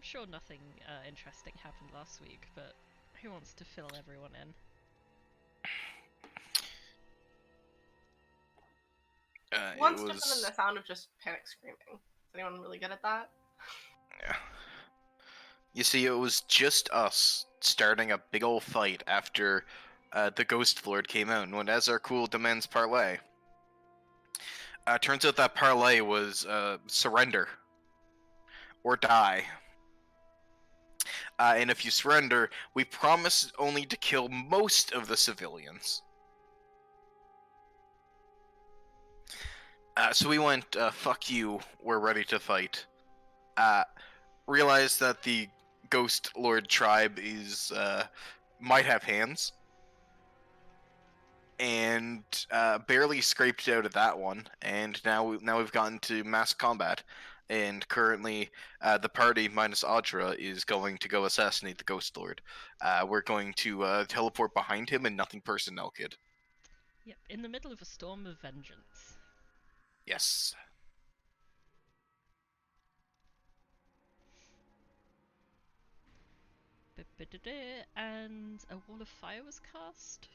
sure nothing interesting happened last week, but who wants to fill everyone in? One's different than the sound of just panic screaming. Is anyone really good at that? Yeah. You see, it was just us starting a big old fight after the Ghost Lord came out and went, as our cool demands parlay. Turns out that parlay was surrender or die. And if you surrender, we promise only to kill most of the civilians. So we went, fuck you, we're ready to fight. Realized that the Ghost Lord tribe is, might have hands. And barely scraped out of that one, and now we've gotten to mass combat, and currently the party minus Audra is going to go assassinate the Ghost Lord. We're going to teleport behind him and nothing personnel kid. Yep, in the middle of a storm of vengeance. Yes. And a wall of fire was cast?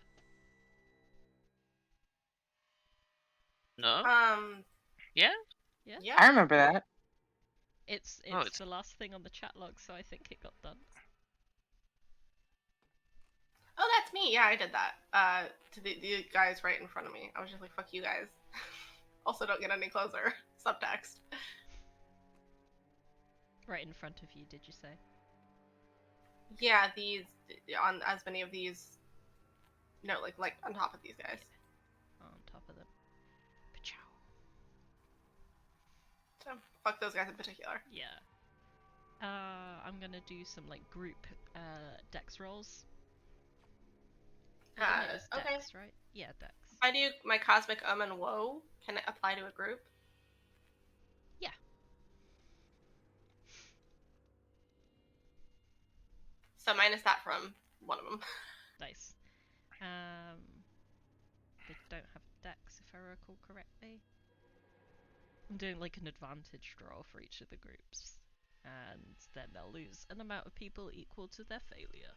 No? Yeah. Yeah? I remember that. It's Oh, it's- the last thing on the chat log, so I think it got done. Oh, that's me. Yeah, I did that. To the guys right in front of me. I was just like, fuck you guys. Also, don't get any closer. Subtext. Right in front of you, did you say? Yeah, these on as many of these. No, like on top of these guys. On top of them. Pachow. So fuck those guys in particular. Yeah. I'm gonna do some like group dex rolls. I think it was Okay. dex, right? Yeah, dex. If I do my cosmic and woe, can it apply to a group? Yeah. So minus that from one of them. Nice. They don't have dex if I recall correctly. I'm doing like an advantage draw for each of the groups, and then they'll lose an amount of people equal to their failure.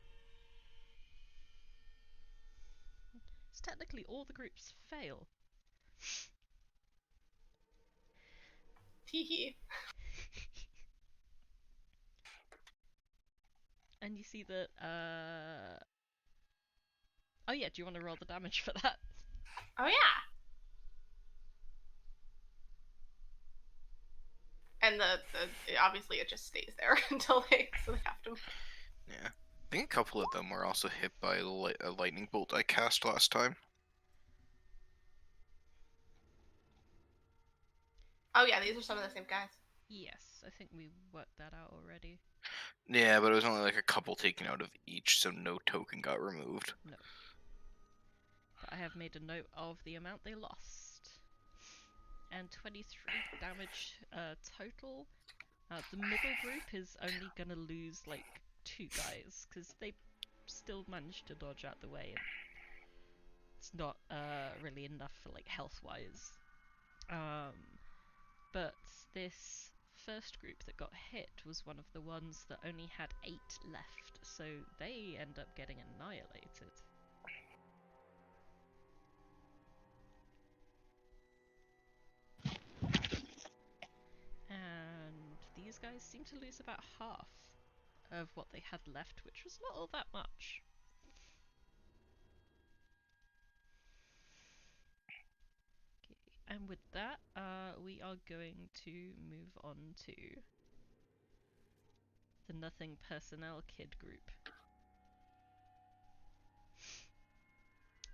So technically all the groups fail. Teehee. And you see that, oh yeah, do you want to roll the damage for that? Oh yeah. And the obviously it just stays there until they have to. Yeah. I think a couple of them were also hit by a lightning bolt I cast last time. Oh yeah, these are some of the same guys. Yes, I think we worked that out already. Yeah, but it was only like a couple taken out of each, so no token got removed. No. But I have made a note of the amount they lost. And 23 damage total. The middle group is only gonna lose like 2 guys, because they still managed to dodge out the way. And it's not really enough for like health-wise. But this first group that got hit was one of the ones that only had 8 left, so they end up getting annihilated. And these guys seem to lose about half of what they had left, which was not all that much. Okay, and with that, we are going to move on to the Nothing Personnel Kid group.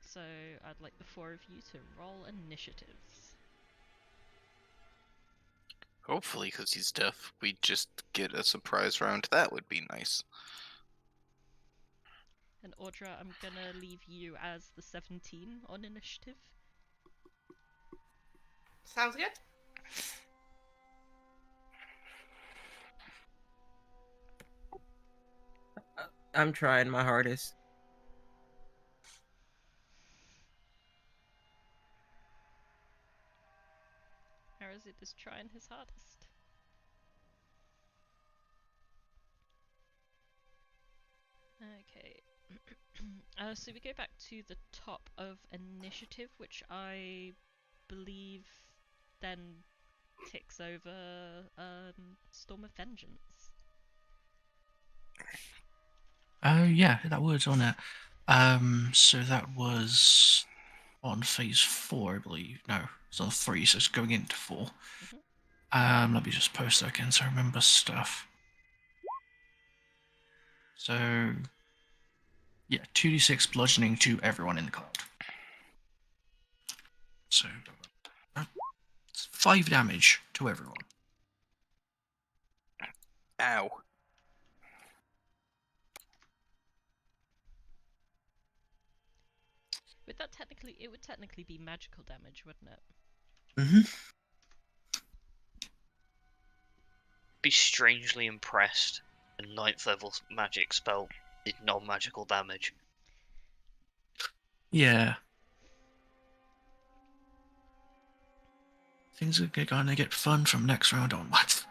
So I'd like the 4 of you to roll initiatives. Hopefully, because he's deaf, we just get a surprise round. That would be nice. And Audra, I'm gonna leave you as the 17 on initiative. Sounds good. I'm trying my hardest. Arazid is trying his hardest. Okay. So we go back to the top of initiative, which I believe then ticks over Storm of Vengeance. Oh yeah, that was on it. So that was on phase 4, I believe. No, it's on 3, so it's going into 4. Let me just post that again so I remember stuff. So yeah, 2d6 bludgeoning to everyone in the cloud. So it's 5 damage to everyone. Ow. Would that technically? It would technically be magical damage, wouldn't it? Mm-hmm. Be strangely impressed. A 9th level magic spell did non-magical damage. Yeah. Things are gonna get fun from next round onwards.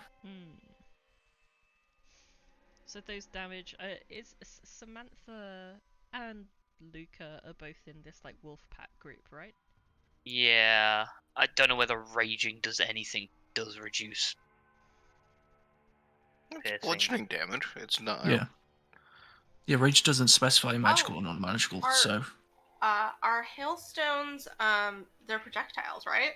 So those damage is Samantha and Luca are both in this like wolf pack group, right? Yeah, I don't know whether raging does anything. Does reduce It's piercing. bludgeoning damage. It's not. Yeah. Yeah, rage doesn't specify magical or non-magical, so... Are hailstones, they're projectiles, right?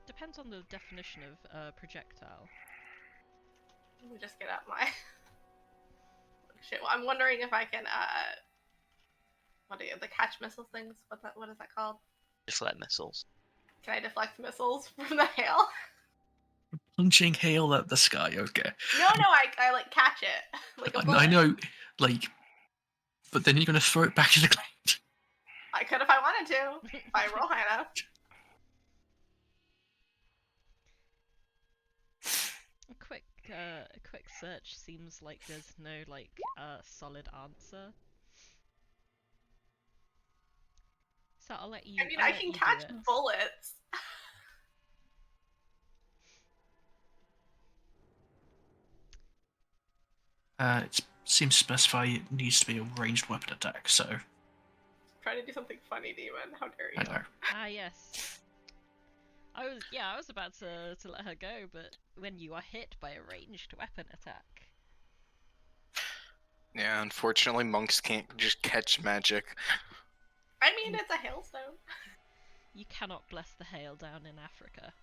Depends on the definition of projectile. Let me just get up my... Shit, well, I'm wondering if I can, the catch missile things? What is that called? Deflect missiles. Can I deflect missiles from the hail? Punching hail at the sky, okay. No, I like catch it. Like a bullet. I know, like... But then you're gonna throw it back in the cloud. I could if I wanted to. If I roll high enough. A quick search seems like there's no like solid answer. So I'll let you. I mean, I can catch bullets. It seems to specify it needs to be a ranged weapon attack, so... Trying to do something funny, Demon. How dare you? I know. Ah, yes. I was about to let her go, but when you are hit by a ranged weapon attack. Yeah, unfortunately, monks can't just catch magic. I mean, it's a hailstone. You cannot bless the hail down in Africa.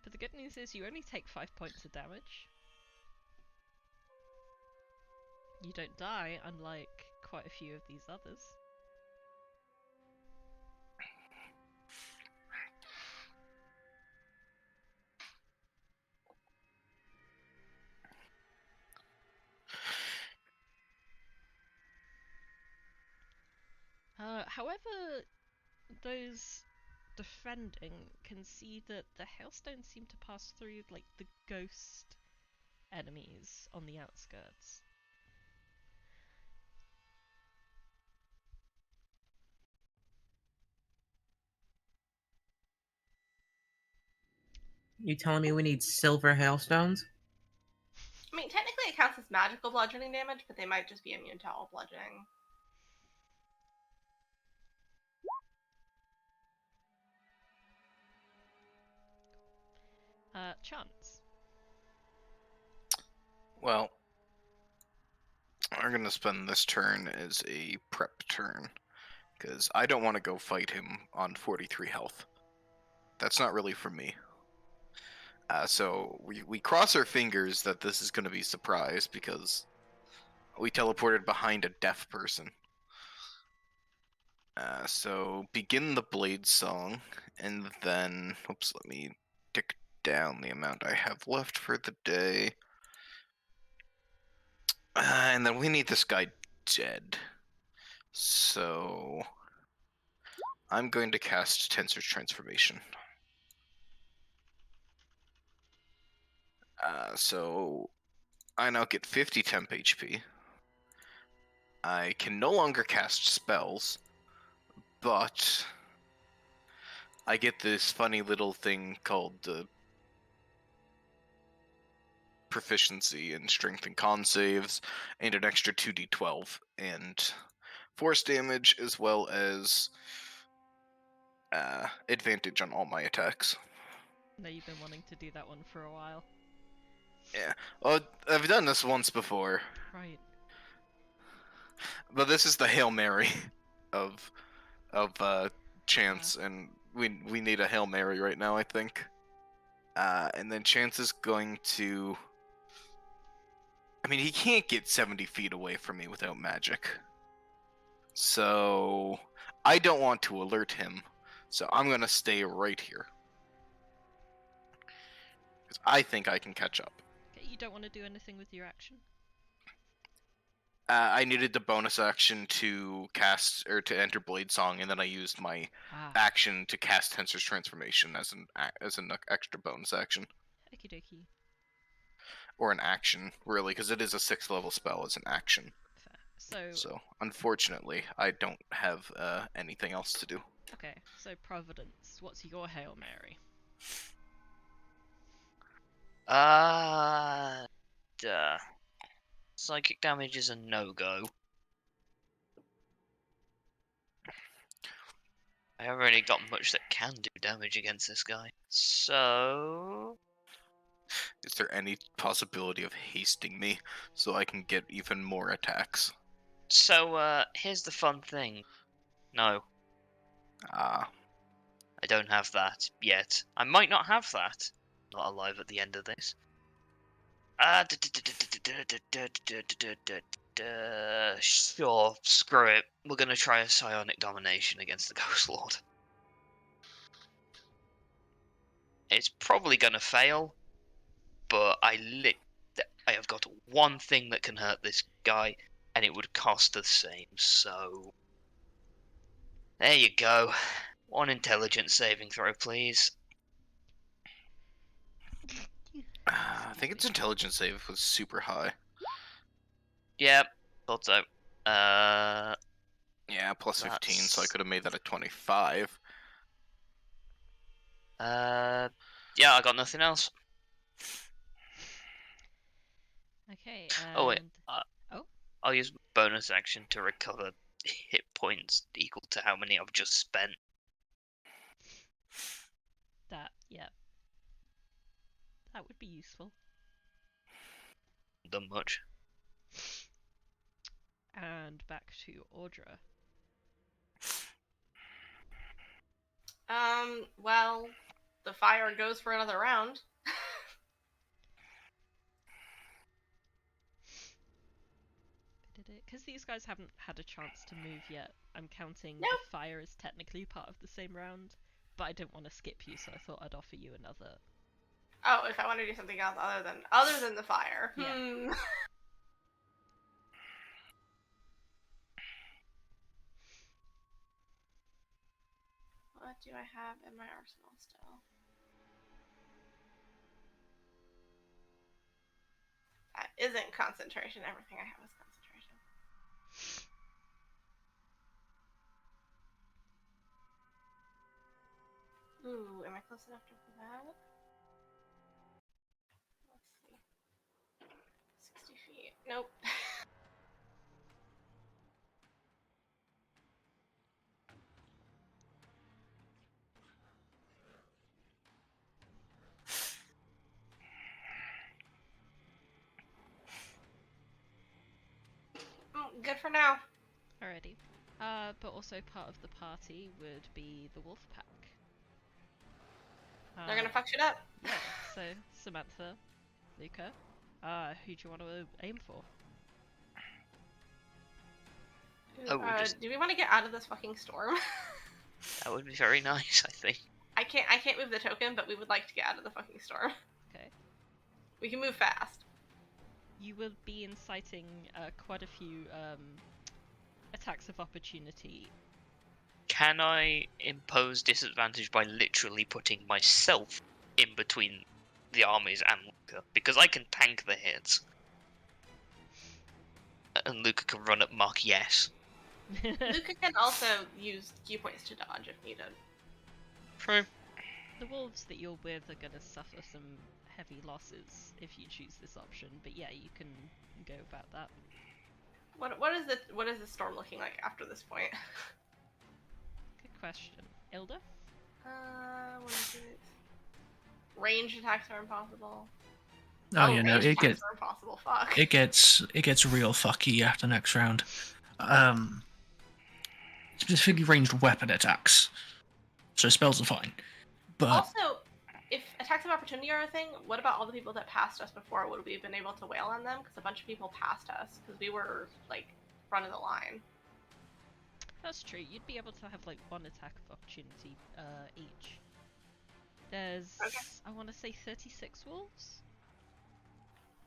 But the good news is you only take 5 points of damage. You don't die, unlike quite a few of these others. However, those defending can see that the hailstones seem to pass through like the ghost enemies on the outskirts. You telling me we need silver hailstones? I mean, technically it counts as magical bludgeoning damage, but they might just be immune to all bludgeoning. Chance. Well, we're gonna spend this turn as a prep turn, because I don't want to go fight him on 43 health. That's not really for me. So we cross our fingers that this is going to be a surprise, because we teleported behind a deaf person. So begin the blade song, and then... Oops, let me tick down the amount I have left for the day. And then we need this guy dead. So I'm going to cast Tensor's Transformation. So I now get 50 temp HP. I can no longer cast spells, but I get this funny little thing called proficiency in strength and con saves, and an extra 2d12, and force damage, as well as advantage on all my attacks. No, you've been wanting to do that one for a while. Yeah, well, I've done this once before, Right. but this is the Hail Mary of Chance, and we need a Hail Mary right now, I think. And then Chance is going to... I mean, he can't get 70 feet away from me without magic. So, I don't want to alert him, so I'm going to stay right here. Because I think I can catch up. Okay, you don't want to do anything with your action? I needed the bonus action to cast, or to enter Blade Song, and then I used my action to cast Tensor's Transformation as an extra bonus action. Okie dokie. Or an action, really, because it is a 6th level spell as an action. Fair. So, unfortunately, I don't have anything else to do. Okay, so Providence, what's your Hail Mary? Duh. Psychic damage is a no-go. I haven't really got much that can do damage against this guy. So... Is there any possibility of hasting me so I can get even more attacks? So, here's the fun thing. No. Ah. I don't have that yet. I might not have that. Not alive at the end of this. Sure, screw it. We're gonna try a psionic domination against the Ghost Lord. It's probably gonna fail, but I have got one thing that can hurt this guy, and it would cost the same, so... There you go. One intelligence saving throw, please. I think its intelligence save was super high. Yep, thought so. Yeah, plus 15, so I could have made that a 25. Yeah, I got nothing else. Okay, Oh wait, oh? I'll use bonus action to recover hit points equal to how many I've just spent. That, yeah. That would be useful. Done much. And back to Audra. Well, the fire goes for another round. Because these guys haven't had a chance to move yet, I'm counting Nope. the fire as technically part of the same round, but I didn't want to skip you, so I thought I'd offer you another. Oh, if I want to do something else other than the fire. Yeah. What do I have in my arsenal still? That isn't concentration. Everything I have is concentration. Ooh, am I close enough to that? Let's see. 60 feet. Nope. Good for now. Alrighty. But also part of the party would be the wolf pack. They're gonna fuck shit up. Yeah, so Samantha, Luca, who do you want to aim for? Do we want to get out of this fucking storm? That would be very nice, I think. I can't move the token, but we would like to get out of the fucking storm. Okay. We can move fast. You will be inciting quite a few attacks of opportunity. Can I impose disadvantage by literally putting myself in between the armies and Luca? Because I can tank the hits. And Luca can run at Mach yes. Luca can also use key points to dodge if needed. True. The wolves that you're with are gonna suffer some heavy losses if you choose this option, but yeah, you can go about that. What is the storm looking like after this point? Good question. Ilda? What is it? Ranged attacks are impossible. Oh, yeah, no, ranged it attacks gets are impossible. Fuck. it gets real fucky after next round. Specifically ranged weapon attacks. So spells are fine. But Also, if attacks of opportunity are a thing, what about all the people that passed us before? Would we have been able to wail on them? Because a bunch of people passed us because we were like front of the line. That's true. You'd be able to have like one attack of opportunity each. There's, Okay. I want to say 36 wolves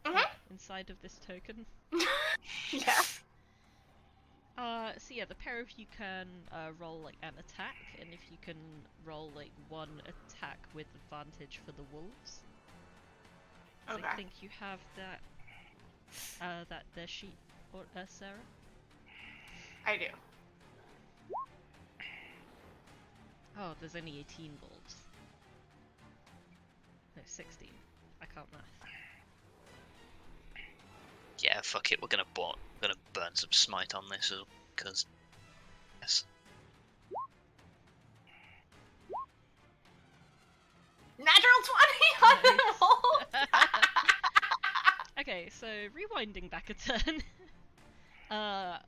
Mhm. inside of this token. Yeah. So yeah, the pair of you can roll like an attack, and if you can roll like one attack with advantage for the wolves. So Okay. I think you have that their sheet, or Sarah. I do. Oh, there's only 18 wolves. No, 16. I can't math. Yeah, fuck it. We're gonna burn some smite on this, because yes. Natural 20 on the roll. Okay, so rewinding back a turn.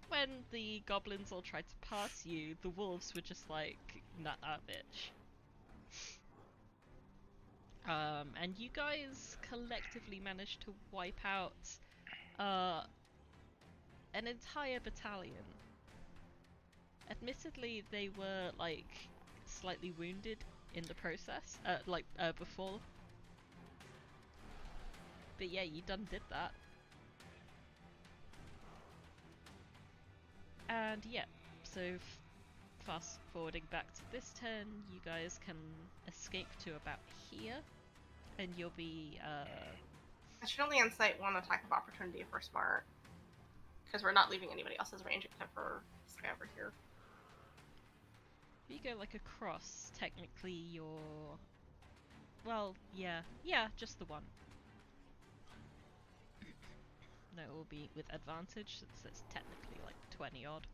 When the goblins all tried to pass you, the wolves were just like, "Nut that bitch." And you guys collectively managed to wipe out an entire battalion. Admittedly, they were like slightly wounded in the process, before. But yeah, you done did that. And yeah, so fast forwarding back to this turn, you guys can escape to about here, and you'll be I should only incite one attack of opportunity if we're smart. Because we're not leaving anybody else's range except for this guy over here. if you go like across, technically you're, well, yeah, just the one. No, it will be with advantage since it's technically like 20 odd.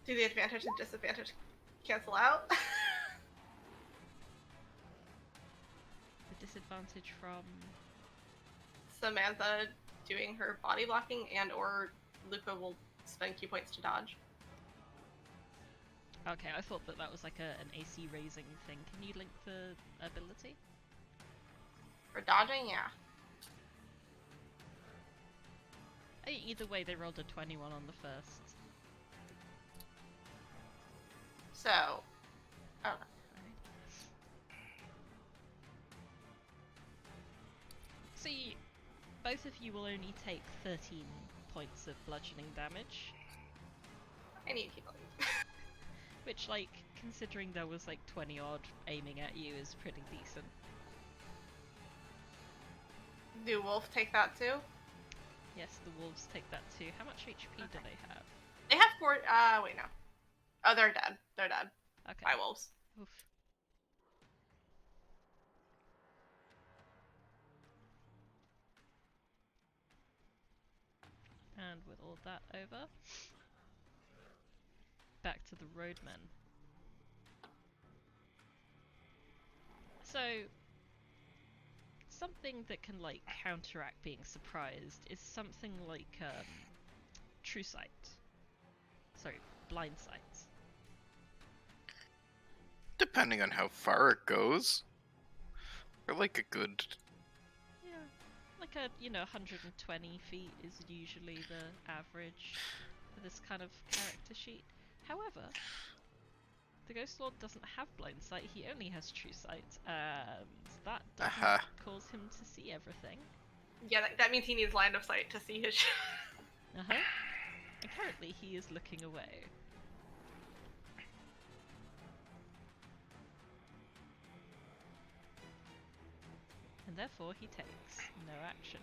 Do the advantage and disadvantage cancel out? The disadvantage from... Samantha doing her body blocking and or Luca will spend key points to dodge. Okay, I thought that was like an AC raising thing. Can you link the ability? For dodging, yeah. Either way, they rolled a 21 on the first. So, okay. So both of you will only take 13 points of bludgeoning damage. I need to keep going. Which, like, considering there was like 20 odd aiming at you, is pretty decent. Do Wolf take that too? Yes, the wolves take that too. How much HP do they have? They have 4. Wait, no. Oh, they're dead. They're dead. Okay. By wolves. Oof. And with all that over, back to the roadmen. So, something that can like counteract being surprised is something like true sight. Sorry, blind sight. Depending on how far it goes. Or like a good... Yeah, like 120 feet is usually the average for this kind of character sheet. However, the Ghost Lord doesn't have blind sight, he only has true sight, and that doesn't cause him to see everything. Yeah, that means he needs line of sight to see his shit. Uh-huh. And currently he is looking away. And therefore he takes no action.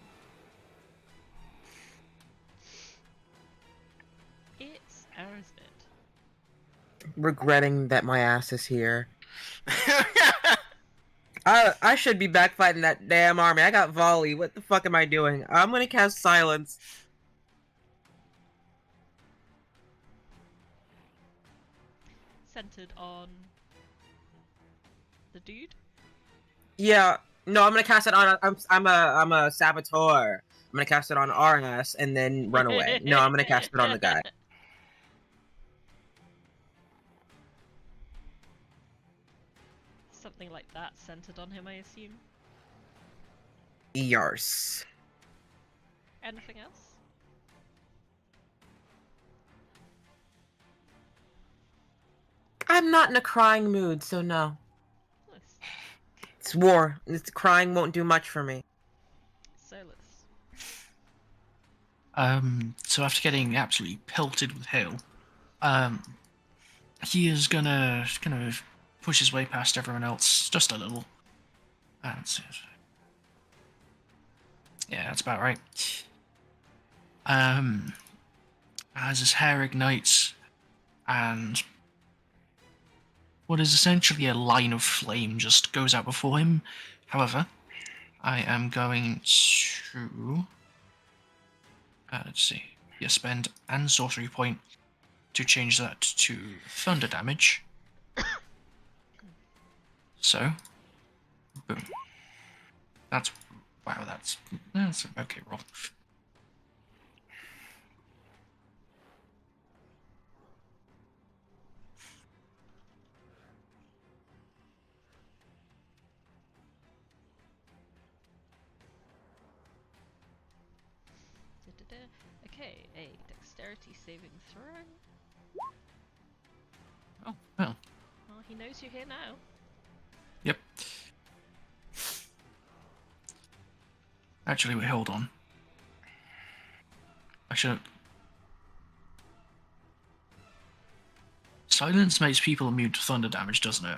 It's Arazid. Regretting that my ass is here. I should be back fighting that damn army. I got volley. What the fuck am I doing? I'm gonna cast silence. Centered on the dude. Yeah. No, I'm gonna cast it on. I'm a saboteur. I'm gonna cast it on our ass and then run away. No, I'm gonna cast it on the guy. Something like that, centered on him, I assume. Yars. Anything else? I'm not in a crying mood, so no. Nice. It's war. It's crying won't do much for me. Solas. So after getting absolutely pelted with hail, he is gonna kind of push his way past everyone else just a little. That's it. Yeah, that's about right. As his hair ignites, and what is essentially a line of flame just goes out before him. However, I am going to let's see. Yeah, spend an sorcery point to change that to thunder damage. So, boom. That's wow. That's an okay roll. Okay, a dexterity saving throw. Oh well. Well, he knows you're here now. Yep. Actually, wait, hold on. I should. Silence makes people immune to thunder damage, doesn't it?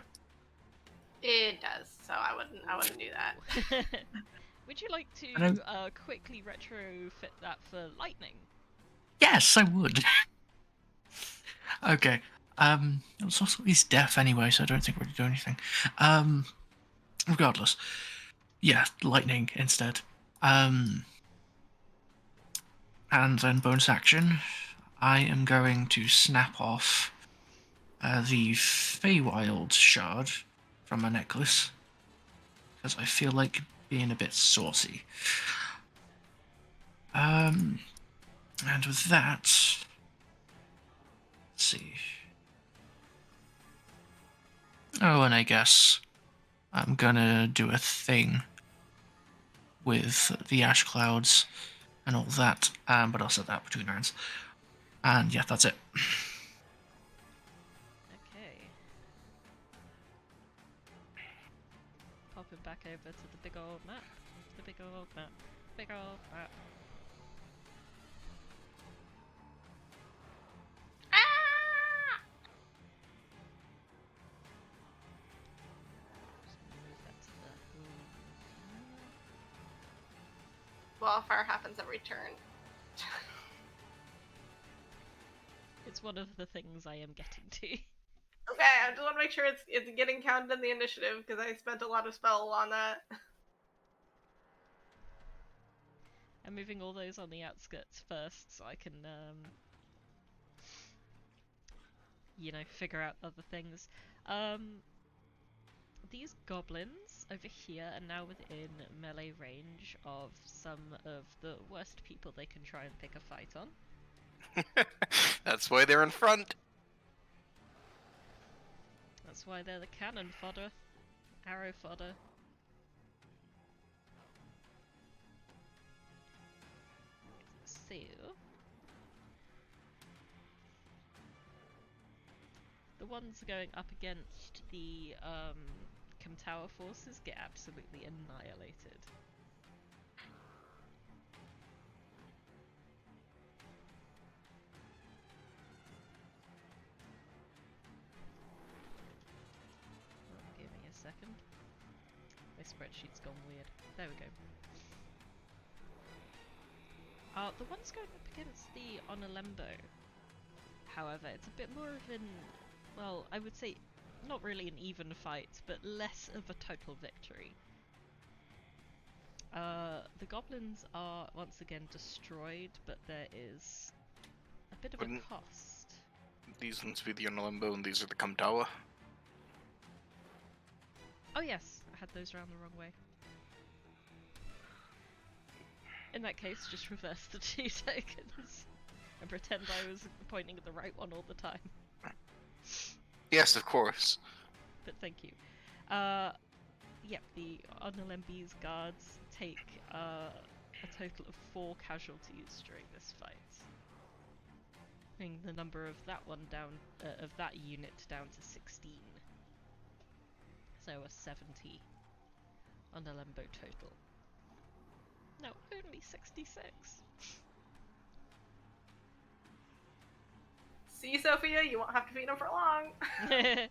It does, so I wouldn't do that. Would you like to quickly retrofit that for lightning? Yes, I would. Okay. It's also he's deaf anyway, so I don't think we're gonna do anything. Regardless. Yeah, lightning instead. And then bonus action, I am going to snap off the Feywild shard from my necklace because I feel like being a bit saucy. And with that, let's see. Oh, and I guess I'm gonna do a thing with the ash clouds and all that, but I'll set that between rounds. And yeah, that's it. Okay. Popping back over to the big old map. The big old map. Big old map. Ah! Just move that to the... Wildfire happens every turn. It's one of the things I am getting to. Okay, I just want to make sure it's getting counted in the initiative because I spent a lot of spell on that. I'm moving all those on the outskirts first so I can, you know, figure out other things. These goblins over here are now within melee range of some of the worst people they can try and pick a fight on. That's why they're in front. That's why they're the cannon fodder. Arrow fodder. So... the ones going up against the Tower forces get absolutely annihilated. Oh, give me a second. My spreadsheet's gone weird. There we go. The ones going up against the Onolembo however, it's a bit more of an, well, I would say not really an even fight, but less of a total victory. The goblins are once again destroyed, but there is a bit of a Wouldn't- cost. These ones be the Limbo, and these are the Kamtawa. Oh yes, I had those around the wrong way. In that case, just reverse the 2 tokens and pretend I was pointing at the right one all the time. Yes, of course. But thank you. Yep, the Onalemb's guards take a total of 4 casualties during this fight, bringing the number of that one down, of that unit down to 16. So a 70 Onalembo total. No, only 66. See, Sophia, you won't have to feed them for long. Get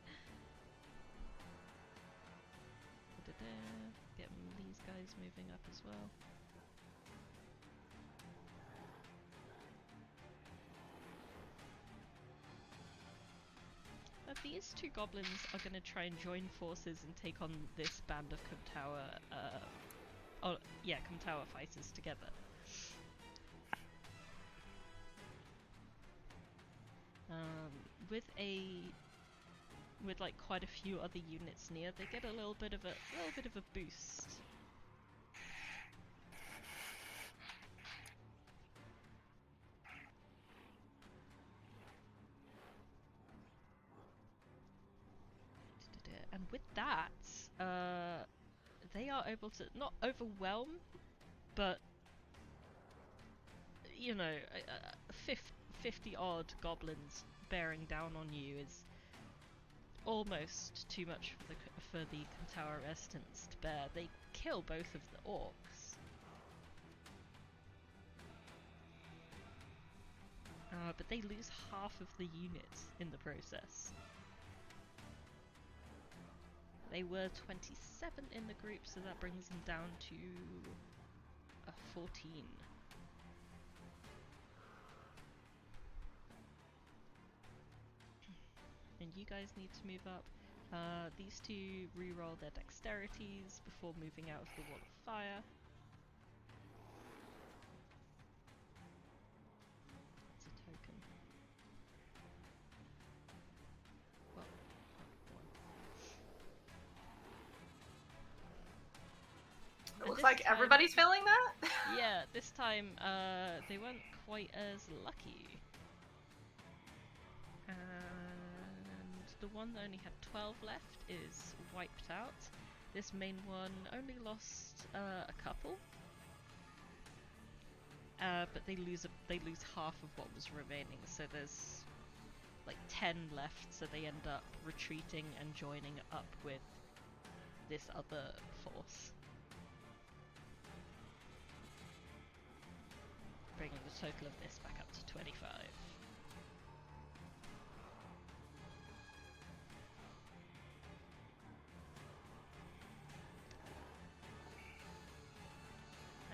these guys moving up as well. These 2 goblins are going to try and join forces and take on this band of Kamtawa fighters together. With like quite a few other units near, they get a little bit of a boost. And with that, they are able to not overwhelm, but you know, 50 odd goblins bearing down on you is almost too much for the Kamtawa resistance to bear. They kill both of the orcs. But they lose half of the units in the process. They were 27 in the group, so that brings them down to 14. And you guys need to move up. These 2 reroll their dexterities before moving out of the wall of fire. It's a token. Well, It And looks this like time- everybody's feeling that. yeah, this time they weren't quite as lucky. And the one that only had 12 left is wiped out. This main one only lost a couple, but they lose half of what was remaining. So there's like 10 left. So they end up retreating and joining up with this other force, bringing the total of this back up to 25.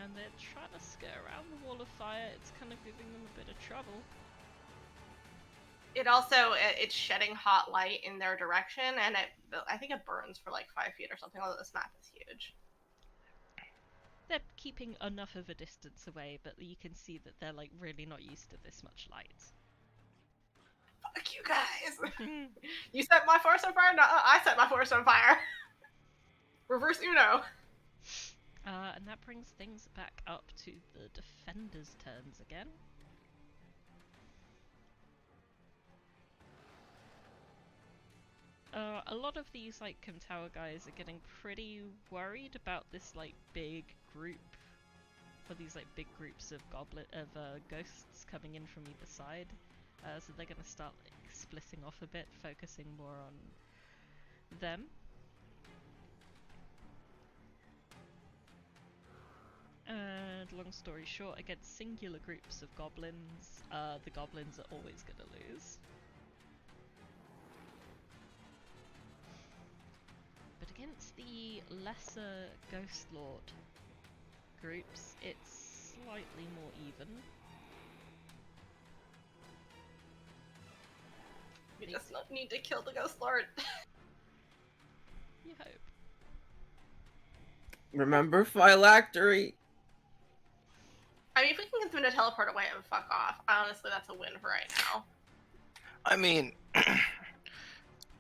And they're trying to skirt around the wall of fire. It's kind of giving them a bit of trouble. It also, it's shedding hot light in their direction, and I think it burns for like 5 feet or something, although this map is huge. They're keeping enough of a distance away, but you can see that they're like really not used to this much light. Fuck you guys! You set my forest on fire? No, I set my forest on fire! Reverse Uno! And that brings things back up to the defenders' turns again. A lot of these like Kamtawa guys are getting pretty worried about this like big group, or these like big groups of ghosts coming in from either side. So they're gonna start like splitting off a bit, focusing more on them. And long story short, against singular groups of goblins, the goblins are always gonna lose. But against the lesser Ghost Lord groups, it's slightly more even. We just need to kill the Ghost Lord. You hope. Remember phylactery? I mean, if we can get them to teleport away and fuck off, honestly, that's a win for right now. I mean,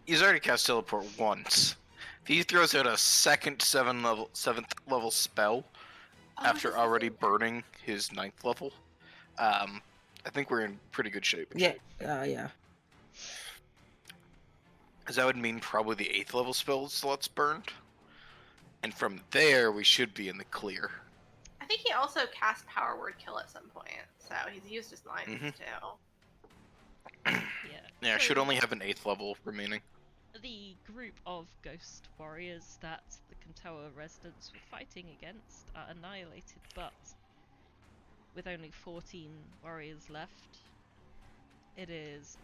he's already cast teleport once. If he throws out a second 7th level spell after already burning his 9th level, I think we're in pretty good shape. Yeah, yeah. Because that would mean probably the 8th level spell slots burned. And from there, we should be in the clear. I think he also cast Power Word Kill at some point, so he's used his 9s too. Yeah, should only have an 8th level remaining. The group of ghost warriors that the Kantoa residents were fighting against are annihilated, but with only 14 warriors left, it is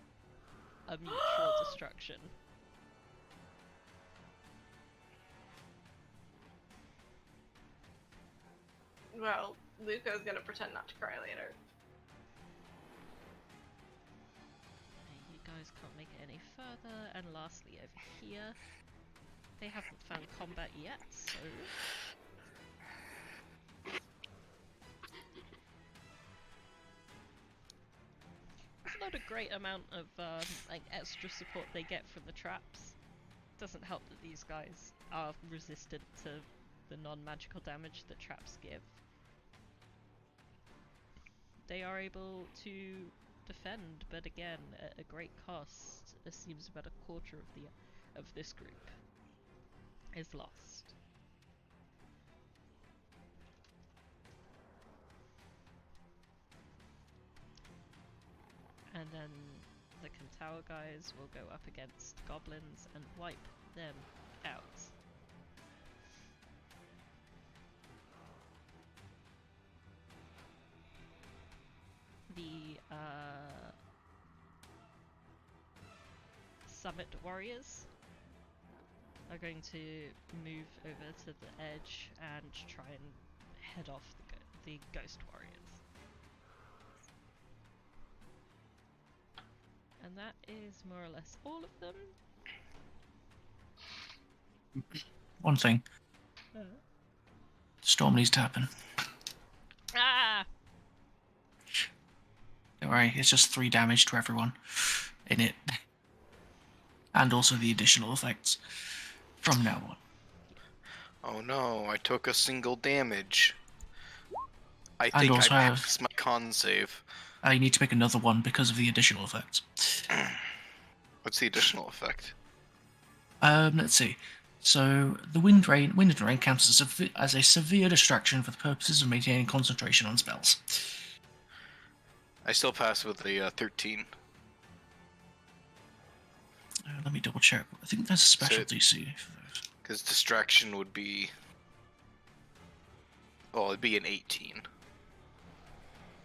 a mutual destruction. Well, Luca's gonna pretend not to cry later. You guys can't make it any further, and lastly over here, they haven't found combat yet, so... It's not a great amount of like extra support they get from the traps. Doesn't help that these guys are resistant to the non-magical damage that traps give. They are able to defend, but again, at a great cost. It seems about a quarter of this group is lost. And then the Kantoa guys will go up against goblins and wipe them out. The Summit warriors are going to move over to the edge and try and head off the ghost warriors. And that is more or less all of them. One thing. Storm needs to happen. Ah! Don't worry, it's just 3 damage to everyone in it. And also the additional effects from now on. Oh no, I took a single damage. I And think also I have- passed my con save. You need to make another one because of the additional effects. What's the additional effect? Let's see. So the wind and rain counts as a severe distraction for the purposes of maintaining concentration on spells. I still pass with a 13. Let me double check. I think there's a special DC for that. Because distraction would be... Well, it'd be an 18.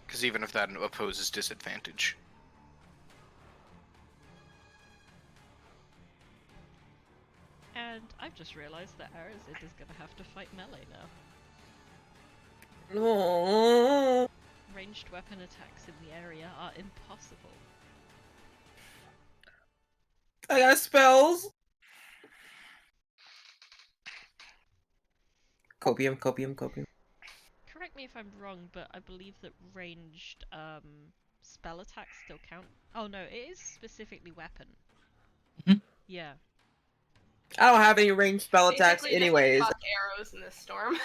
Because even if that opposes disadvantage. And I've just realised that Arazid is going to have to fight melee now. No. Ranged weapon attacks in the area are impossible. I got spells. Copium. Correct me if I'm wrong, but I believe that ranged spell attacks still count. Oh no, it is specifically weapon. Mhm. Yeah. I don't have any ranged spell attacks Basically, anyways. just, like, fuck arrows in this storm.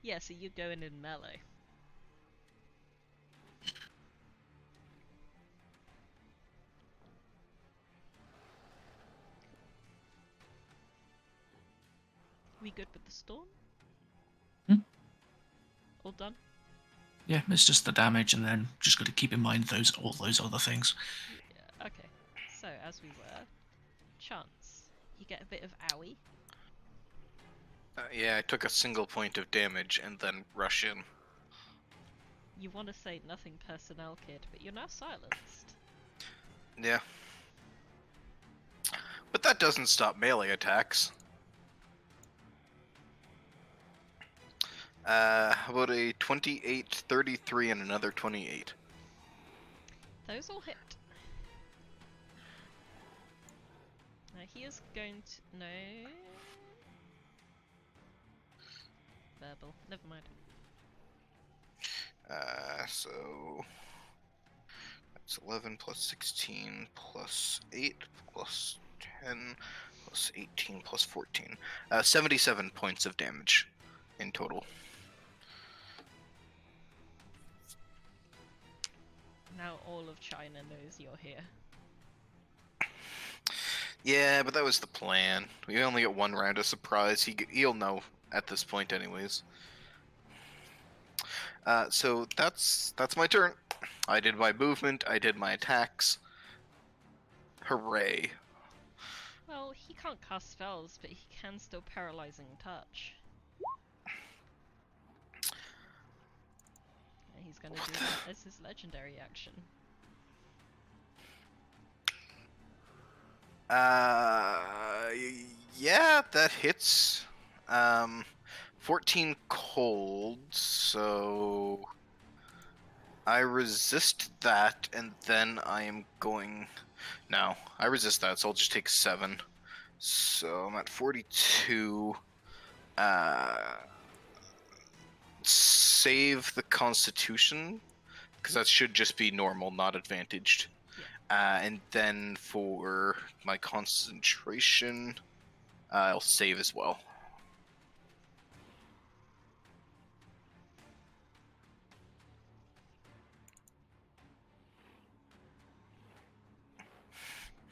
Yeah, so you're going in melee. We good with the storm? Hmm? All done? Yeah, it's just the damage, and then just got to keep in mind all those other things. Yeah, okay. So, as we were, Chance, you get a bit of owie. Yeah, I took a single point of damage and then rush in. You want to say nothing personnel, kid, but you're now silenced. Yeah. But that doesn't stop melee attacks. How about a 28, 33, and another 28? Those all hit. He is going to... No... Verbal. Never mind. So that's 11 plus 16 plus 8 plus 10 plus 18 plus 14. 77 points of damage in total. Now all of China knows you're here. Yeah, but that was the plan. We only get one round of surprise. He'll know at this point anyways. So that's my turn. I did my movement, I did my attacks. Hooray. Well, he can't cast spells, but he can still paralyzing touch. And he's gonna do that as his legendary action. Yeah, that hits. 14 cold, so I resist that, and then I am going... No, I resist that, so I'll just take 7. So I'm at 42. Save the Constitution, because that should just be normal, not advantaged. And then for my concentration, I'll save as well.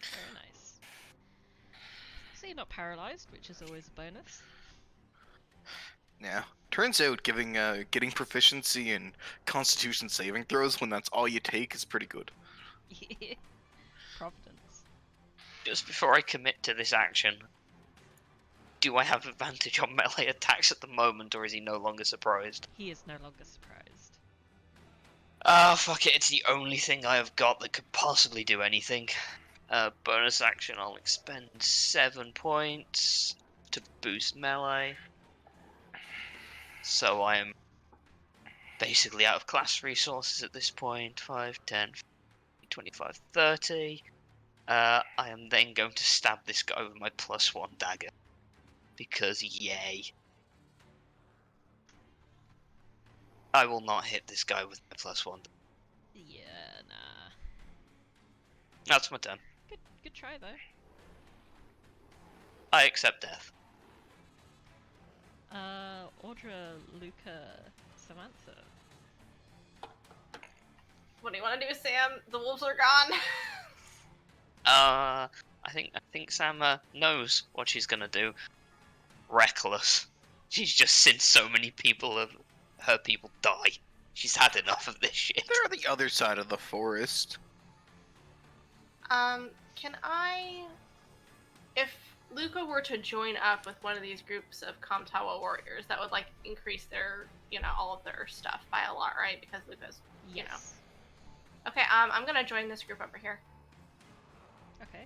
Very nice. So you're not paralyzed, which is always a bonus. Yeah. Turns out getting proficiency in Constitution saving throws when that's all you take is pretty good. Yeah. Providence. Just before I commit to this action, do I have advantage on melee attacks at the moment, or is he no longer surprised? He is no longer surprised. Ah, fuck it, it's the only thing I have got that could possibly do anything. Bonus action, I'll expend 7 points to boost melee. So I am basically out of class resources at this point. 5, 10, 25, 30. I am then going to stab this guy with my +1 dagger. Because yay. I will not hit this guy with my +1. Yeah, nah. That's my turn. Good try though. I accept death. Audra, Luca, Samantha. What do you want to do, Sam? The wolves are gone. I think Sam knows what she's gonna do. Reckless. She's just seen so many people of her people die. She's had enough of this shit. They're on the other side of the forest. Can I... If Luca were to join up with one of these groups of Kamtawa warriors, that would, like, increase their, all of their stuff by a lot, right? Because Luca's, Yes. Okay, I'm gonna join this group over here. Okay.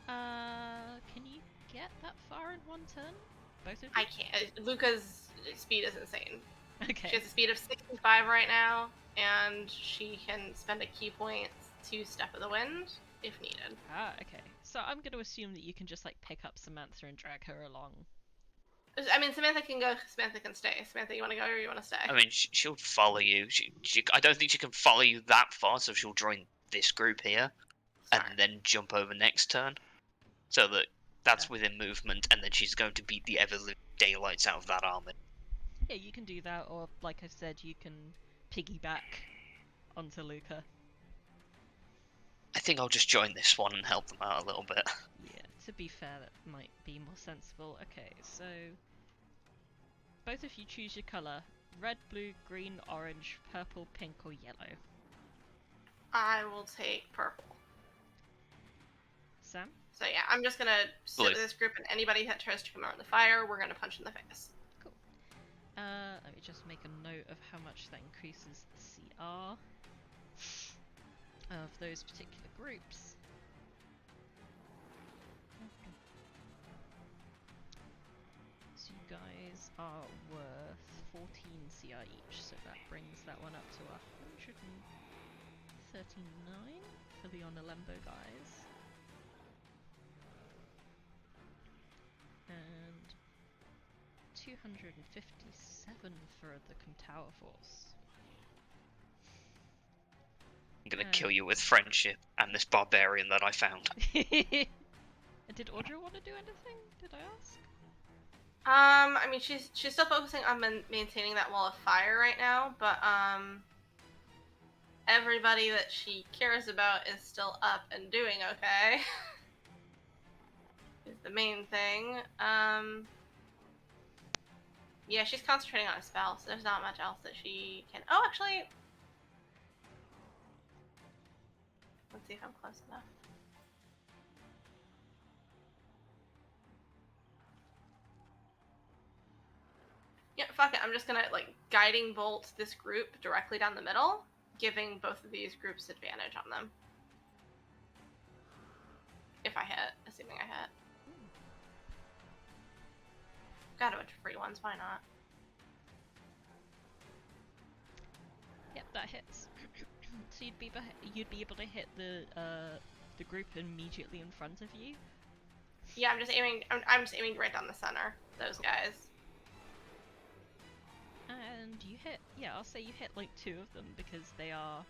Can you get that far in one turn? Both of you? I can't. Luca's speed is insane. Okay. She has a speed of 65 right now, and she can spend a key point to Step of the Wind if needed. Ah, okay. So I'm going to assume that you can just like pick up Samantha and drag her along. I mean, Samantha can go, Samantha can stay. Samantha, you want to go or you want to stay? I mean, she'll follow you. I don't think she can follow you that far, so she'll join this group here, and Sorry. then jump over next turn. So that's within movement, and then she's going to beat the ever-living daylights out of that army. Yeah, you can do that, or like I said, you can piggyback onto Luca. I think I'll just join this one and help them out a little bit. Yeah, to be fair, that might be more sensible. Okay, so both of you choose your colour. Red, blue, green, orange, purple, pink, or yellow. I will take purple. Sam? So yeah, I'm just gonna sit Blue. with this group, and anybody that tries to come around the fire, we're gonna punch in the face. Cool. Let me just make a note of how much that increases the CR of those particular groups. So you guys are worth 14 CR each, so that brings that one up to 139 for the Onalembo guys. 257 for the Tower Force. I'm gonna kill you with friendship and this barbarian that I found. Did Audra want to do anything? Did I ask? I mean, she's still focusing on maintaining that wall of fire right now, but everybody that she cares about is still up and doing okay. Is the main thing. Yeah, she's concentrating on a spell, so there's not much else that she can. Oh, actually, let's see if I'm close enough. Yeah, fuck it. I'm just gonna like guiding bolt this group directly down the middle, giving both of these groups advantage on them. If I hit, assuming I hit. Got a bunch of free ones, why not? Yep, that hits. So you'd be able to hit the group immediately in front of you. Yeah, I'm just aiming right down the center. Those guys. And you hit. Yeah, I'll say you hit like 2 of them because they are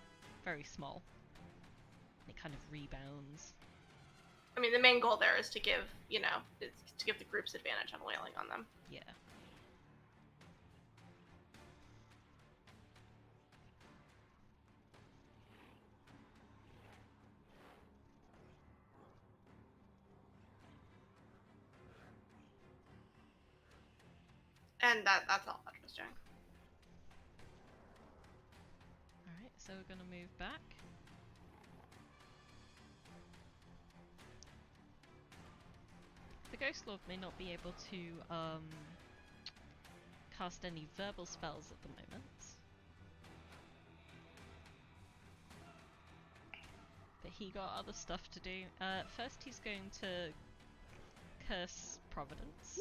very small. It kind of rebounds. I mean, the main goal there is to give, to give the groups advantage on wailing on them. Yeah. And that's all Audra's doing. Alright, so we're gonna move back. The Ghost Lord may not be able to cast any verbal spells at the moment. But he got other stuff to do. First he's going to curse Providence.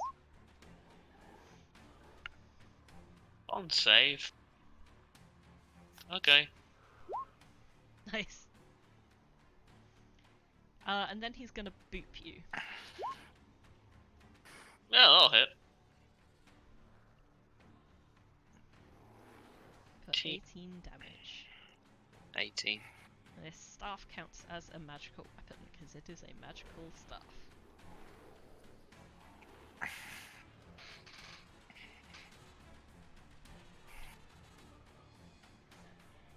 On save. Okay. Nice. And then he's gonna boop you. Yeah, that'll hit. For 18 damage. 18. This staff counts as a magical weapon because it is a magical staff.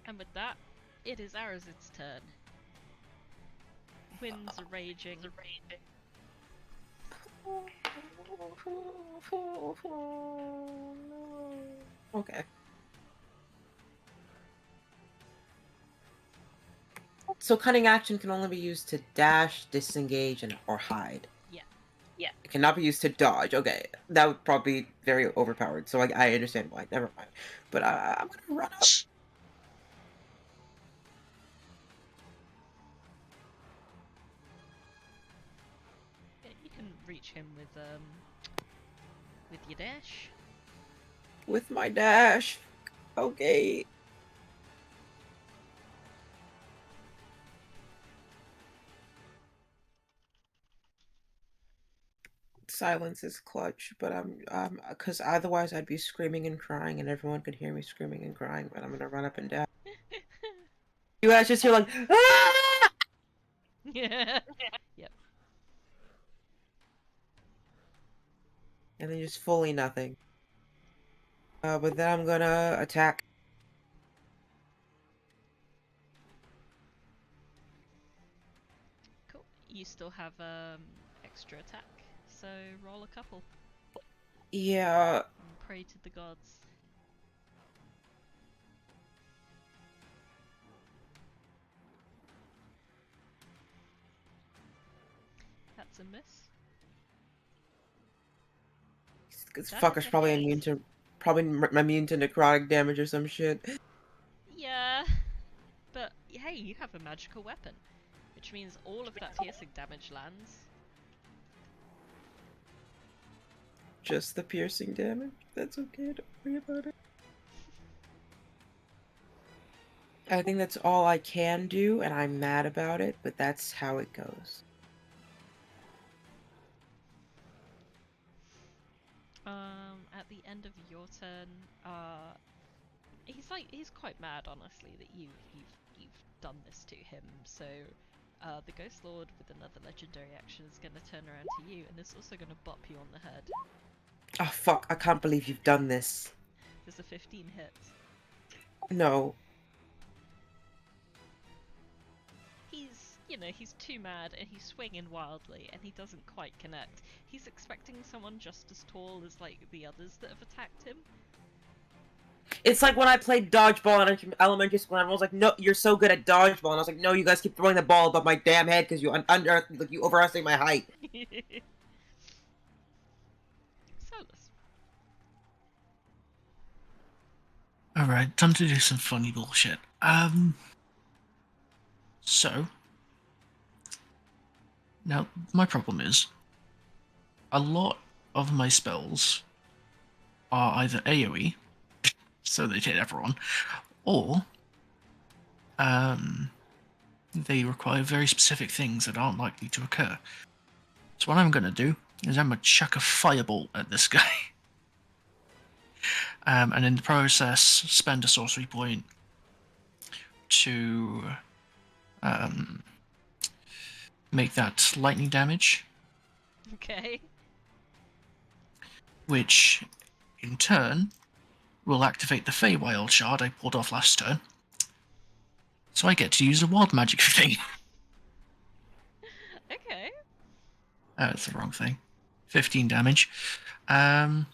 And with that, it is Arazid's turn. Winds are raging. Okay. So cunning action can only be used to dash, disengage, or hide. Yeah. It cannot be used to dodge. Okay, that would probably be very overpowered. So I understand why. Never mind. But I'm gonna run up. Yeah, you can reach him with your dash. With my dash. Okay. Silence is clutch, but because otherwise I'd be screaming and crying, and everyone could hear me screaming and crying. But I'm gonna run up and down. You guys just hear like, ah! Yeah. Yep. And then just fully nothing. But then I'm gonna attack. Cool. You still have extra attack, so roll a couple Yeah. and pray to the gods. That's a miss. This That fucker's is a probably hit. immune to necrotic damage or some shit. Yeah, but hey, you have a magical weapon, which means all of that piercing damage lands. Just the piercing damage? That's okay, don't worry about it. I think that's all I can do, and I'm mad about it, but that's how it goes. At at the end of your turn, he's quite mad, honestly, that you've done this to him. So, the Ghost Lord with another legendary action is going to turn around to you, and is also going to bop you on the head. Oh fuck! I can't believe you've done this. There's a 15 hit. No. He's too mad, and he's swinging wildly, and he doesn't quite connect. He's expecting someone just as tall as, like, the others that have attacked him. It's like when I played dodgeball in elementary school, and everyone was like, "No, you're so good at dodgeball," and I was like, "No, you guys keep throwing the ball above my damn head because you you overestimate my height." Solas. Alright, time to do some funny bullshit. So... Now, my problem is, a lot of my spells are either AoE, so they hit everyone, or they require very specific things that aren't likely to occur. So what I'm going to do is I'm going to chuck a firebolt at this guy. And in the process, spend a sorcery point to make that lightning damage, Okay. which in turn will activate the Feywild shard I pulled off last turn. So I get to use a wild magic thing. Okay. That's the wrong thing. 15 damage. Yeah,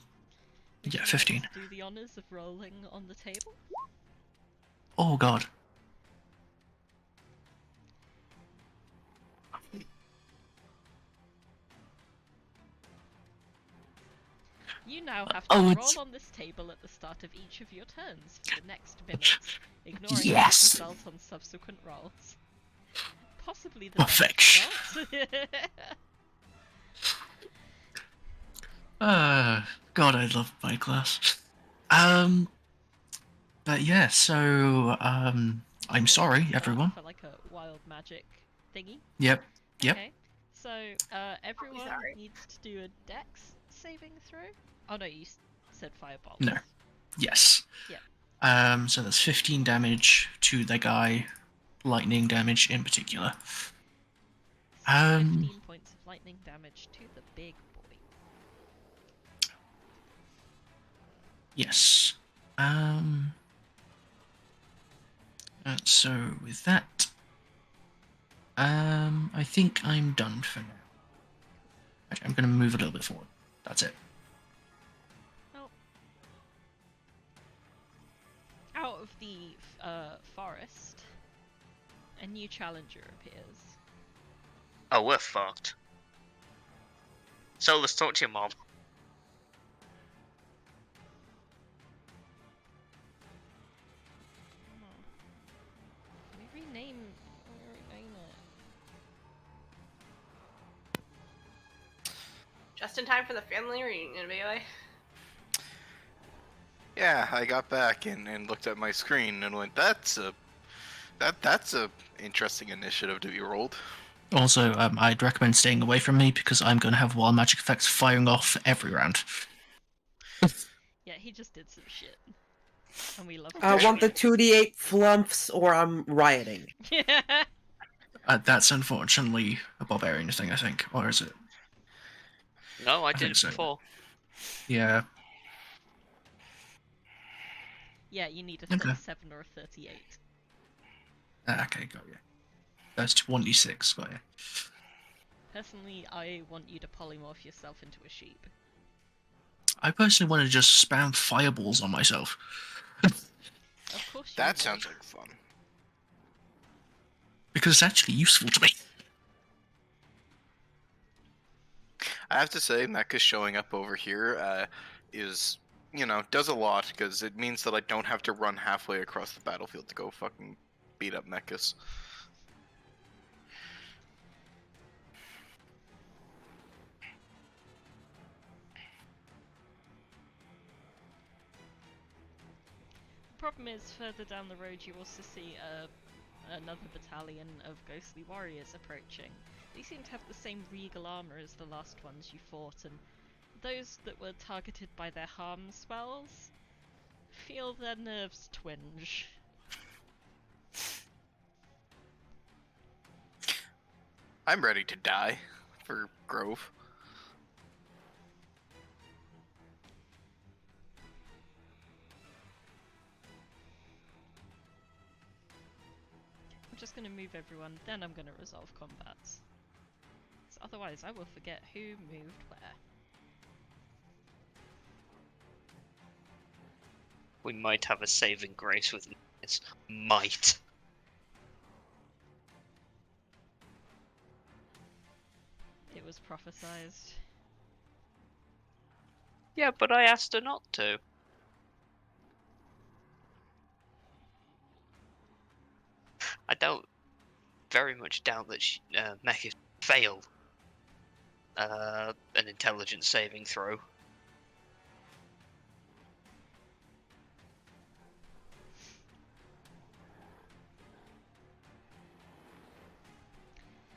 Would you like 15. to do the honors of rolling on the table? Oh god. You now have to roll on this table at the start of each of your turns for the next minute, ignoring the result on subsequent rolls. Possibly the Perfection. best God, I love my class. But yeah, so, I'm sorry, everyone. For like a wild magic thingy. Yep. Okay. So, everyone sorry. needs to do a dex saving throw. Oh no, you said fireball. No. Yes. Yep. So that's 15 damage to the guy, lightning damage in particular. 15 points of lightning damage to the big boy. Yes. So with that, I think I'm done for now. Actually, I'm going to move a little bit forward. That's it. Well, out of the forest, a new challenger appears. Oh, we're fucked. So let's talk to your mom. Can we rename it? Just in time for the family reunion, Bailey. Yeah, I got back and looked at my screen and went, that's a interesting initiative to be rolled. Also, I'd recommend staying away from me because I'm going to have wild magic effects firing off every round. Yeah, he just did some shit. And we love I want the 2d8 flumps or I'm rioting. Yeah. That's unfortunately a barbarian thing, I think. Or is it? No, I did think it so. before. Yeah. Yeah, you need a Okay. 37 or a 38. Okay, got you. That's 1d6, got you. Personally, I want you to polymorph yourself into a sheep. I personally want to just spam fireballs on myself. Of course you That would. sounds like fun. Because it's actually useful to me. I have to say, Mecca showing up over here is, does a lot, because it means that I don't have to run halfway across the battlefield to go fucking beat up mechas. The problem is, further down the road you also see another battalion of ghostly warriors approaching. They seem to have the same regal armor as the last ones you fought, and those that were targeted by their harm spells feel their nerves twinge. I'm ready to die for Grove. I'm just gonna move everyone, then I'm gonna resolve combats. Otherwise, I will forget who moved where. We might have a saving grace with this. Might. It was prophesized. Yeah, but I asked her not to. I very much doubt that Mech failed an intelligence saving throw.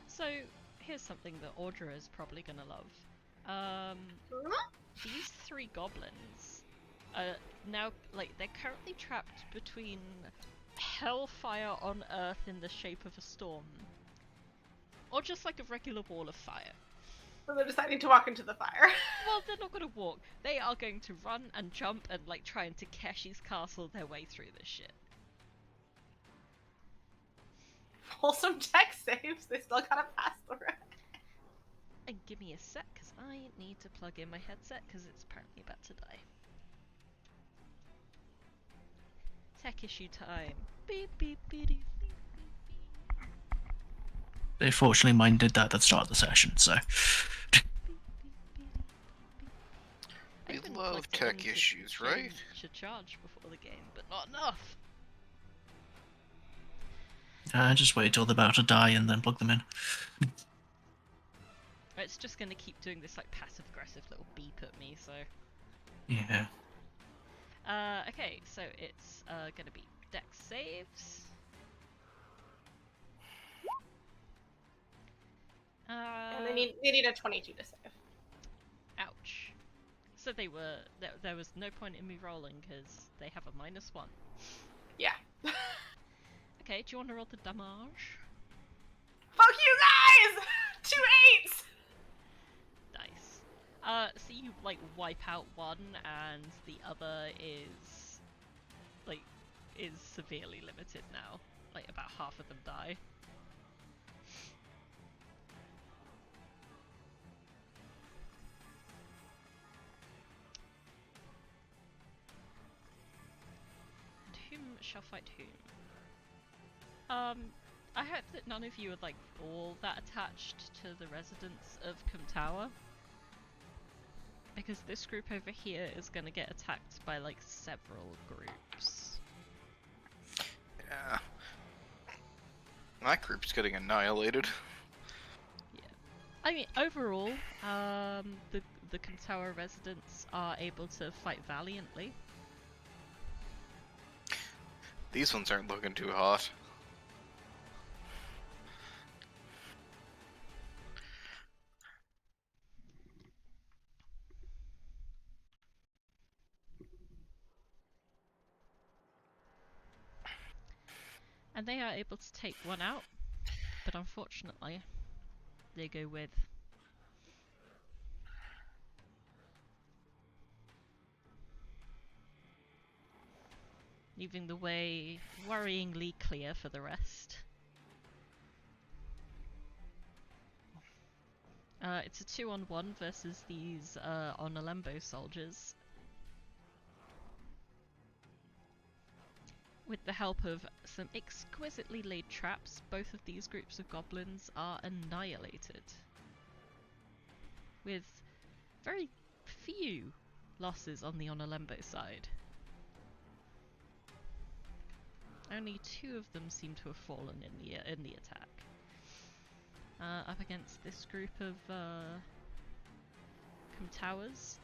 So, here's something that Audra is probably gonna love. These 3 goblins are now, like, they're currently trapped between hellfire on Earth in the shape of a storm, or just like a regular wall of fire. So they're deciding to walk into the fire. Well, they're not gonna walk. They are going to run and jump and, like, try and Takeshi's castle their way through this shit. Wholesome tech saves. They still gotta pass the rest. And give me a sec, because I need to plug in my headset, because it's apparently about to die. Tech issue time. Beep beep beep beep beep. They fortunately mine did that at the start of the session, so. We even love plugged it tech in issues, right? to charge before the game, but not enough. Just wait till they're about to die and then plug them in. It's just gonna keep doing this like passive aggressive little beep at me, so. Yeah. Okay, so it's gonna be dex saves. And they need a 22 to save. Ouch. So they were there was no point in me rolling because they have a -1. Yeah. Okay, do you want to roll the damage? Fuck you guys! 2 8s! Nice. So you like wipe out one, and the other is severely limited now. Like about half of them die. And whom shall fight whom? I hope that none of you are like all that attached to the residents of Kumtawa. Because this group over here is gonna get attacked by like several groups. Yeah. My group's getting annihilated. Yeah. I mean, overall, the Kumtawa residents are able to fight valiantly. These ones aren't looking too hot. And they are able to take one out, but unfortunately, they go with. Leaving the way worryingly clear for the rest. It's a 2-on-1 versus these Onalembo soldiers. With the help of some exquisitely laid traps, both of these groups of goblins are annihilated. With very few losses on the Onalembo side. Only 2 of them seem to have fallen in the attack. Up against this group of Kumtowers,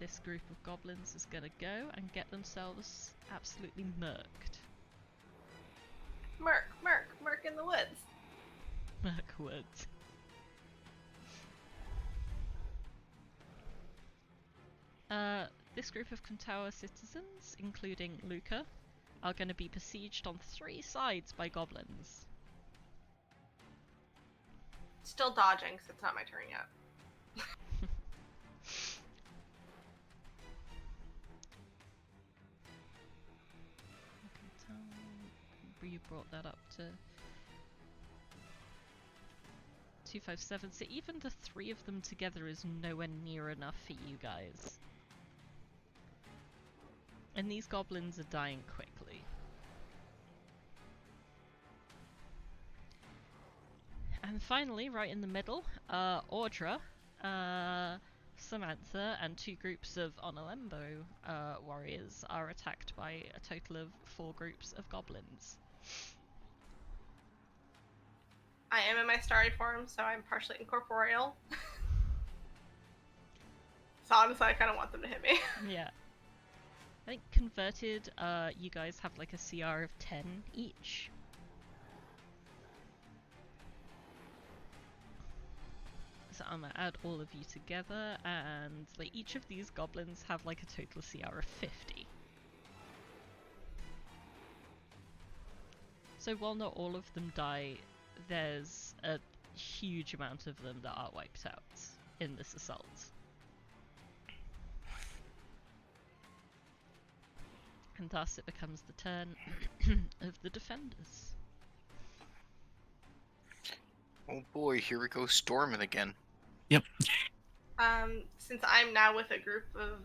this group of goblins is gonna go and get themselves absolutely murked. Merc in the woods. Merc woods. This group of Kuntawa citizens, including Luca, are going to be besieged on 3 sides by goblins. Still dodging, because it's not my turn yet. You brought that up to 257, so even the 3 of them together is nowhere near enough for you guys. And these goblins are dying quickly. And finally, right in the middle, Audra, Samantha, and 2 groups of Onolembo warriors are attacked by a total of 4 groups of goblins. I am in my starry form, so I'm partially incorporeal. So honestly, I kind of want them to hit me. Yeah. I think converted, you guys have like a CR of 10 each. So I'm gonna add all of you together, and like each of these goblins have like a total CR of 50. So while not all of them die, there's a huge amount of them that are wiped out in this assault. And thus it becomes the turn of the defenders. Oh boy, here we go storming again. Yep. Since I'm now with a group of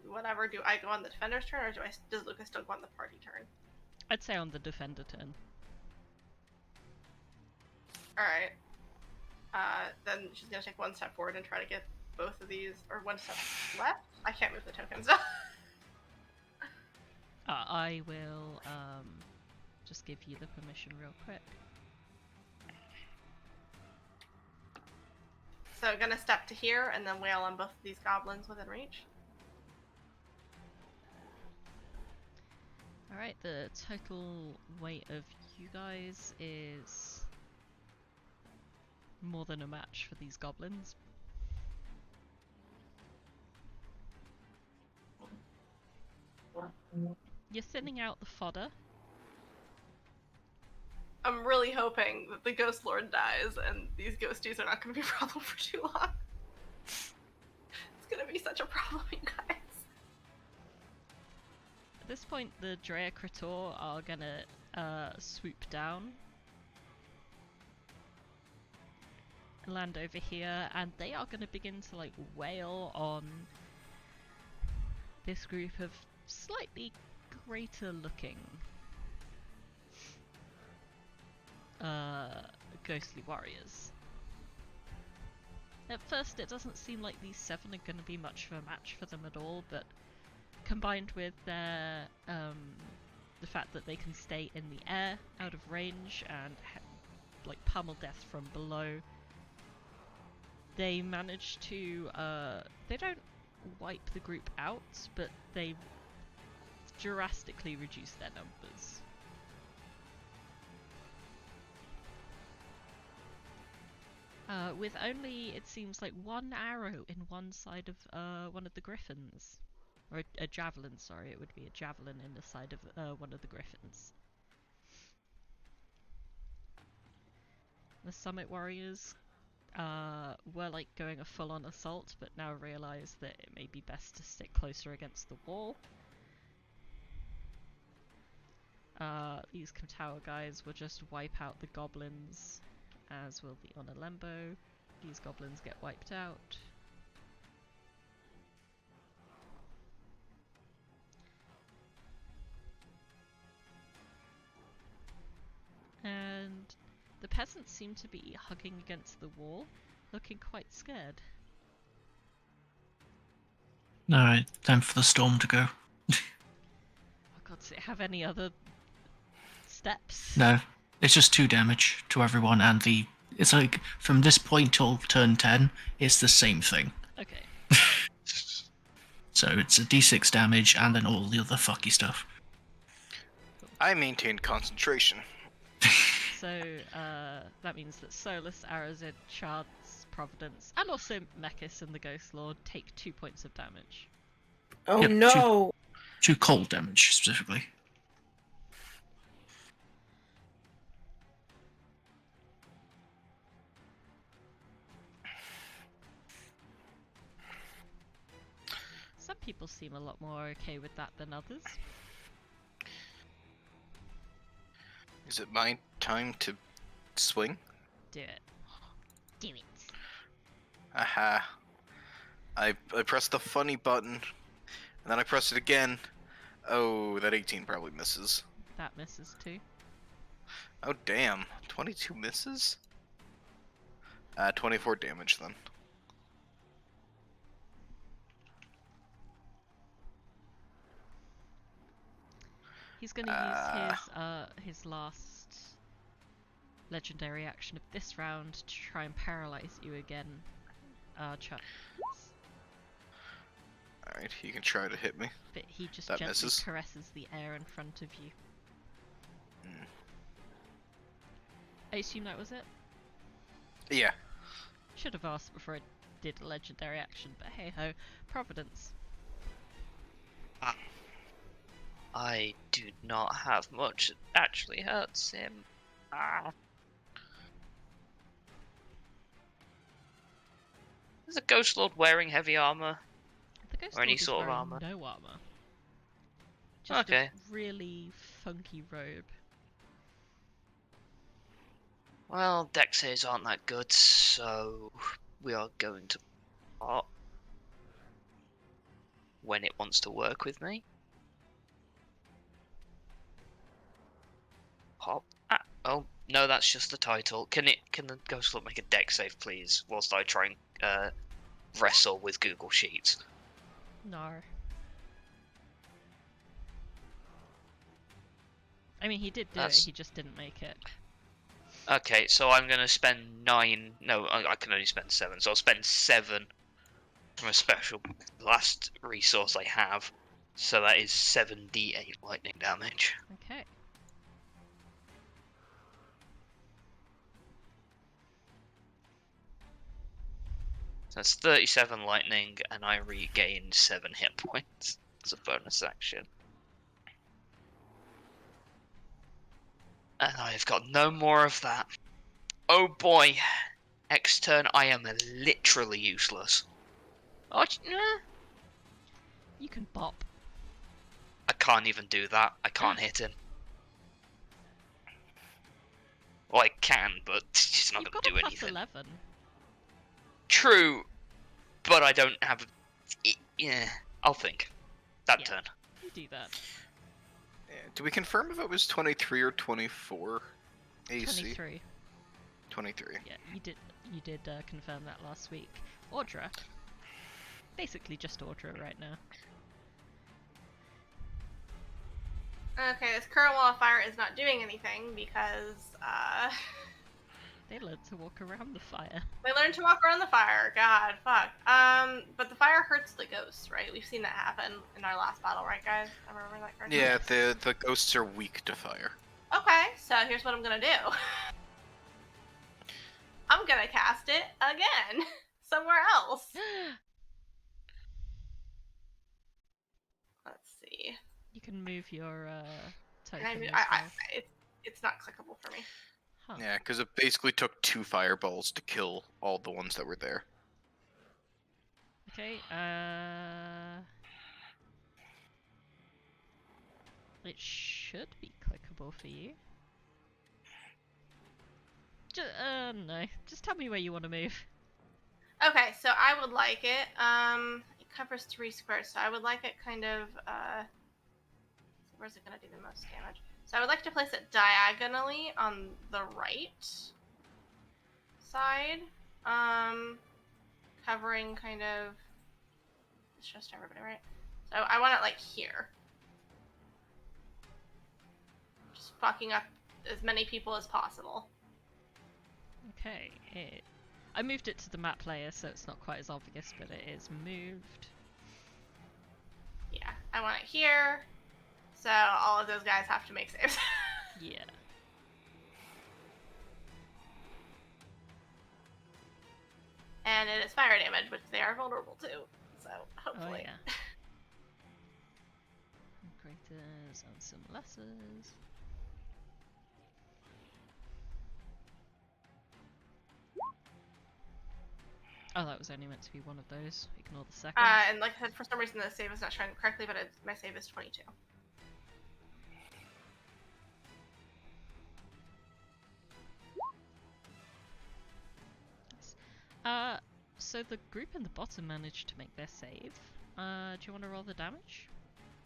whatever, do I go on the defender's turn, or does Lucas still go on the party turn? I'd say on the defender turn. Alright. Then she's gonna take 1 step forward and try to get both of these, or 1 step left? I can't move the tokens. I will just give you the permission real quick. So gonna step to here and then wail on both of these goblins within reach. Alright, the total weight of you guys is more than a match for these goblins. You're thinning out the fodder. I'm really hoping that the Ghost Lord dies and these ghosties are not gonna be a problem for too long. It's gonna be such a problem, you guys. At this point, the Drea Krator are gonna swoop down, land over here, and they are gonna begin to like wail on this group of slightly greater looking ghostly warriors. At first it doesn't seem like these 7 are going to be much of a match for them at all, but combined with their the fact that they can stay in the air out of range and like pummel death from below, they manage to they don't wipe the group out, but they drastically reduce their numbers. With only, it seems like 1 arrow in one side of one of the griffins. Or a javelin, sorry, it would be a javelin in the side of one of the griffins. The summit warriors were like going a full-on assault, but now realise that it may be best to stick closer against the wall. These Tower guys will just wipe out the goblins, as will the Onolembo. These goblins get wiped out. And the peasants seem to be hugging against the wall, looking quite scared. Alright, time for the storm to go. Oh god, does it have any other steps? No, it's just 2 damage to everyone, and it's like, from this point till turn 10, it's the same thing. Okay. So it's a d6 damage, and then all the other fucky stuff. I maintain concentration. so that means that Solas, Arazid, Shards, Providence, and also Mekis and the Ghost Lord take 2 points of damage. Oh Yep, no! 2 cold damage specifically. Some people seem a lot more okay with that than others. Is it my time to swing? Do it. Do it. Aha. I pressed the funny button, and then I pressed it again. Oh, that 18 probably misses. That misses too. Oh, damn. 22 misses? 24 damage then. He's going to use his last legendary action of this round to try and paralyze you again, Chuck. Alright, he can try to hit me. But he just That gently misses. caresses the air in front of you. Mm. I assume that was it? Yeah. Should have asked before I did a legendary action, but hey ho. Providence. I do not have much that actually hurts him. Is a Ghost Lord wearing heavy armor? The Ghost Or any Lord is sort of wearing armor? no armor. Just Okay. a really funky robe. Well, dex saves aren't that good, so we are going to pop when it wants to work with me. Pop. Oh no, that's just the title. Can the Ghost Lord make a dex save, please, whilst I try and wrestle with Google Sheets? No. I mean, he did do it, he just didn't make it. Okay, so I'm gonna spend 9. No, I can only spend 7, so I'll spend 7 from a special last resource I have. So that is 7d8 lightning damage. Okay. So that's 37 lightning, and I regain 7 hit points as a bonus action. And I've got no more of that. Oh boy! Next turn, I am literally useless. Oh, You can bop. I can't even do that. I can't hit him. Well, I can, but it's not You've going got to do a plus anything. 11. True, but I don't have. Yeah, I'll think. That Yeah. turn. You do that. Yeah. Do we confirm if it was 23 or 24 AC? 23. 23. Yeah, you did confirm that last week. Audra. Basically just Audra right now. Okay, this current wall of fire is not doing anything because They learned to walk around the fire. they learned to walk around the fire. God, fuck. But the fire hurts the ghosts, right? We've seen that happen in our last battle, right, guys? I remember that correctly. Yeah, the ghosts are weak to fire. Okay, so here's what I'm gonna do. I'm gonna cast it again somewhere else. Let's see. You can move your token. And as I, well. it's not clickable for me. Huh. Yeah, because it basically took 2 fireballs to kill all the ones that were there. Okay, it should be clickable for you. No. Just tell me where you want to move. Okay, so I would like it. It covers 3 squares, so I would like it kind of. So where's it gonna do the most damage? So I would like to place it diagonally on the right side, covering kind of. It's just everybody, right? So I want it like here, just fucking up as many people as possible. Okay, I moved it to the map layer so it's not quite as obvious, but it is moved. Yeah, I want it here. So all of those guys have to make saves. Yeah. and it is fire damage, which they are vulnerable to. So hopefully. Oh yeah. Greaters and some lessers. Oh, that was only meant to be one of those. Ignore the second. And like I said, for some reason the save is not showing correctly, but my save is 22. So the group in the bottom managed to make their save. Do you want to roll the damage?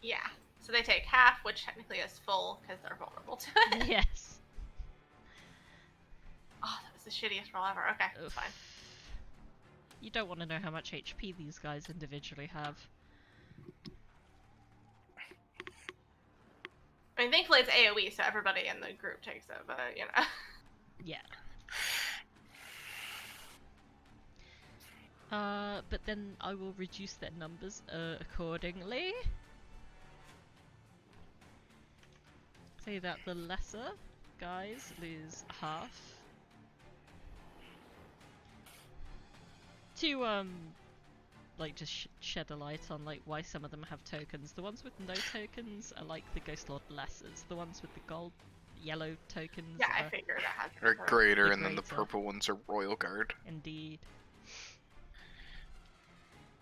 Yeah. So they take half, which technically is full because they're vulnerable to it. Yes. Oh, that was the shittiest roll ever. Okay, Oof. fine. You don't want to know how much HP these guys individually have. I mean, thankfully it's AoE, so everybody in the group takes it, but, you know. Yeah. But then I will reduce their numbers accordingly. Say that the lesser guys lose half. To like just shed a light on like why some of them have tokens. The ones with no tokens are like the Ghost Lord lessers. The ones with the gold, yellow tokens. Yeah, I figured that had to Are be greater, The and then the greater. purple ones are Royal Guard. Indeed.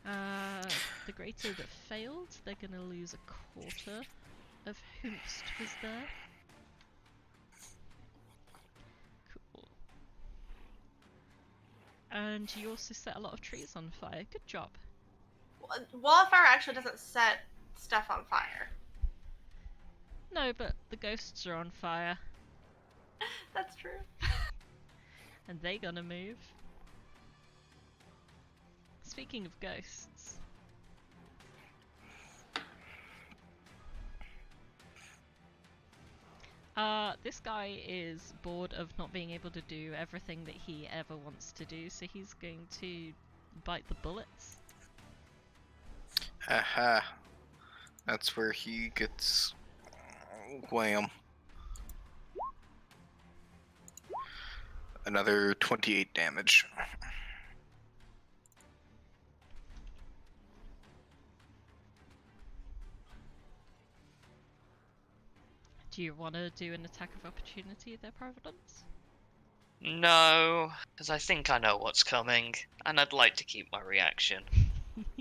The greater that failed, they're gonna lose a quarter of whomst was there. Cool. And you also set a lot of trees on fire. Good job. Wall of Fire actually doesn't set stuff on fire. No, but the ghosts are on fire, That's true. and they gonna move. Speaking of ghosts, this guy is bored of not being able to do everything that he ever wants to do, so he's going to bite the bullets. Aha. That's where he gets wham. Another 28 damage. Do you want to do an attack of opportunity there, Providence? No, because I think I know what's coming, and I'd like to keep my reaction. But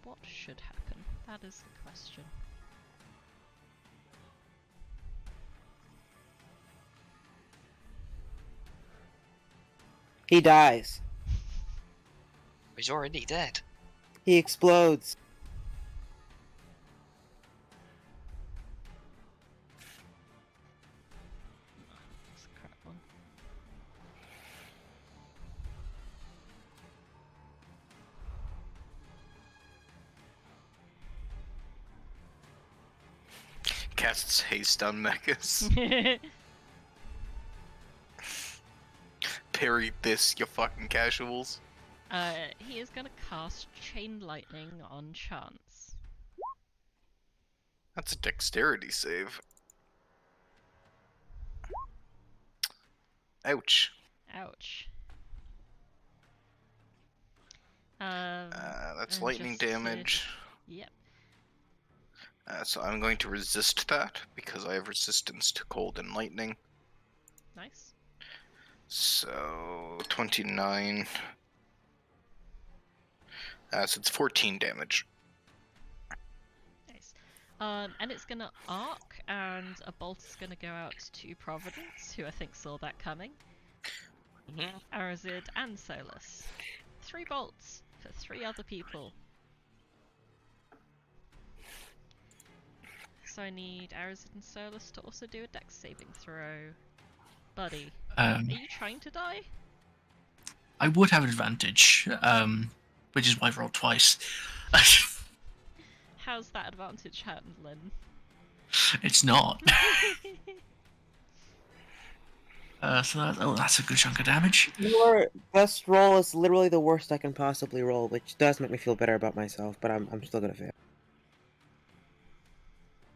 what should happen? That is the question. He dies. He's already dead. He explodes. That's a crap one. Casts haste on mechas. Parry this, you fucking casuals. He is gonna cast Chain Lightning on Chance. That's a dexterity save. Ouch. Ouch. That's and lightning just to- damage. Yep. So I'm going to resist that because I have resistance to cold and lightning. Nice. So 29. So it's 14 damage. Nice. And it's gonna arc, and a bolt is gonna go out to Providence, who I think saw that coming. Arazid and Solas. 3 bolts for 3 other people. So I need Arazid and Solas to also do a dex saving throw. Buddy, are you trying to die? I would have advantage, which is why I rolled twice. How's that advantage handling? It's not. That's a good chunk of damage. Your best roll is literally the worst I can possibly roll, which does make me feel better about myself, but I'm still gonna fail.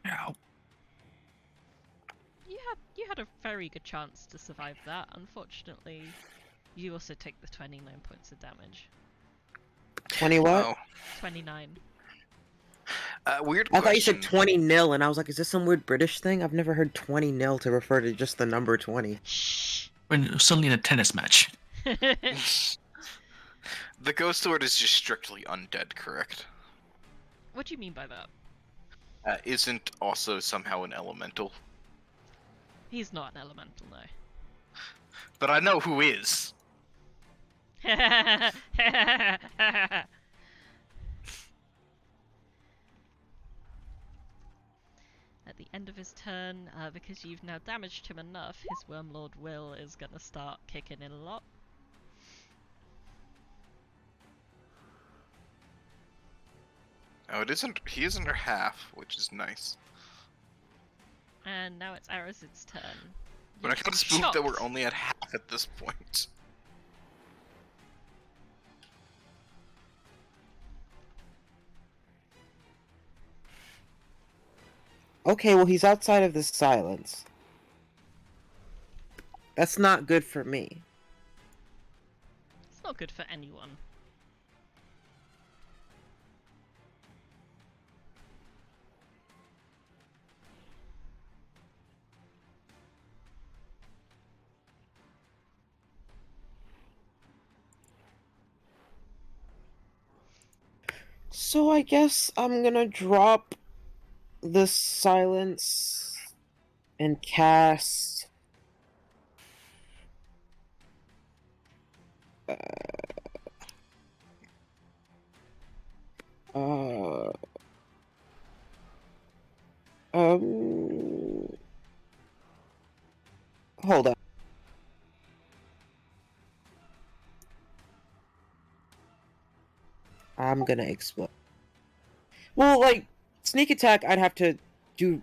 Ow. You had a very good chance to survive that. Unfortunately, you also take the 29 points of damage. 20 what? Oh. 29. Weird I question. thought you said 20-0, and I was like, is this some weird British thing? I've never heard 20-0 to refer to just the number 20. Shh. We're suddenly in a tennis match. The Ghost Lord is just strictly undead, correct? What do you mean by that? Isn't also somehow an elemental. He's not an elemental, no. But I know who is. At the end of his turn, because you've now damaged him enough, his Wormlord will is gonna start kicking in a lot. Oh, it isn't. He isn't her half, which is nice. And now it's Arazid's turn. But I You're got spooked that we're shocked. only at half at this point. Okay, well, he's outside of this silence. That's not good for me. It's not good for anyone. So I guess I'm gonna drop the silence and cast... Uh, hold on. I'm gonna explode. Well, like, sneak attack, I'd have to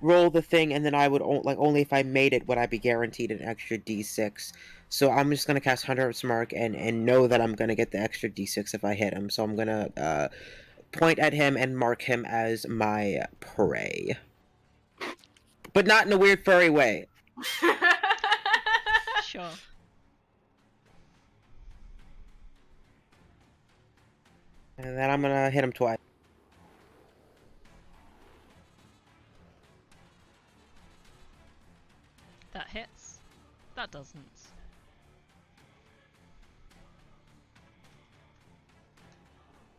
roll the thing, and then I would only if I made it would I be guaranteed an extra d6. So I'm just gonna cast Hunter's Mark and know that I'm gonna get the extra d6 if I hit him. So I'm gonna point at him and mark him as my prey, but not in a weird furry way. Sure. And then I'm gonna hit him twice. That hits. That doesn't.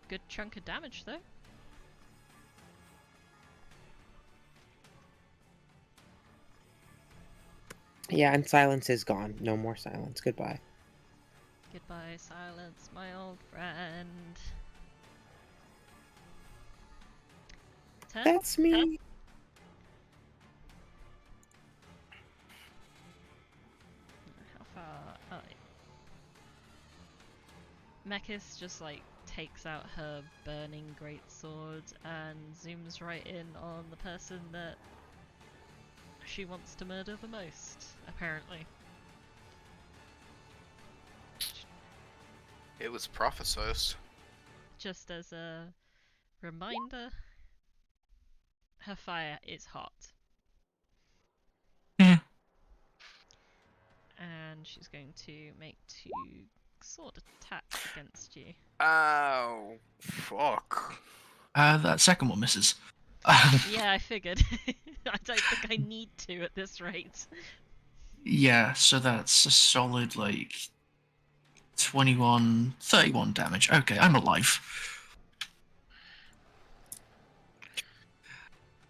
Good chunk of damage, though. Yeah, and silence is gone. No more silence. Goodbye. Goodbye, silence, my old friend. Turn? That's me. How far? Oh, yeah. Mekis just like takes out her burning greatsword and zooms right in on the person that she wants to murder the most, apparently. It was prophesized. Just as a reminder, her fire is hot. Yeah. And she's going to make 2 sword attacks against you. Ow. Fuck. That second one misses. Yeah, I figured. I don't think I need to at this rate. Yeah, so that's a solid, 31 damage. Okay, I'm alive.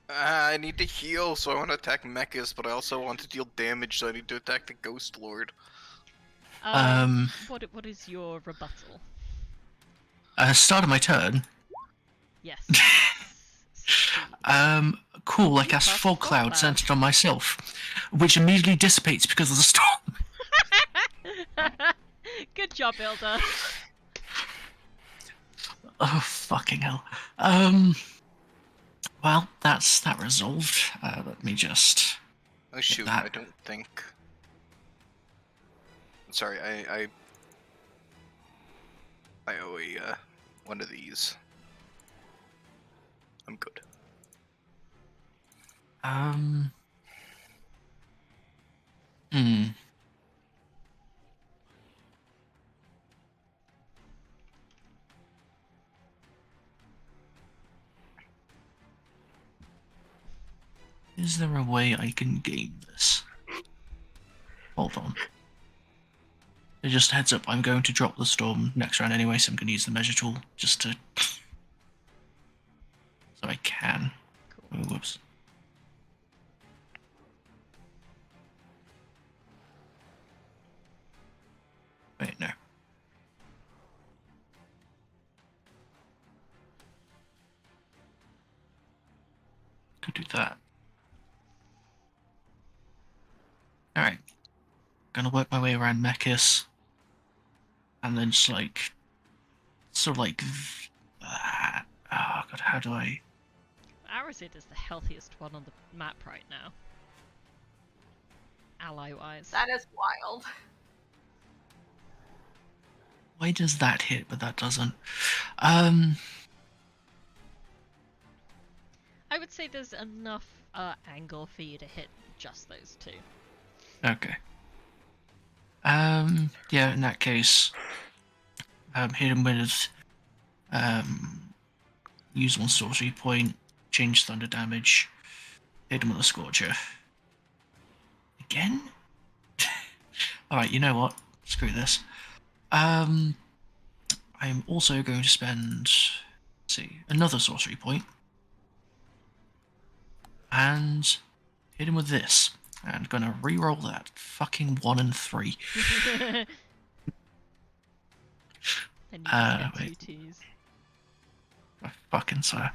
I need to heal, so I want to attack Mechas, but I also want to deal damage, so I need to attack the Ghost Lord. What is your rebuttal? Start of my turn. Yes. Cool, I You cast cast Fog Fog Cloud Cloud. centered on myself, which immediately dissipates because of the storm. Good job, Ilda. Oh, fucking hell. Well, that's that resolved. Let me just... Oh shoot, that. I don't think... Sorry, I owe a one of these. I'm good. Hmm. Is there a way I can game this? Hold on. Just heads up, I'm going to drop the storm next round anyway, so I'm going to use the measure tool just to... so I can. Cool. Oh, whoops. Wait, no. Could do that. Alright. Gonna work my way around Mechis. And then just like... sort of like... that. Oh god, how do I... Arazid is the healthiest one on the map right now. Ally-wise. That is wild. Why does that hit, but that doesn't? I would say there's enough angle for you to hit just those two. Okay. Yeah, in that case, hit him with, use one sorcery point, change thunder damage, hit him with a scorcher. Again? Alright, you know what? Screw this. I'm also going to spend, let's see, another sorcery point, and hit him with this. And gonna re-roll that. Fucking 1 and 3. Then you just get wait. 2 twos. I fucking swear.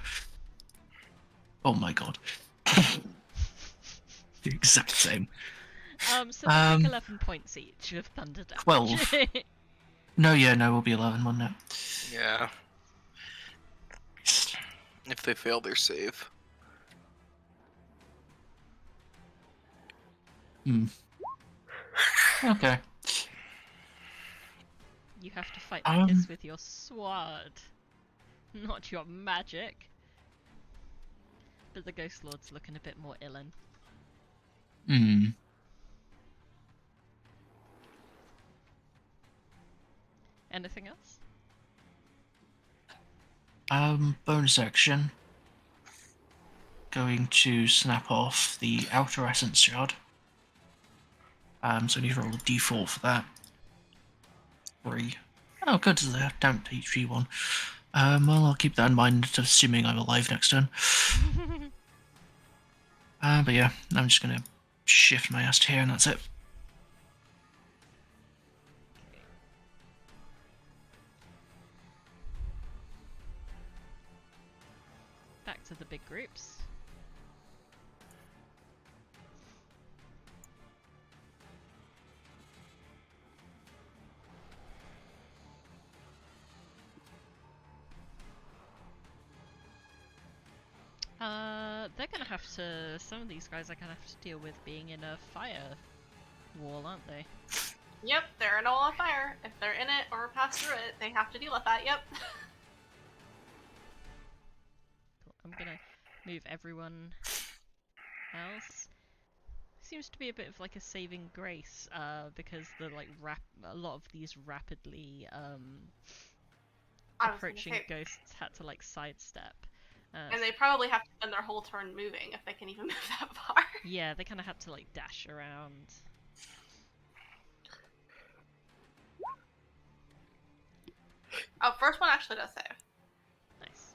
Oh my god. The exact same. So they take 11 points each of thunder damage. 12. No, yeah, no, we'll be 11, won't it? Yeah. If they fail their save. Hmm. Okay. You have to fight Mechis with your sword, not your magic. But the Ghost Lord's looking a bit more illin. Hmm. Anything else? Bonus action. Going to snap off the outer essence shard. So I need to roll a d4 for that. 3. Oh, good, the damped HP one. Well, I'll keep that in mind, assuming I'm alive next turn. But yeah, I'm just gonna shift my ass to here and that's it. Back to the big groups. They're gonna have to. Some of these guys are gonna have to deal with being in a fire wall, aren't they? Yep, they're in a wall of fire. If they're in it or pass through it, they have to deal with that, yep. Cool. I'm gonna move everyone else. Seems to be a bit of like a saving grace, because the like a lot of these rapidly approaching ghosts had to like sidestep. And they probably have to spend their whole turn moving if they can even move that far. Yeah, they kind of had to like dash around. Oh, first one actually does save. Nice.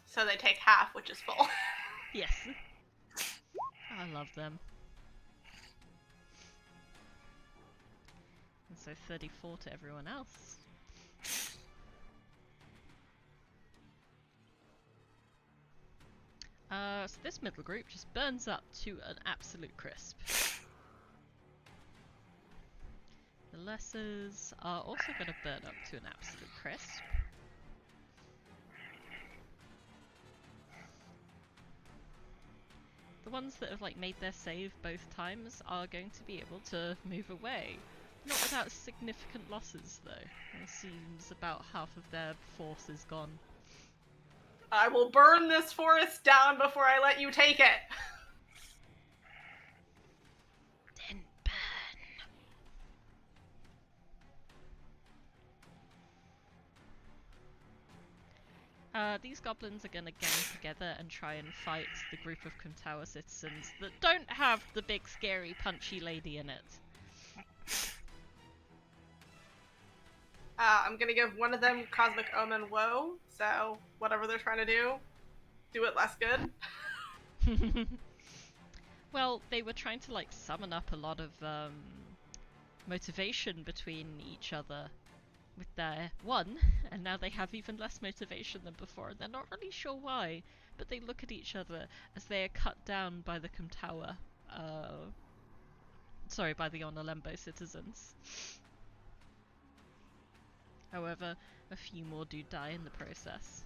So they take half, which is full. Yes. I love them. And so 34 to everyone else. So this middle group just burns up to an absolute crisp. The lessers are also going to burn up to an absolute crisp. The ones that have like made their save both times are going to be able to move away. Not without significant losses, though. It seems about half of their force is gone. I will burn this forest down before I let you take it. Then burn. These goblins are gonna gang together and try and fight the group of Kumtawa citizens that don't have the big scary punchy lady in it. I'm gonna give one of them Cosmic Omen Woe, so whatever they're trying to do it less good. Well, they were trying to like summon up a lot of motivation between each other with their one, and now they have even less motivation than before. They're not really sure why, but they look at each other as they are cut down by the Kumtawa, by the Onolembo citizens. However, a few more do die in the process.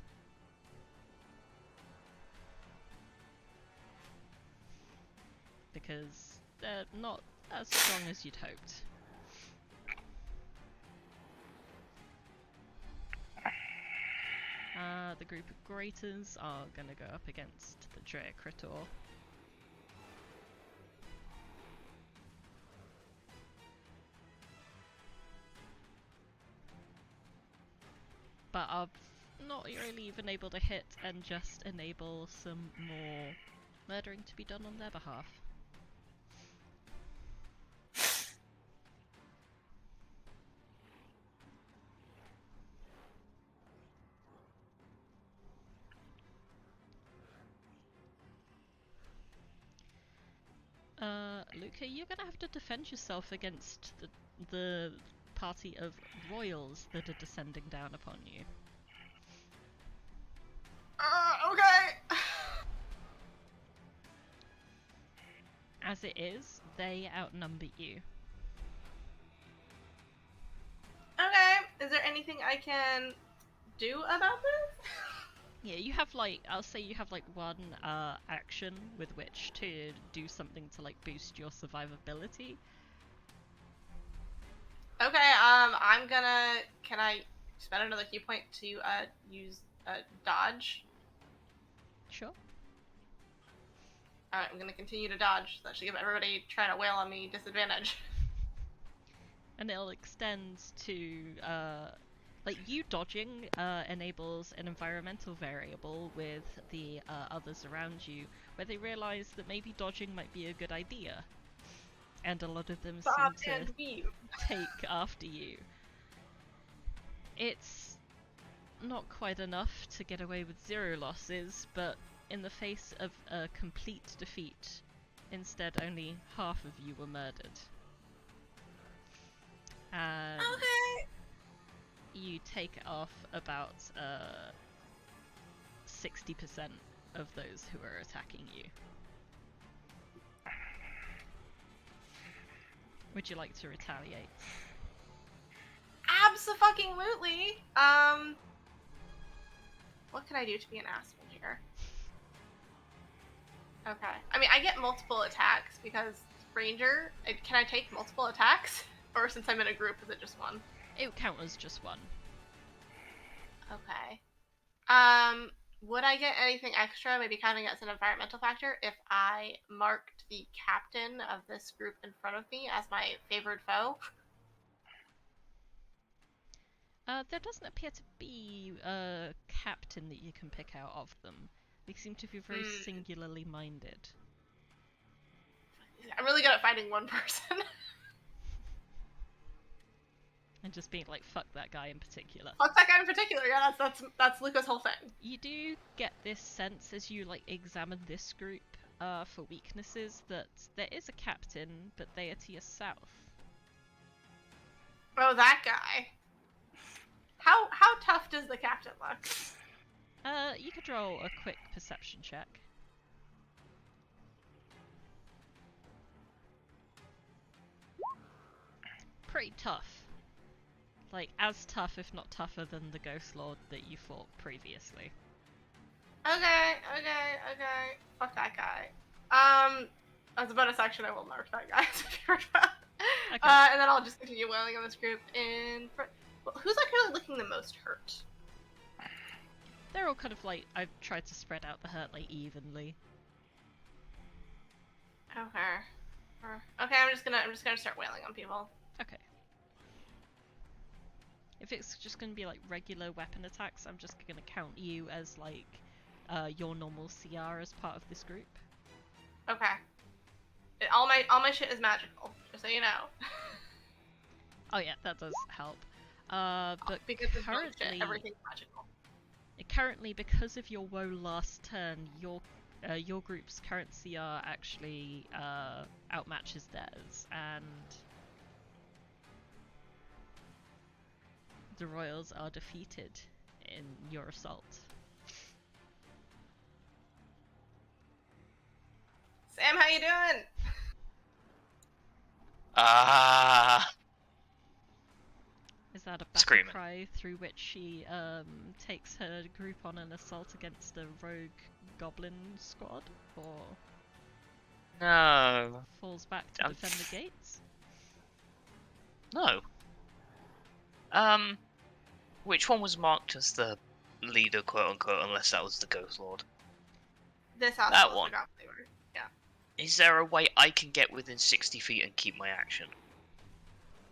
Because they're not as strong as you'd hoped. The group of Graters are gonna go up against the Dreacritor. But are not really even able to hit and just enable some more murdering to be done on their behalf. Luca, you're gonna have to defend yourself against the party of royals that are descending down upon you. Okay! As it is, they outnumber you. Okay, is there anything I can do about this? Yeah, you have like, I'll say you have like one action with which to do something to like boost your survivability. Okay, can I spend another key point to use dodge? Sure. Alright, I'm gonna continue to dodge. That should give everybody trying to wail on me disadvantage. And it'll extend to, like, you dodging enables an environmental variable with the others around you, where they realize that maybe dodging might be a good idea. And a lot of them seem to take after you. It's not quite enough to get away with 0 losses, but in the face of a complete defeat, instead only half of you were murdered. And Okay. you take off about 60% of those who are attacking you. Would you like to retaliate? Abso-fucking-lutely! What can I do to be an asshole here? Okay. I mean, I get multiple attacks because Ranger. Can I take multiple attacks? Or since I'm in a group, is it just one? It would count as just one. Okay. Would I get anything extra, maybe counting as an environmental factor, if I marked the captain of this group in front of me as my favored foe? There doesn't appear to be a captain that you can pick out of them. They seem to be very singularly minded. I'm really good at fighting one person. And just being like, fuck that guy in particular. Fuck that guy in particular, yeah, that's Luca's whole thing. You do get this sense as you like examine this group for weaknesses that there is a captain, but they are to your south. Oh, that guy. How tough does the captain look? You could roll a quick perception check. Pretty tough. Like, as tough, if not tougher, than the Ghost Lord that you fought previously. Okay. Fuck that guy. As a bonus action, I will mark that, guys. If you're Okay. and then I'll just continue wailing on this group. Who's actually looking the most hurt? They're all kind of like, I've tried to spread out the hurt like evenly. Okay, I'm just gonna start wailing on people. Okay. If it's just gonna be like regular weapon attacks, I'm just gonna count you as like your normal CR as part of this group. Okay. All my shit is magical, just so you know. Oh yeah, that does help. But Because it's bullshit, currently, everything's magical. currently because of your woe last turn, your group's current CR actually outmatches theirs, and the royals are defeated in your assault. Sam, how you doing? Is that a battle Screaming. cry through which she takes her group on an assault against a rogue goblin squad, or No. falls back to defend the gates? No. Which one was marked as the leader, quote unquote, unless that was the Ghost Lord? This house That was one. the goblin leader. Is there a way I can get within 60 feet and keep my action?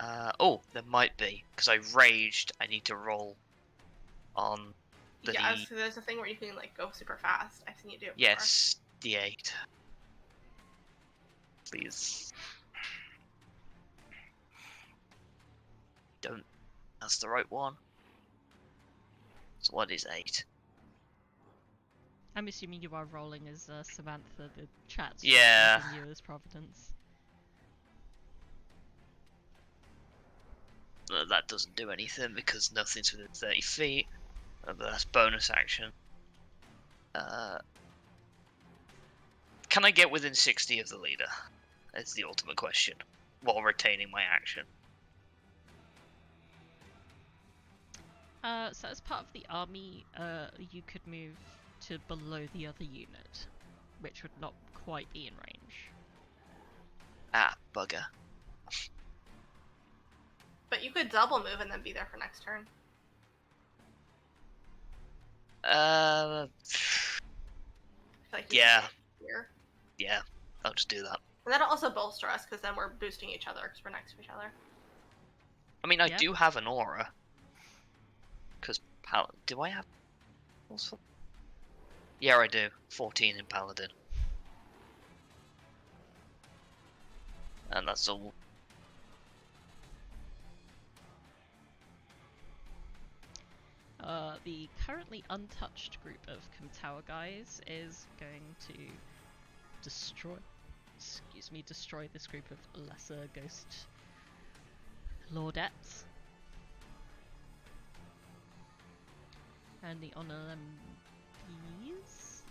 Oh, there might be. Because I raged, I need to roll on the... Yeah, so there's a thing where you can like go super fast. I've seen you do it before. Yes, D8. Please. Don't... That's the right one. So what is 8? I'm assuming you are rolling as Samantha, the chat's Yeah. just using you as Providence. That doesn't do anything because nothing's within 30 feet. But that's bonus action. Can I get within 60 of the leader? Is the ultimate question. While retaining my action. So as part of the army, you could move to below the other unit, which would not quite be in range. Ah, bugger. But you could double move and then be there for next turn. Uh, I feel like you Yeah. should be here. yeah, I'll just do that. And that'll also bolster us because then we're boosting each other because we're next to each other. I mean, I Yeah. do have an aura. Because, do I have... Also? Yeah, I do. 14 in paladin. And that's all. The currently untouched group of Comtower guys is going to destroy this group of lesser ghost lordettes. And the honor MPs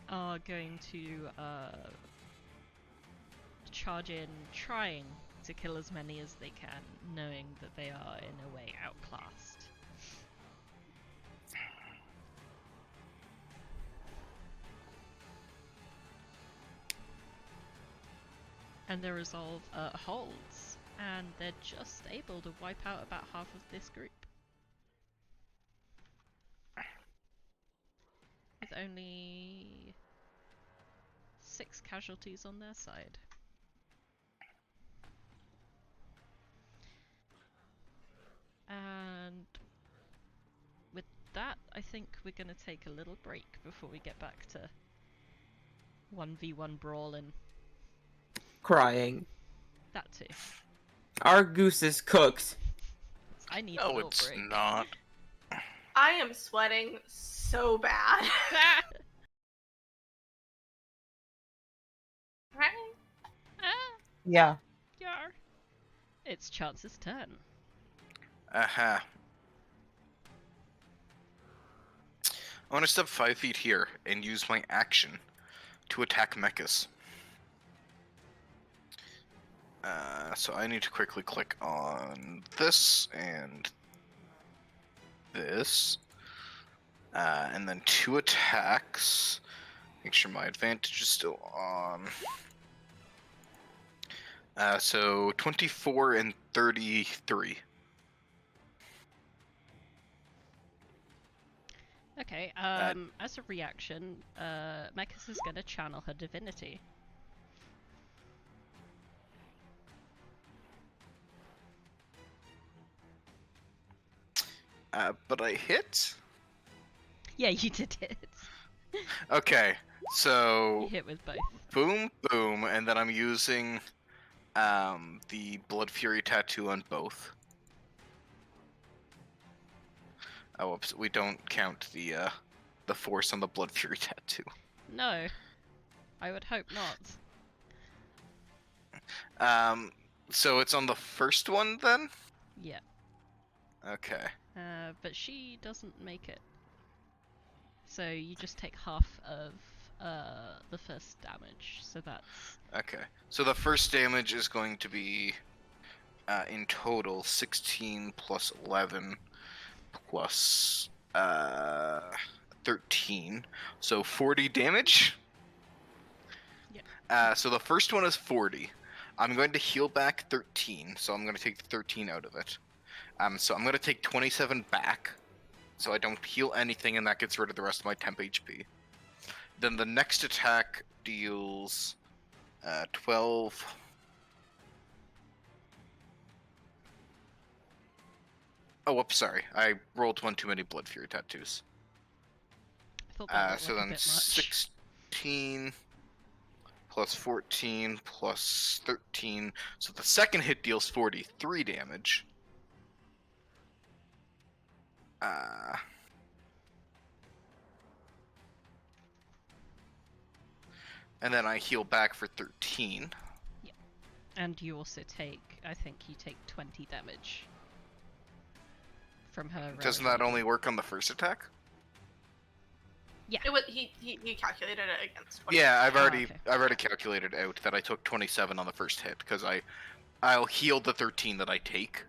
are going to charge in, trying to kill as many as they can, knowing that they are in a way outclassed. And their resolve holds, and they're just able to wipe out about half of this group. With only 6 casualties on their side. And with that, I think we're going to take a little break before we get back to 1v1 brawling. Crying. That too. Our goose is cooked. I need a No, little it's break. not. I am sweating so bad. Right? Yeah. Yar. It's Chance's turn. Aha. I want to step 5 feet here and use my action to attack mechas. So I need to quickly click on this and this. And then 2 attacks. Make sure my advantage is still on. So 24 and 33. Okay, as a reaction, Mechas is gonna channel her divinity. But I hit? Yeah, you did it. Okay, You so hit with both. boom, boom, and then I'm using the Blood Fury tattoo on both. Oh, whoops, we don't count the force on the Blood Fury tattoo. No, I would hope not. So it's on the first one then? Yeah, Okay. but she doesn't make it. So you just take half of the first damage. So that's Okay. So the first damage is going to be in total 16 plus 11 plus 13. So 40 damage. Yeah. So the first one is 40. I'm going to heal back 13, so I'm going to take the 13 out of it. So I'm going to take 27 back, so I don't heal anything, and that gets rid of the rest of my temp HP. Then the next attack deals 12. Oh, whoops, sorry. I rolled one too many Blood Fury tattoos. I thought that looked So like a then bit much. 16 plus 14 plus 13. So the second hit deals 43 damage. And then I heal back for 13. And you also take, I think you take 20 damage from her. Doesn't that only work on the first attack? Yeah. It was he calculated it against. 20. Yeah, I've Oh, already okay. calculated out that I took 27 on the first hit because I'll heal the 13 that I take.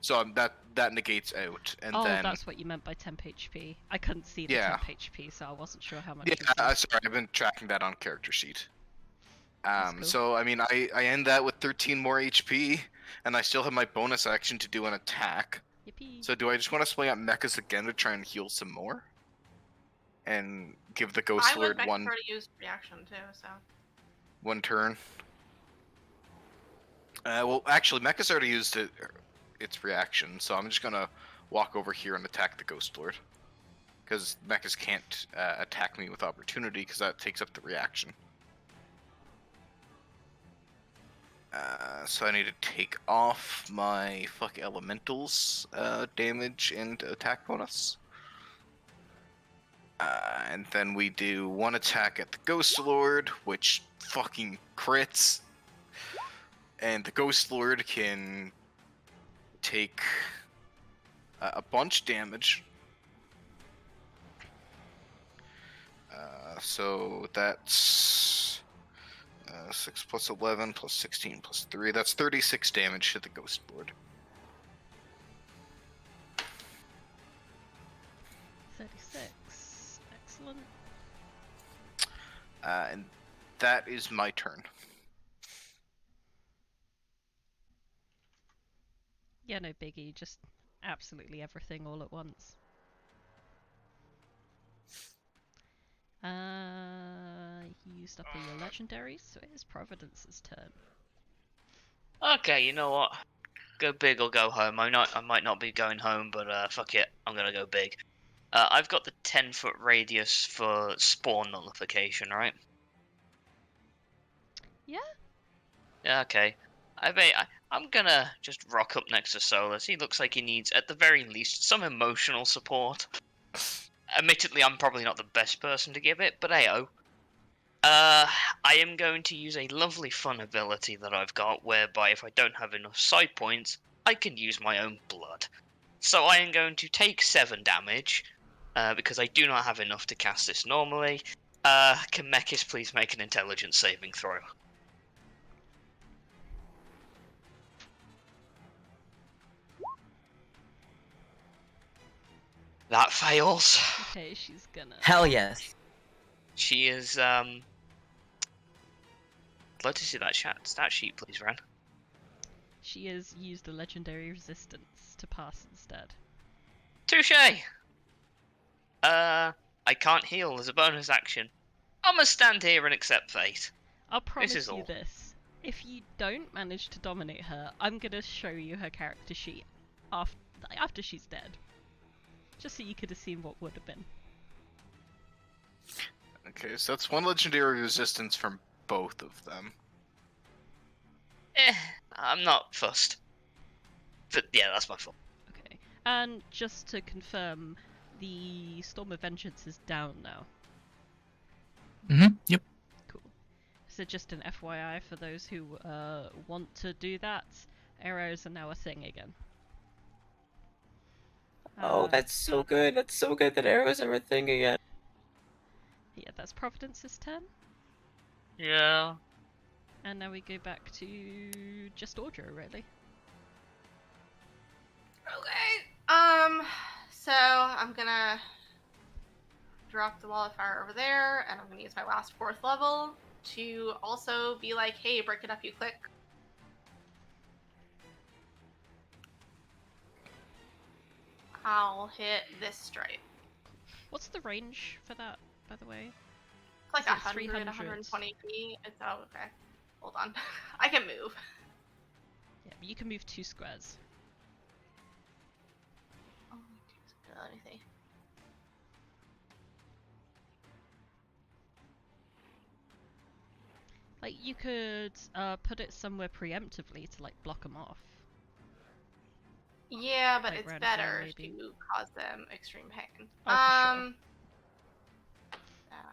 So that negates out, and then that's what you meant by temp HP. I couldn't see the Yeah. temp HP, so I wasn't sure how much. yeah, you did. sorry, I've been tracking that on character sheet. That's cool. So I mean, I end that with 13 more HP, and I still have my bonus action to do an attack. Yippee. So do I just want to swing at mechas again to try and heal some more? And give the Ghost I would Lord beg one her to use reaction too. So turn. Well, actually, Mechas already used its reaction, so I'm just gonna walk over here and attack the Ghost Lord. Because Mechas can't attack me with opportunity, because that takes up the reaction. So I need to take off my fuck elementals damage and attack bonus. And then we do one attack at the Ghost Lord, which fucking crits. And the Ghost Lord can take a bunch damage. So that's 6 plus 11 plus 16 plus 3. That's 36 damage to the Ghost Lord. 36. Excellent. And that is my turn. Yeah, no biggie. Just absolutely everything all at once. You used up all your legendaries, so it is Providence's turn. Okay, you know what? Go big or go home. I might not be going home, but fuck it, I'm gonna go big. I've got the 10-foot radius for spawn nullification, right? Yeah? Yeah, okay. I'm gonna just rock up next to Solas. He looks like he needs, at the very least, some emotional support. Admittedly, I'm probably not the best person to give it, but ayo. I am going to use a lovely fun ability that I've got, whereby if I don't have enough side points, I can use my own blood. So I am going to take 7 damage, because I do not have enough to cast this normally. Can Mechis please make an intelligence saving throw? That fails. Okay, she's gonna. Hell yes. She is, I'd like to see that stat sheet, please, Ren. She has used a legendary resistance to pass instead. Touché! I can't heal as a bonus action. I'm gonna stand here and accept fate. I'll promise is you all. this. If you don't manage to dominate her, I'm gonna show you her character sheet after she's dead. Just so you could have seen what would have been. Okay, so that's one legendary resistance from both of them. I'm not fussed. But yeah, that's my fault. Okay. And just to confirm, the Storm of Vengeance is down now. Yep. Cool. So just an FYI for those who want to do that, arrows are now a thing again. Oh, that's so good. That's so good that arrows are a thing again. Yeah, that's Providence's turn. Yeah. And now we go back to just Audra, really. Okay. So I'm gonna drop the wall of fire over there, and I'm gonna use my last 4th level to also be like, hey, break it up, you click. I'll hit this straight. What's the range for that, by the way? It's like Is it 100, 300? 120 feet. It's, oh, okay. Hold on. I can move. Yeah, but you can move 2 squares. Let me see. Like, you could put it somewhere preemptively to, like, block them off. Yeah, but Like it's round better one, maybe. to cause them extreme pain. Oh, for sure.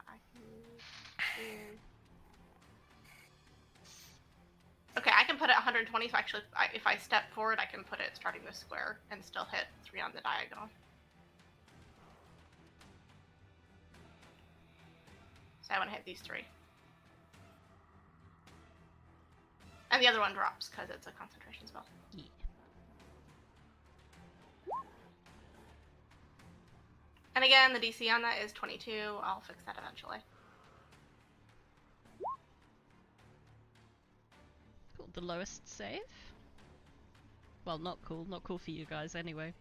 I can do... Okay, I can put it 120, so actually, if I step forward, I can put it starting the square and still hit 3 on the diagonal. So I want to hit these 3. And the other one drops, because it's a concentration spell. Yeah. And again, the DC on that is 22. I'll fix that eventually. Cool. The lowest save? Well, not cool. Not cool for you guys, anyway.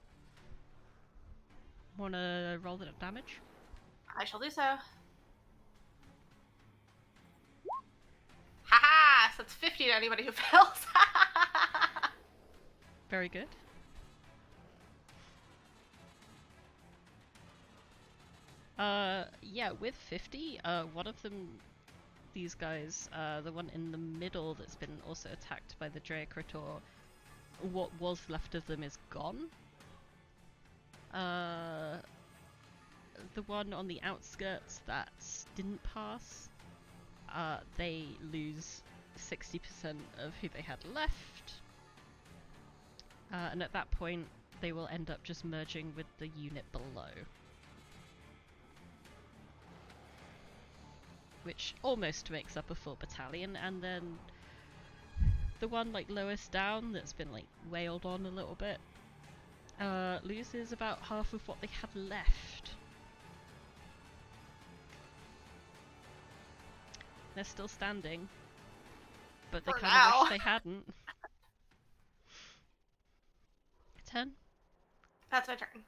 Wanna roll the damage? I shall do so. Haha! So it's 50 to anybody who fails. Very good. Yeah, with 50, one of them, these guys, the one in the middle that's been also attacked by the Dreacritor, what was left of them is gone. The one on the outskirts that didn't pass, they lose 60% of who they had left. And at that point, they will end up just merging with the unit below. Which almost makes up a full battalion, and then the one like lowest down that's been like wailed on a little bit loses about half of what they had left. They're still standing, but they For kind now. of wish they hadn't. Turn. That's my turn.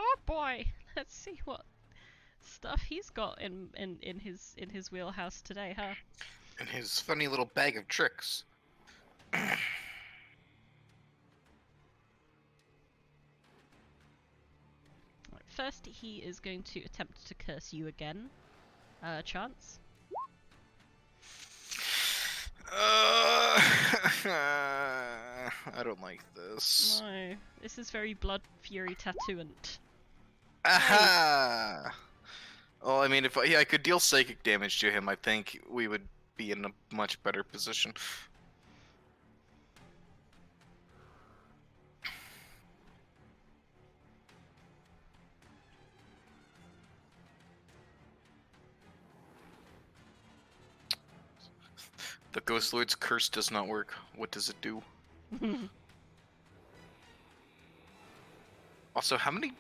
Oh boy, let's see what stuff he's got in his wheelhouse today, huh? And his funny little bag of tricks. Right, first, he is going to attempt to curse you again. Chance. I don't like this. No, this is very blood fury tattooant. Aha! Well, I mean, if I could deal psychic damage to him, I think we would be in a much better position. The Ghost Lord's curse does not work. What does it do? Also, how many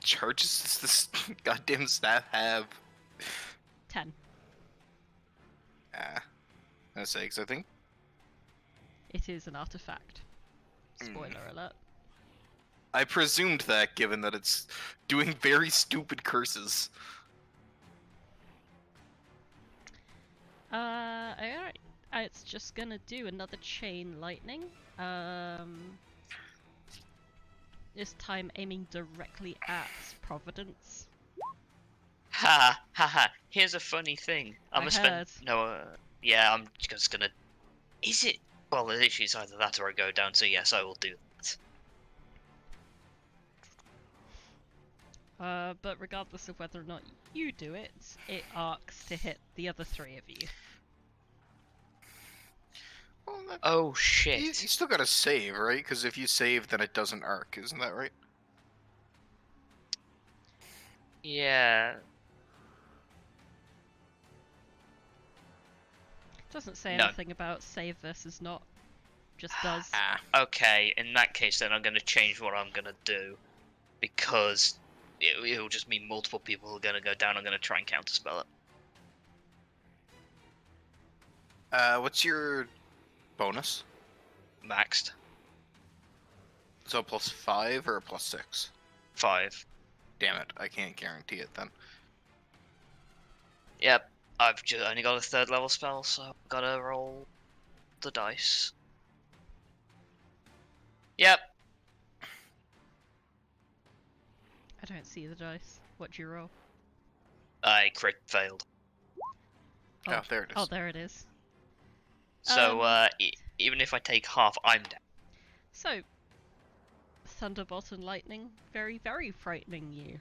charges does this goddamn staff have? 10. That's 6, I think. It is an artifact. Spoiler alert. I presumed that, given that it's doing very stupid curses. Alright. It's just gonna do another chain lightning. This time aiming directly at Providence. Ha ha ha! Here's a funny thing. I'm I gonna heard. spend yeah. I'm just gonna. Is it? Well, literally, it's either that or I go down. So yes, I will do that. But regardless of whether or not you do it, it arcs to hit the other 3 of you. Well, Oh you shit! still gotta save, right? Because if you save, then it doesn't arc, isn't that right? Yeah. Doesn't say No. anything about save versus not. Just does. Okay, in that case, then I'm gonna change what I'm gonna do, because it'll just mean multiple people are gonna go down. I'm gonna try and counterspell it. What's your bonus? Maxed So +5 or +6? 5. Damn it, I can't guarantee it then. Yep, I've just only got a 3rd level spell, so I've gotta roll the dice. Yep. I don't see the dice. What do you roll? I crit failed. Oh, there it is. Oh, there it is. So, even if I take half, I'm down. So, Thunderbolt and Lightning, very, very frightening you.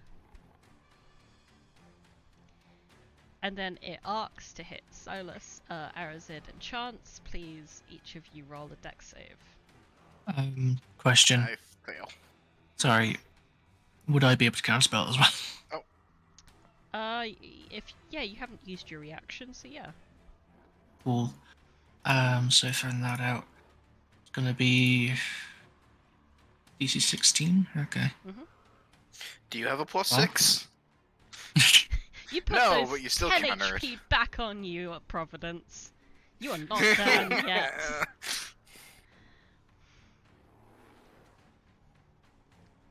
And then it arcs to hit Solas, Arazid, and Chance. Please, each of you roll a dex save. Question. I fail. Sorry. Would I be able to counterspell as well? Yeah, you haven't used your reaction, so yeah. Cool. So throwing that out, it's gonna be DC 16. Okay. Do you have a +6? You put No, those but you still 10 can't earn it. HP back on you at Providence. You are not done yet.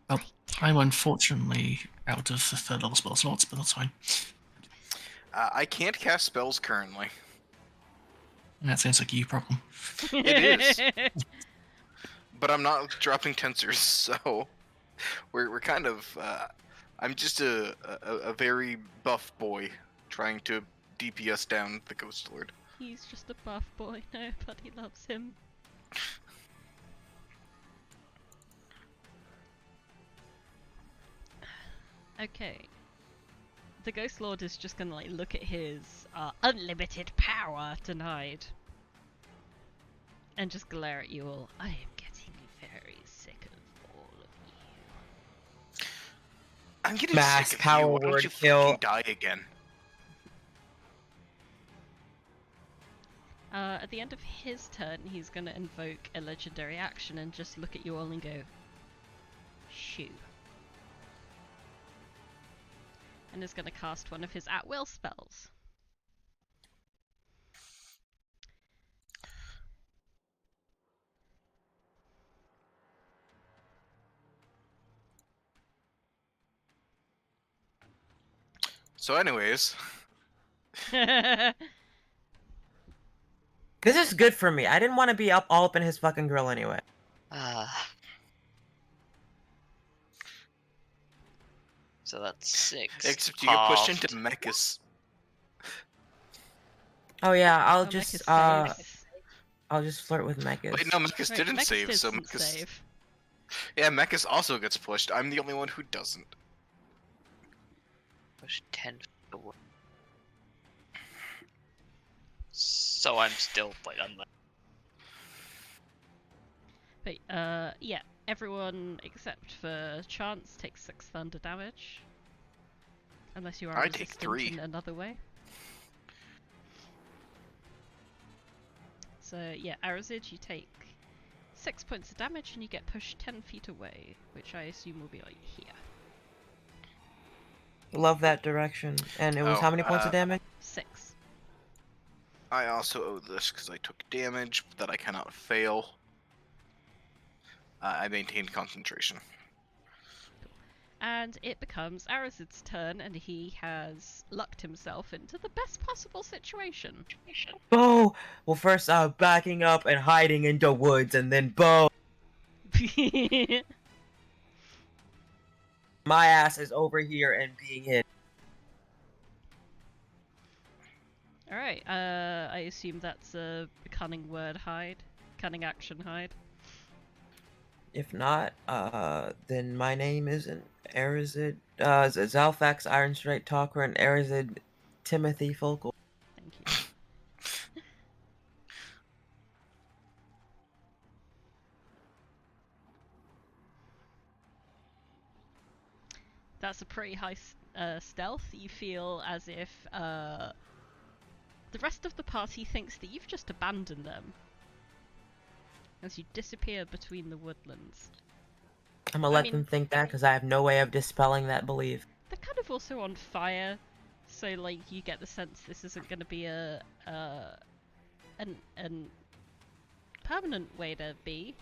Well, I'm unfortunately out of the 3rd level spell slots, but that's fine. I can't cast spells currently. That sounds like a you problem. It is. But I'm not dropping tensors, so we're kind of. I'm just a very buff boy trying to DPS down the Ghost Lord. He's just a buff boy, nobody loves him. Okay. The Ghost Lord is just gonna like look at his unlimited power denied. And just glare at you all. I am getting very sick of all of you. I'm getting Mass sick of power you. Why don't word you kill. fucking die again? At the end of his turn, he's gonna invoke a legendary action and just look at you all and go, shoo. And is gonna cast one of his at-will spells. So, anyways, This is good for me. I didn't want to be all up in his fucking grill anyway. So that's 6. except you get pushed into halved. Mechas. Oh yeah, I'll Mechas just saves. I'll just flirt with Mechas. Wait, no, Mechas Right, didn't Mechas save, so didn't Mechas. save. Yeah, Mechas also gets pushed. I'm the only one who doesn't. Push 10 forward. So I'm still like unlucky. But yeah, everyone except for Chance takes 6 thunder damage. Unless you are I take resistant 3. in another way. So yeah, Arazid, you take 6 points of damage, and you get pushed 10 feet away, which I assume will be like here. Love that direction. And it was how many points of damage? 6. I also owe this because I took damage that I cannot fail. I maintained concentration. And it becomes Arazid's turn, and he has lucked himself into the best possible situation. Bo! Well, first, backing up and hiding into woods, and then Bo! My ass is over here and being hit. Alright, I assume that's a cunning word hide. Cunning action hide. If not, then my name isn't Arazid. Zalfax, Ironstrike, Tocyrn, Arazid, Timothy, Folkor. Thank you. That's a pretty high stealth. You feel as if the rest of the party thinks that you've just abandoned them as you disappear between the woodlands. I'm gonna let them think that because I have no way of dispelling that belief. They're kind of also on fire, so like you get the sense this isn't going to be an permanent way to be.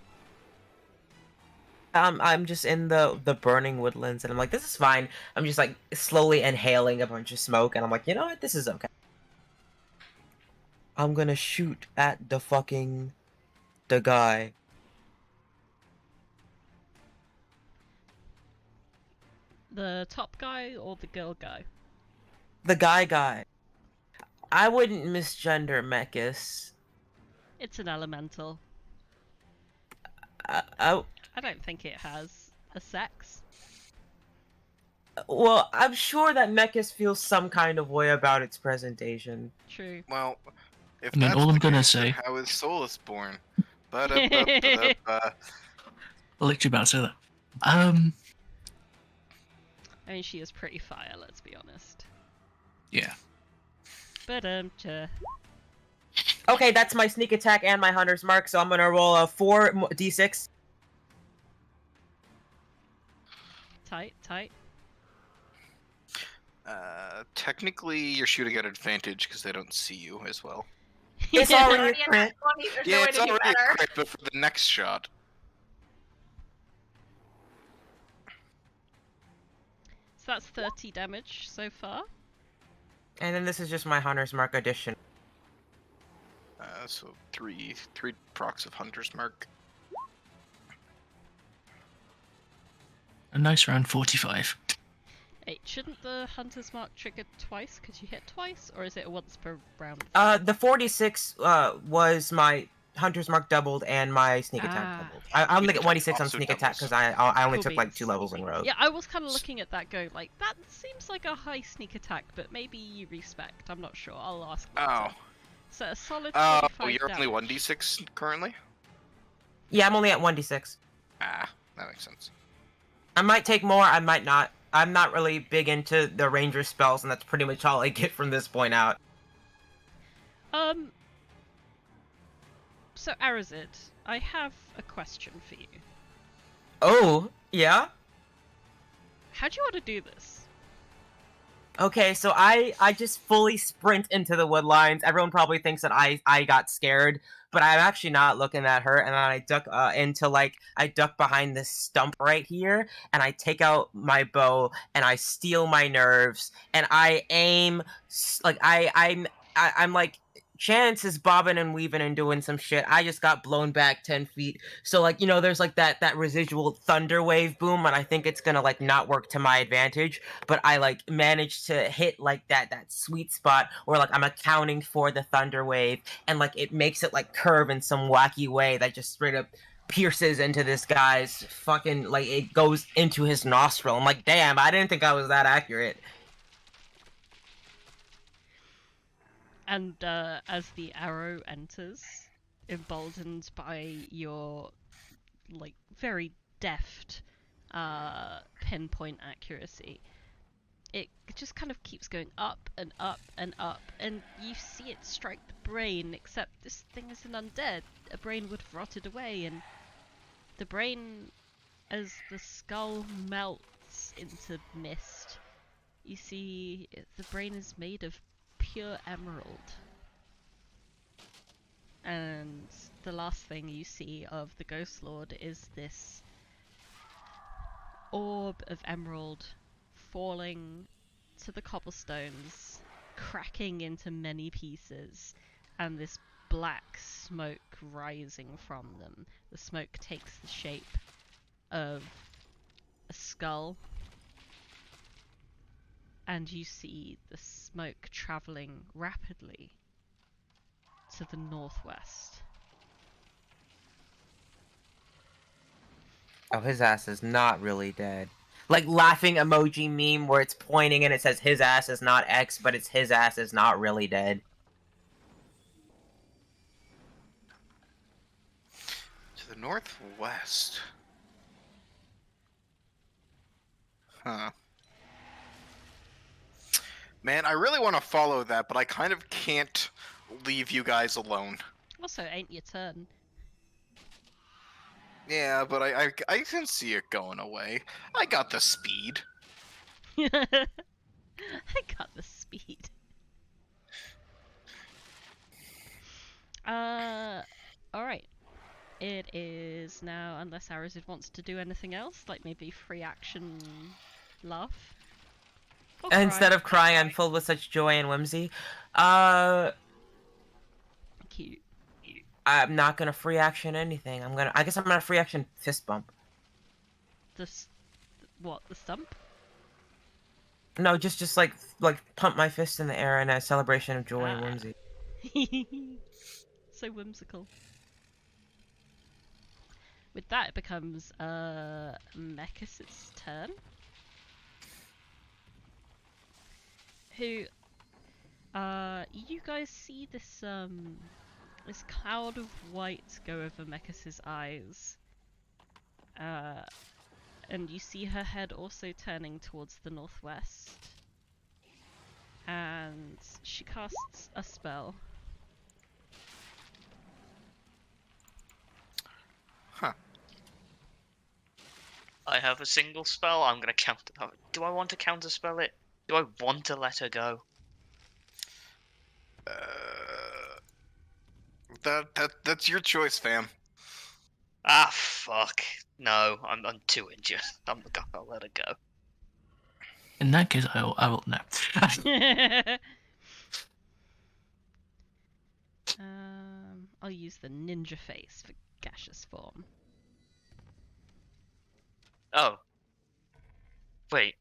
I'm just in the burning woodlands, and I'm like, this is fine. I'm just like slowly inhaling a bunch of smoke, and I'm like, you know what, this is okay. I'm gonna shoot at the guy. The top guy or the girl guy? The guy. I wouldn't misgender Mechis. It's an elemental. I don't think it has a sex. Well, I'm sure that Mechis feels some kind of way about its presentation. True. Well, if I mean, that's all the I'm gonna case, say- then how is Solas born? I literally about to say that. I mean, she is pretty fire, let's be honest. Yeah. But Okay, that's my sneak attack and my hunter's mark, so I'm gonna roll a 4d6. Tight. Technically, you're shooting at advantage because they don't see you as well. It's already a Already a crit. nat 20, there's no Yeah, way it's to do already a better. crit, but for the next shot. So that's 30 damage so far. And then this is just my hunter's mark addition. So three procs of Hunter's Mark. A nice round 45. Hey, shouldn't the Hunter's Mark trigger twice because you hit twice, or is it once per round? The 46 was my hunter's mark doubled and my sneak attack doubled. I only get 1d6 on Also sneak attack doubles. because I only Cool took like beans. 2 levels in rogue. Yeah, I was kind of looking at that going like, that seems like a high sneak attack, but maybe you respect. I'm not sure. I'll ask later. Oh. So a solid Oh, 45 you're damage. only 1d6 currently? Yeah, I'm only at 1d6. Ah, that makes sense. I might take more, I might not. I'm not really big into the ranger spells, and that's pretty much all I get from this point out. So Arazid, I have a question for you. Oh, yeah? How do you want to do this? Okay, so I just fully sprint into the wood lines. Everyone probably thinks that I got scared, but I'm actually not looking at her. And then I duck I duck behind this stump right here, and I take out my bow and I steal my nerves and I aim like I'm like Chance is bobbing and weaving and doing some shit. I just got blown back 10 feet. So, like, you know, there's like that residual thunder wave boom, and I think it's gonna like not work to my advantage. But I like managed to hit like that sweet spot where like I'm accounting for the thunder wave, and like it makes it like curve in some wacky way that just straight up pierces into this guy's fucking, like, it goes into his nostril. I'm like, damn, I didn't think I was that accurate. And as the arrow enters, emboldened by your like very deft pinpoint accuracy, it just kind of keeps going up and up and up, and you see it strike the brain, except this thing isn't undead. A brain would have rotted away, and the brain, as the skull melts into mist, you see the brain is made of pure emerald. And the last thing you see of the Ghost Lord is this orb of emerald falling to the cobblestones, cracking into many pieces, and this black smoke rising from them. The smoke takes the shape of a skull, and you see the smoke travelling rapidly to the northwest. Oh, his ass is not really dead. Like laughing emoji meme where it's pointing and it says his ass is not X, but it's his ass is not really dead. To the northwest. Huh. Man, I really want to follow that, but I kind of can't leave you guys alone. Also, ain't your turn. Yeah, but I can see it going away. I got the speed. I got the speed. Alright. It is now, unless Arazid wants to do anything else, like maybe free action laugh. Or Instead cry. of crying, I'm filled with such joy and whimsy. Cute. I'm not gonna free action anything. I guess I'm gonna free action fist bump. What, the stump? No, just like pump my fist in the air in a celebration of joy and whimsy. So whimsical. With that, it becomes Mekis' turn. Who, you guys see this this cloud of white go over Mekis' eyes, and you see her head also turning towards the northwest, and she casts a spell. Huh. I have a single spell. I'm gonna counter. Do I want to counterspell it? Do I want to let her go? That's your choice, fam. Ah, fuck. No, I'm too injured. I'm gonna let her go. In that case, I will no. I'll use the ninja face for gaseous form. Oh. Wait.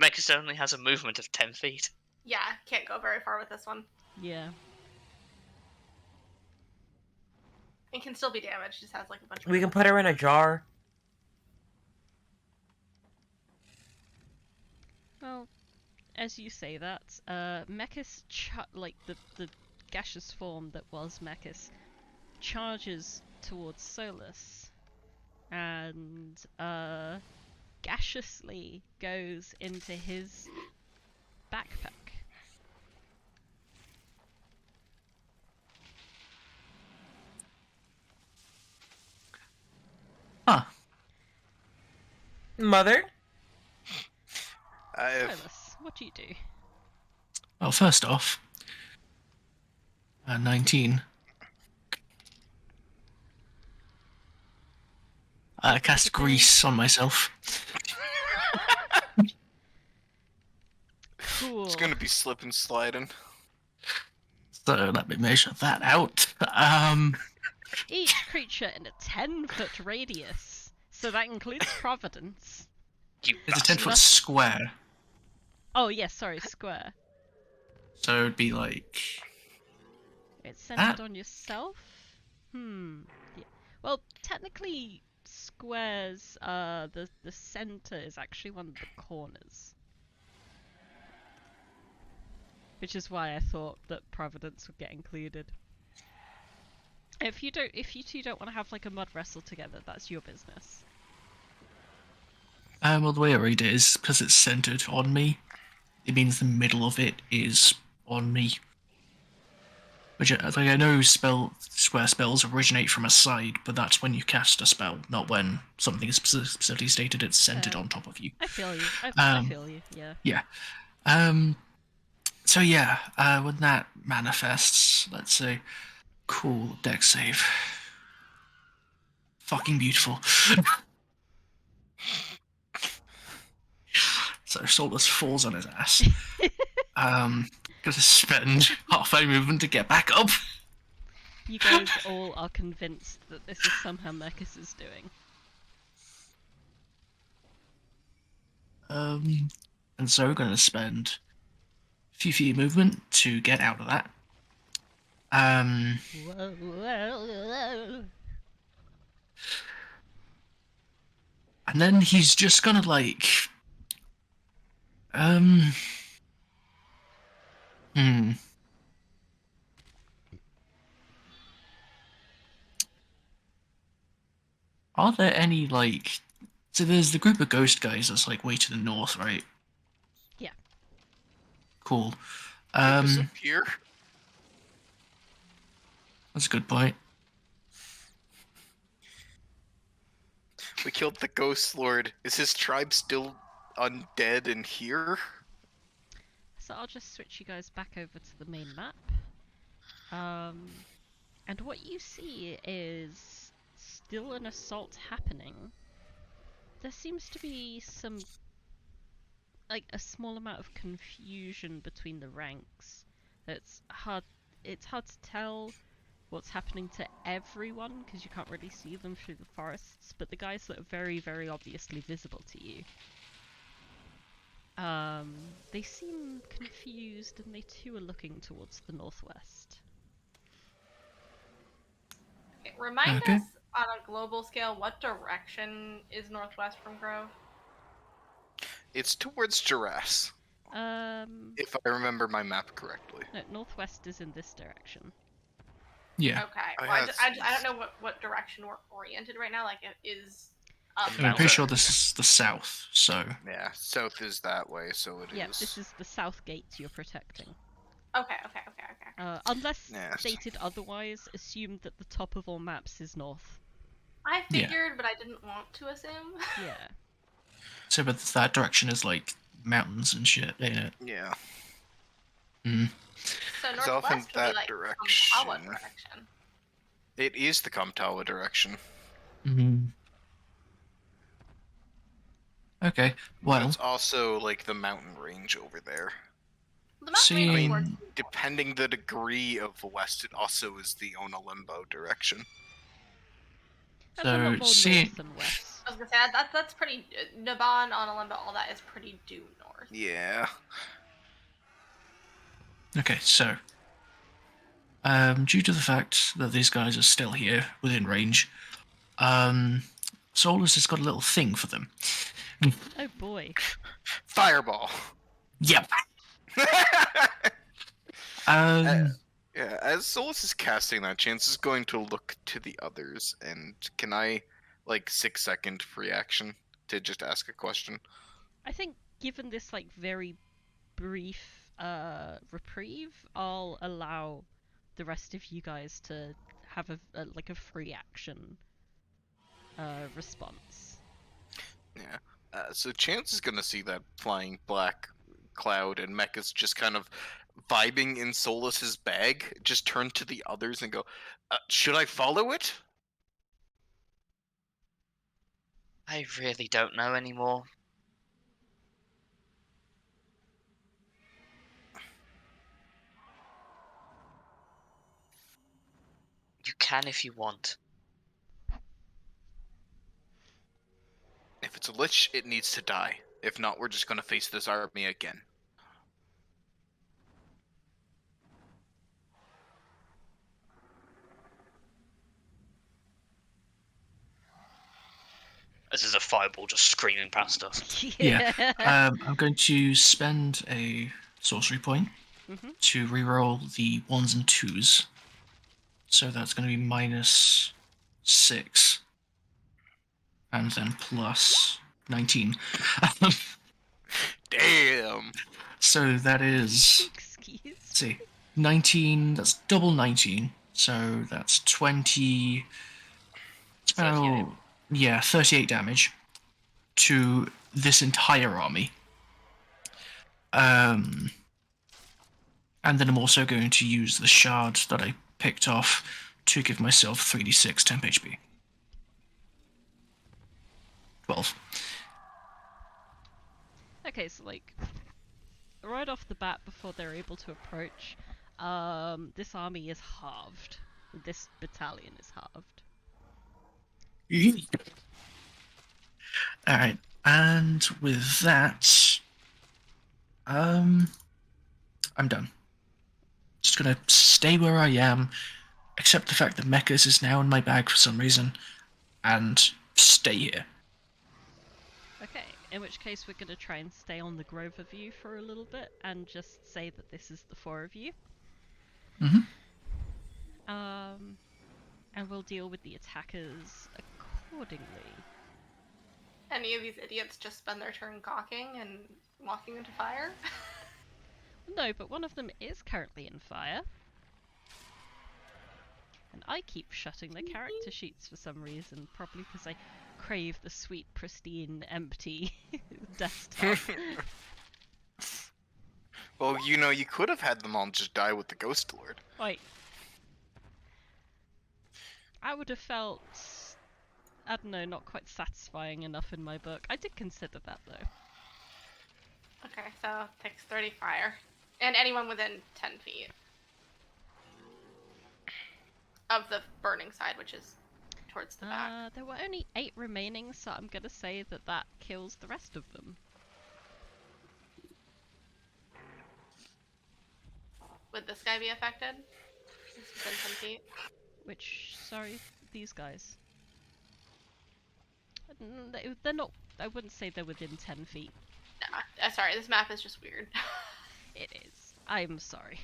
Mecha only has a movement of 10 feet. Yeah, can't go very far with this one. Yeah. It can still be damaged, just has like a bunch of... We can put her in a jar. Well, as you say that, Mekis, like the gaseous form that was Mekis, charges towards Solas, and gaseously goes into his backpack. Huh. Mother? Solas, what do you do? Well, first off, 19. Cast grease on myself. Cool. It's gonna be slip and sliding. So let me measure that out. Each creature in a 10-foot radius, so that includes Providence. It's a 10-foot square. Oh yes, sorry, square. So it'd be like... It's centered on yourself? Yeah. Well, technically, squares, the center is actually one of the corners. Which is why I thought that Providence would get included. If you two don't want to have like a mud wrestle together, that's your business. Well, the way I read it is because it's centered on me. It means the middle of it is on me. Which, like, I know square spells originate from a side, but that's when you cast a spell, not when something is specifically stated it's centered on top of you. I feel you. I feel you. Yeah. Yeah. So yeah, when that manifests, let's say, cool, deck save. Fucking beautiful. So Solas falls on his ass. Gonna spend half a movement to get back up. You guys all are convinced that this is somehow Mercus' doing. And so we're gonna spend a few feet of movement to get out of that. Whoa, whoa, whoa. And then he's just gonna like Are there any, like... So there's the group of ghost guys that's, like, way to the north, right? Yeah. Cool. They disappear. That's a good point. We killed the Ghost Lord. Is his tribe still undead and here? So I'll just switch you guys back over to the main map. And what you see is still an assault happening. There seems to be some, like, a small amount of confusion between the ranks. It's hard to tell what's happening to everyone because you can't really see them through the forests, but the guys that are very, very obviously visible to you, they seem confused and they too are looking towards the northwest. Okay, remind Okay. us on a global scale, what direction is northwest from Grove? It's towards Girasse, if I remember my map correctly. No, northwest is in this direction. Yeah. Okay, well, Yeah, I don't know what direction we're oriented right now. Like, it is up. I'm pretty sure this is the south, so... Yeah, south is that way, so it is. Yeah, this is the south gate you're protecting. Okay. Unless Yes. stated otherwise, assume that the top of all maps is north. I figured, but I didn't want to assume. Yeah. So, but that direction is, like, mountains and shit, ain't it? Yeah. So It's often northwest would that be like direction. Kampala direction. It is the Kamtawa direction. Okay, well... It's also like the mountain range over there. The mountain range I is mean, towards- depending the degree of west, it also is the Ona Limbo direction. That's a lot more see- north than west. I was gonna say that's pretty. Naban, Onalimba, all that is pretty due north. Yeah. Okay, so... due to the fact that these guys are still here, within range, Solas has got a little thing for them. Oh boy. Fireball. Yep. Yeah, as Solas is casting that, Chance is going to look to the others, and can I, like, 6-second free action to just ask a question? I think given this like very brief reprieve, I'll allow the rest of you guys to have a free action response. Yeah. So Chance is gonna see that flying black cloud, and Mecha's just kind of vibing in Solas's bag, just turn to the others and go, should I follow it? I really don't know anymore. You can if you want. If it's a lich, it needs to die. If not, we're just gonna face this army again. This is a fireball just screaming past us. Yeah. I'm going to spend a sorcery point to reroll the 1s and 2s. So that's going to be -6. And then plus 19. Damn! So that is... Excuse. Let's see. 19, that's double 19. So that's 20. It's about, 38. yeah, 38 damage to this entire army. And then I'm also going to use the shard that I picked off to give myself 3d6 temp HP. 12. Okay, so like right off the bat, before they're able to approach, this army is halved. This battalion is halved. Alright, and with that, I'm done. Just gonna stay where I am, accept the fact that Mechas is now in my bag for some reason, and stay here. Okay, in which case we're gonna try and stay on the Grover view for a little bit and just say that this is the 4 of you. Mm-hmm. And we'll deal with the attackers accordingly. Any of these idiots just spend their turn gawking and walking into fire? No, but one of them is currently in fire. And I keep shutting the character sheets for some reason, probably because I crave the sweet, pristine, empty desktop. Well, you know, you could have had them all just die with the Ghost Lord. Wait. I would have felt, I don't know, not quite satisfying enough in my book. I did consider that though. Okay, so takes 30 fire. And anyone within 10 feet of the burning side, which is towards the back. There were only 8 remaining, so I'm gonna say that that kills the rest of them. Would this guy be affected? He's within 10 feet. Which, sorry, these guys. They're not, I wouldn't say they're within 10 feet. Nah, sorry, this map is just weird. It is. I'm sorry.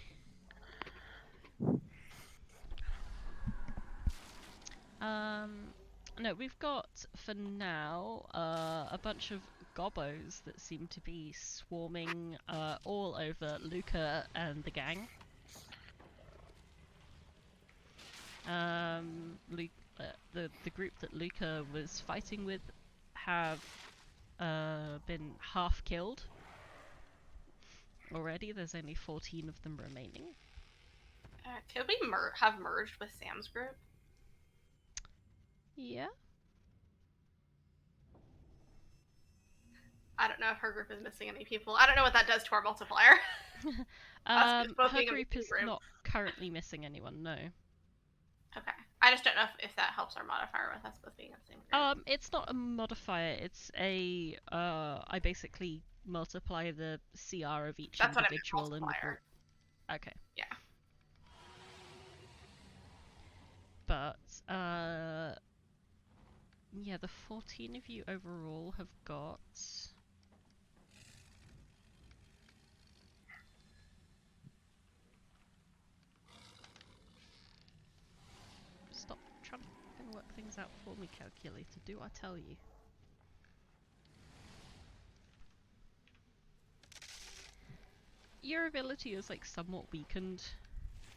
No, we've got, for now, a bunch of gobbos that seem to be swarming all over Luca and the gang. The group that Luca was fighting with have been half killed already. There's only 14 of them remaining. Could we have merged with Sam's group? Yeah. I don't know if her group is missing any people. I don't know what that does to our multiplier. Her being a group is group. not currently missing anyone, no. Okay. I just don't know if that helps our modifier with us both being in the same group. It's not a modifier, it's a, I basically multiply the CR of each That's individual what I meant, in the multiplier. group. Okay. Yeah. But, yeah, the 14 of you overall have got... Stop trying to work things out for me, calculator, do I tell you? Your ability is like somewhat weakened,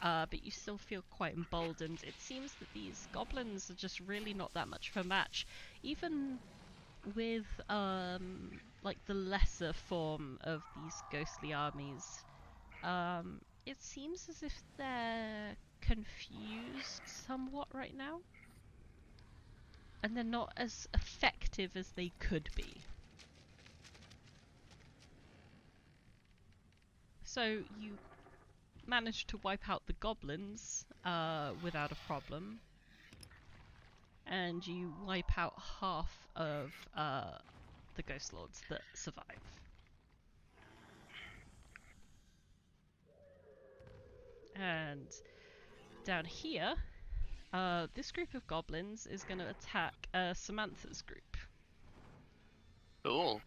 but you still feel quite emboldened. It seems that these goblins are just really not that much of a match, even with like the lesser form of these ghostly armies. It seems as if they're confused somewhat right now, and they're not as effective as they could be. So you managed to wipe out the goblins without a problem, and you wipe out half of the ghost lords that survive. And down here, this group of goblins is going to attack Samantha's group. Cool.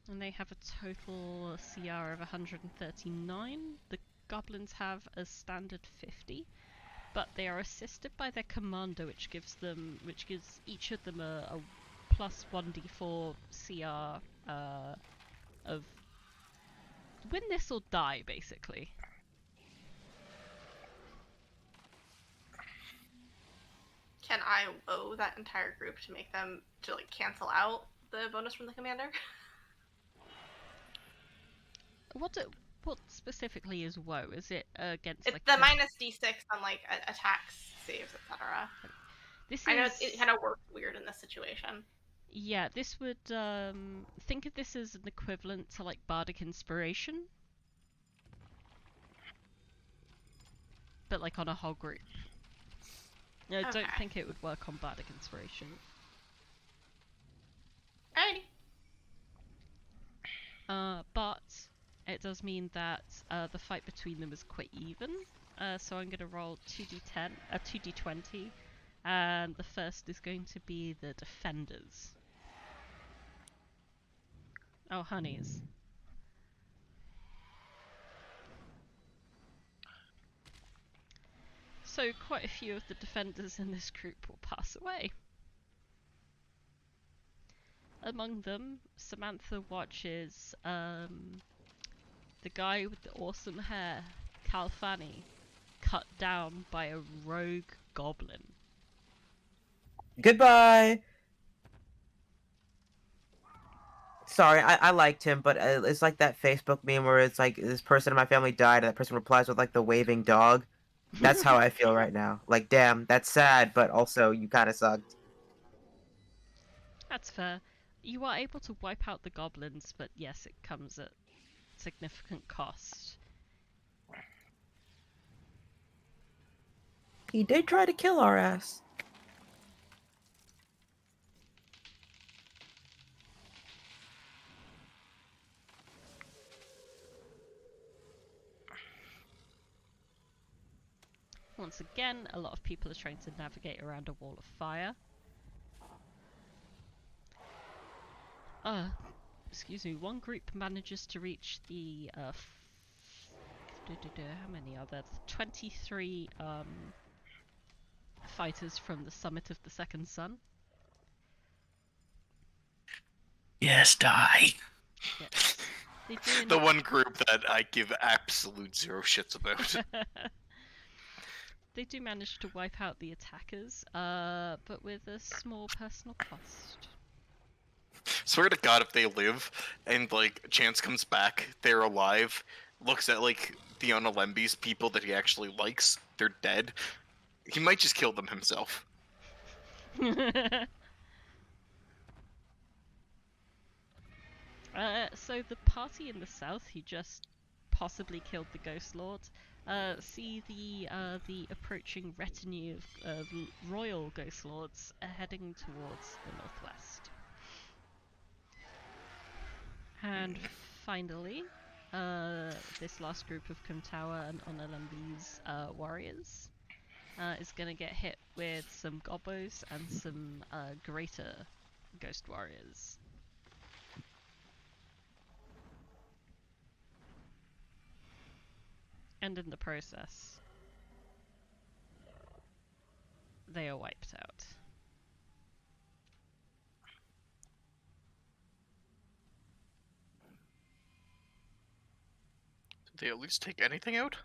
And they have a total CR of 139. The goblins have a standard 50, but they are assisted by their commander, which gives each of them a plus 1d4 CR of win this or die, basically. Can I woe that entire group to make them to like cancel out the bonus from the commander? What specifically is woe? Is it against It's like the minus d6 on like attacks, saves, etc. This I know is it kind of works weird in this situation. yeah. This would think of this as an equivalent to like bardic inspiration, but like on a whole group. I don't Okay. think it would work on bardic inspiration. Alrighty. But it does mean that the fight between them is quite even. So I'm going to roll 2d10, 2d20, and the first is going to be the defenders. Oh, honeys. So quite a few of the defenders in this group will pass away. Among them, Samantha watches the guy with the awesome hair, Calfani, cut down by a rogue goblin. Goodbye. Sorry, I liked him, but it's like that Facebook meme where it's like this person in my family died, and that person replies with like the waving dog. That's how I feel right now. Like, damn, that's sad, but also you kind of sucked. That's fair. You are able to wipe out the goblins, but yes, it comes at significant cost. He did try to kill our ass. Once again, a lot of people are trying to navigate around a wall of fire. Excuse me, one group manages to reach the, how many are there? 23, fighters from the summit of the second sun. Yes, die. Yes. They do The one group that I give absolute zero shits about. They do manage to wipe out the attackers, but with a small personal cost. Swear to God, if they live and like Chance comes back, they're alive, looks at like Fiona Lemby's people that he actually likes, they're dead. He might just kill them himself. So the party in the south, who just possibly killed the Ghost Lord, see the approaching retinue of royal Ghost Lords heading towards the northwest. And finally, this last group of Kumtawa and Onalambi's warriors is going to get hit with some Gobos and some greater Ghost Warriors. And in the process, they are wiped out. Did they at least take anything out?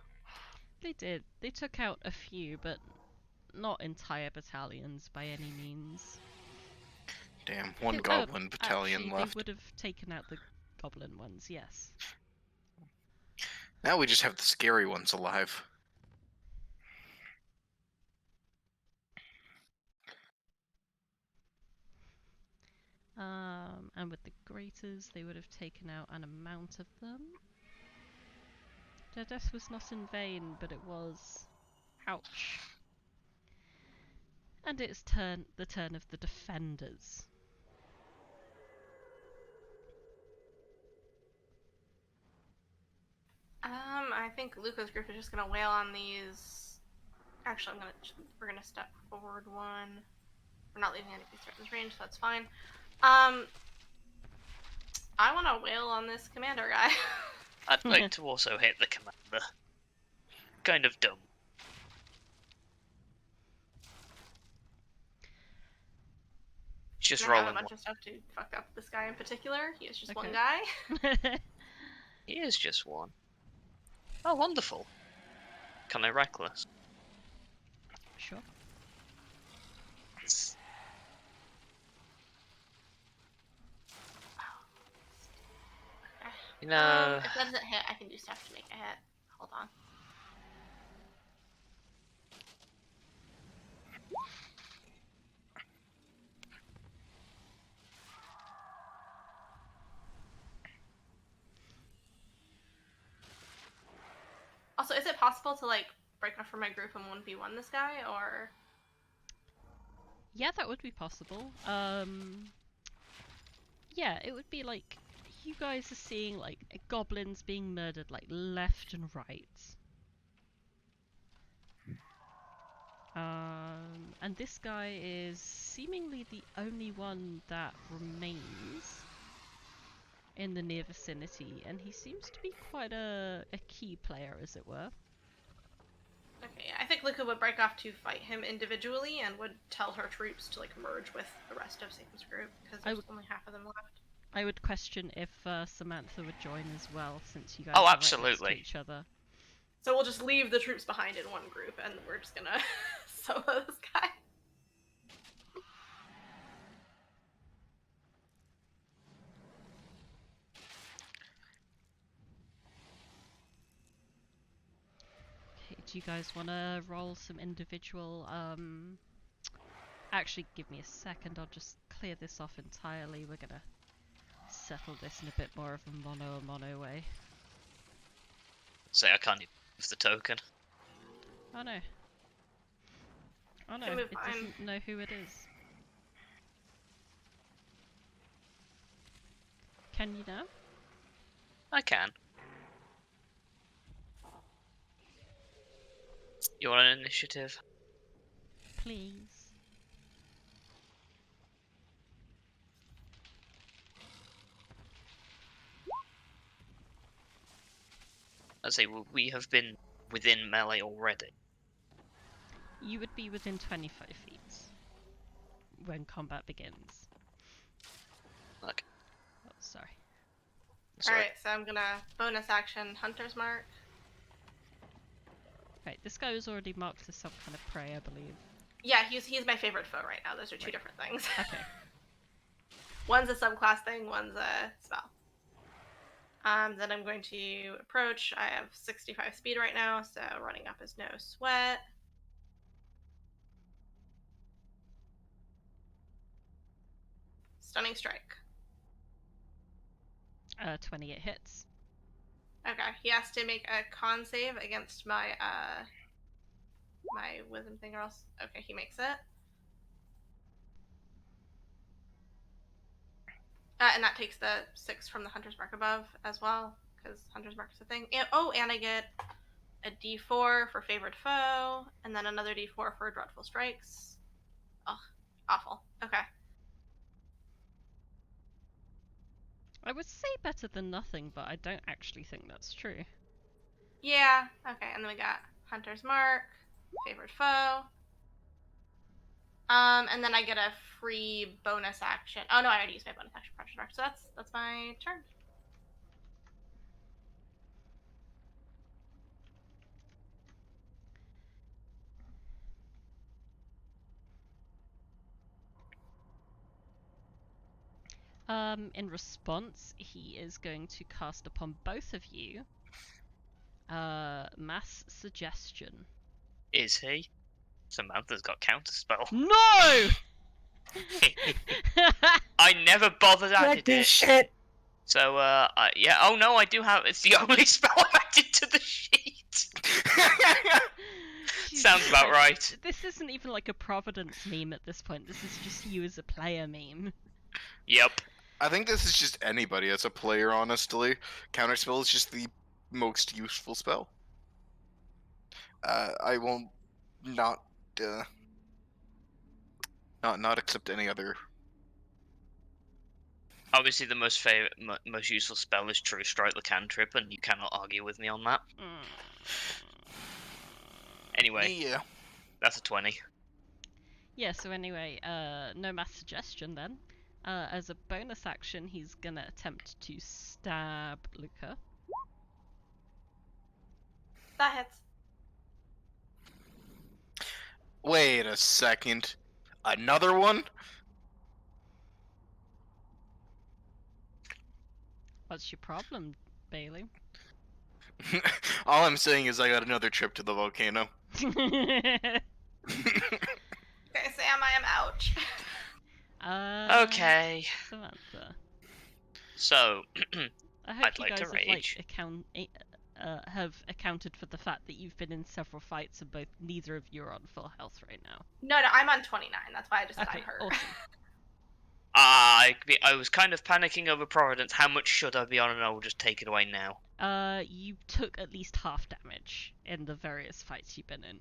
They did. They took out a few, but not entire battalions by any means. Damn, one They- goblin battalion actually, left. They would have taken out the goblin ones, yes. Now we just have the scary ones alive. And with the Greaters, they would have taken out an amount of them. Their death was not in vain, but it was... ouch. And it's the turn of the Defenders. I think Luca's group is just gonna wail on these. Actually, we're gonna step forward one. We're not leaving any threatened range, so that's fine. I want to wail on this commander guy. I'd like to also hit the commander. Kind of dumb. Just I have a rolling bunch one. of stuff to fuck up this guy in particular. He is just one Okay. guy. He is just one. Oh, wonderful. Can I reckless? Sure. You know, If that doesn't hit, I can do stuff to make a hit. Hold on. Also, is it possible to like break off from my group and 1v1 this guy, or? Yeah, that would be possible. Yeah, it would be like you guys are seeing like goblins being murdered like left and right. And this guy is seemingly the only one that remains in the near vicinity, and he seems to be quite a key player, as it were. Okay, yeah, I think Luca would break off to fight him individually and would tell her troops to like merge with the rest of Satan's group because there's only half of them left. I would question if Samantha would join as well, since you guys Oh, are right next to absolutely. each other. So we'll just leave the troops behind in one group, and we're just gonna solo this guy. Okay, do you guys want to roll some individual, Actually, give me a second, I'll just clear this off entirely. We're gonna settle this in a bit more of a mono way. Say I can't use the token. Oh no. Oh no, Can we it find- doesn't know who it is. Can you now? I can. You want an initiative? Please. I say we have been within melee already. You would be within 25 feet when combat begins. Look. Oh, sorry. Alright, so I'm gonna bonus action Hunter's Mark. Right, this guy was already marked as some kind of prey, I believe. Yeah, he's my favorite foe right now. Those are two different things. Okay. One's a subclass thing, one's a spell. Then I'm going to approach. I have 65 speed right now, so running up is no sweat. Stunning strike. 28 hits. Okay, he has to make a con save against my my wisdom thing, or else. Okay, he makes it. And that takes the 6 from the Hunter's Mark above as well, because Hunter's Mark is a thing. And, and I get a D4 for favored foe, and then another D4 for dreadful strikes. Ugh, awful. Okay. I would say better than nothing, but I don't actually think that's true. Yeah, okay, and then we got Hunter's Mark, favored foe. And then I get a free bonus action. Oh no, I already used my bonus action for Hunter's Mark, so that's my turn. In response, he is going to cast upon both of you Mass Suggestion. Is he? Samantha's got counterspell. No! I never bothered Like added this it. shit. So, yeah. Oh no, I do have. It's the only spell I've added to the sheet. Sounds about right. This isn't even like a Providence meme at this point. This is just you as a player meme. Yep. I think this is just anybody as a player, honestly. Counterspell is just the most useful spell. I won't not accept any other. Obviously, the most most useful spell is True Strike, the cantrip, and you cannot argue with me on that. Anyway, Yeah. that's a 20. Yeah, so anyway, no Mass Suggestion then. As a bonus action, he's gonna attempt to stab Luca. That hits. Wait a second. Another one? What's your problem, Bailey? All I'm saying is I got another trip to the volcano. Okay, Sam, I am ouch. Okay. Samantha. So, I hope I'd you like to guys have, like, rage. have accounted for the fact that you've been in several fights and neither of you are on full health right now. No, I'm on 29. That's why I just said Okay, I'm hurt. awesome. I was kind of panicking over Providence. How much should I be on, and I will just take it away now. You took at least half damage in the various fights you've been in.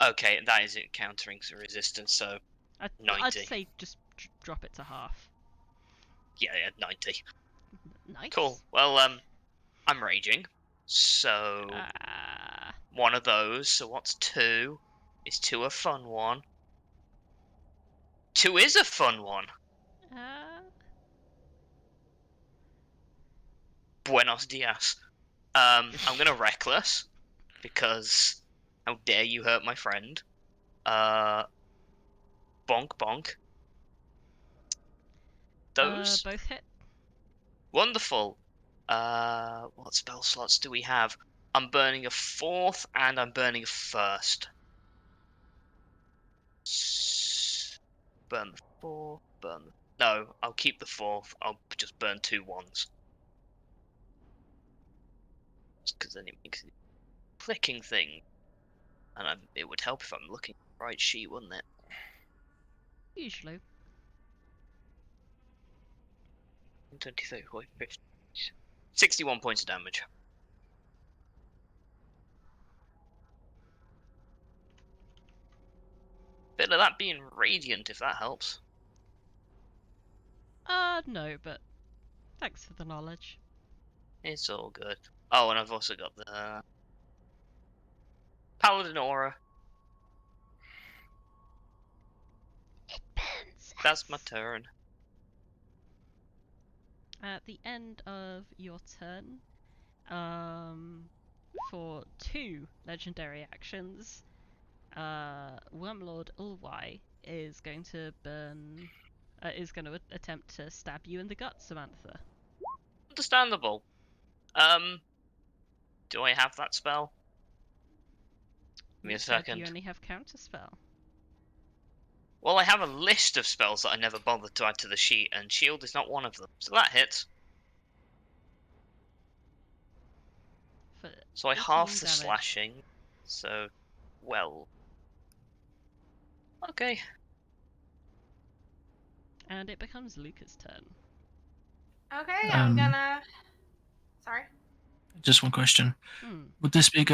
Okay, that is it countering resistance, so I'd 90. say just drop it to half. Yeah, 90. Nice. Cool. Well, I'm raging. So, one of those. So what's 2? Is 2 a fun one? 2 is a fun one. Buenos dias. I'm gonna reckless because how dare you hurt my friend? Bonk bonk. Those both hit. wonderful. What spell slots do we have? I'm burning a 4th and I'm burning a 1st. Burn the 4th. No, I'll keep the 4th. I'll just burn 2 1s. Because then it makes it clicking thing, and it would help if I'm looking at the right sheet, wouldn't it? Usually. 20, 30, 40, 50. 61 points of damage. Bit of that being radiant, if that helps. No, but thanks for the knowledge. It's all good. Oh, and I've also got the paladin aura. It burns. That's my turn. At the end of your turn, for 2 legendary actions, Wormlord Ulwai is going to attempt to stab you in the gut, Samantha. Understandable. Do I have that spell? Give me a second. You only have counterspell. Well, I have a list of spells that I never bothered to add to the sheet, and shield is not one of them. So that hits. So I half the damage. slashing. So, well. Okay. And it becomes Luca's turn. Okay, I'm gonna... Sorry? Just one question. Would this be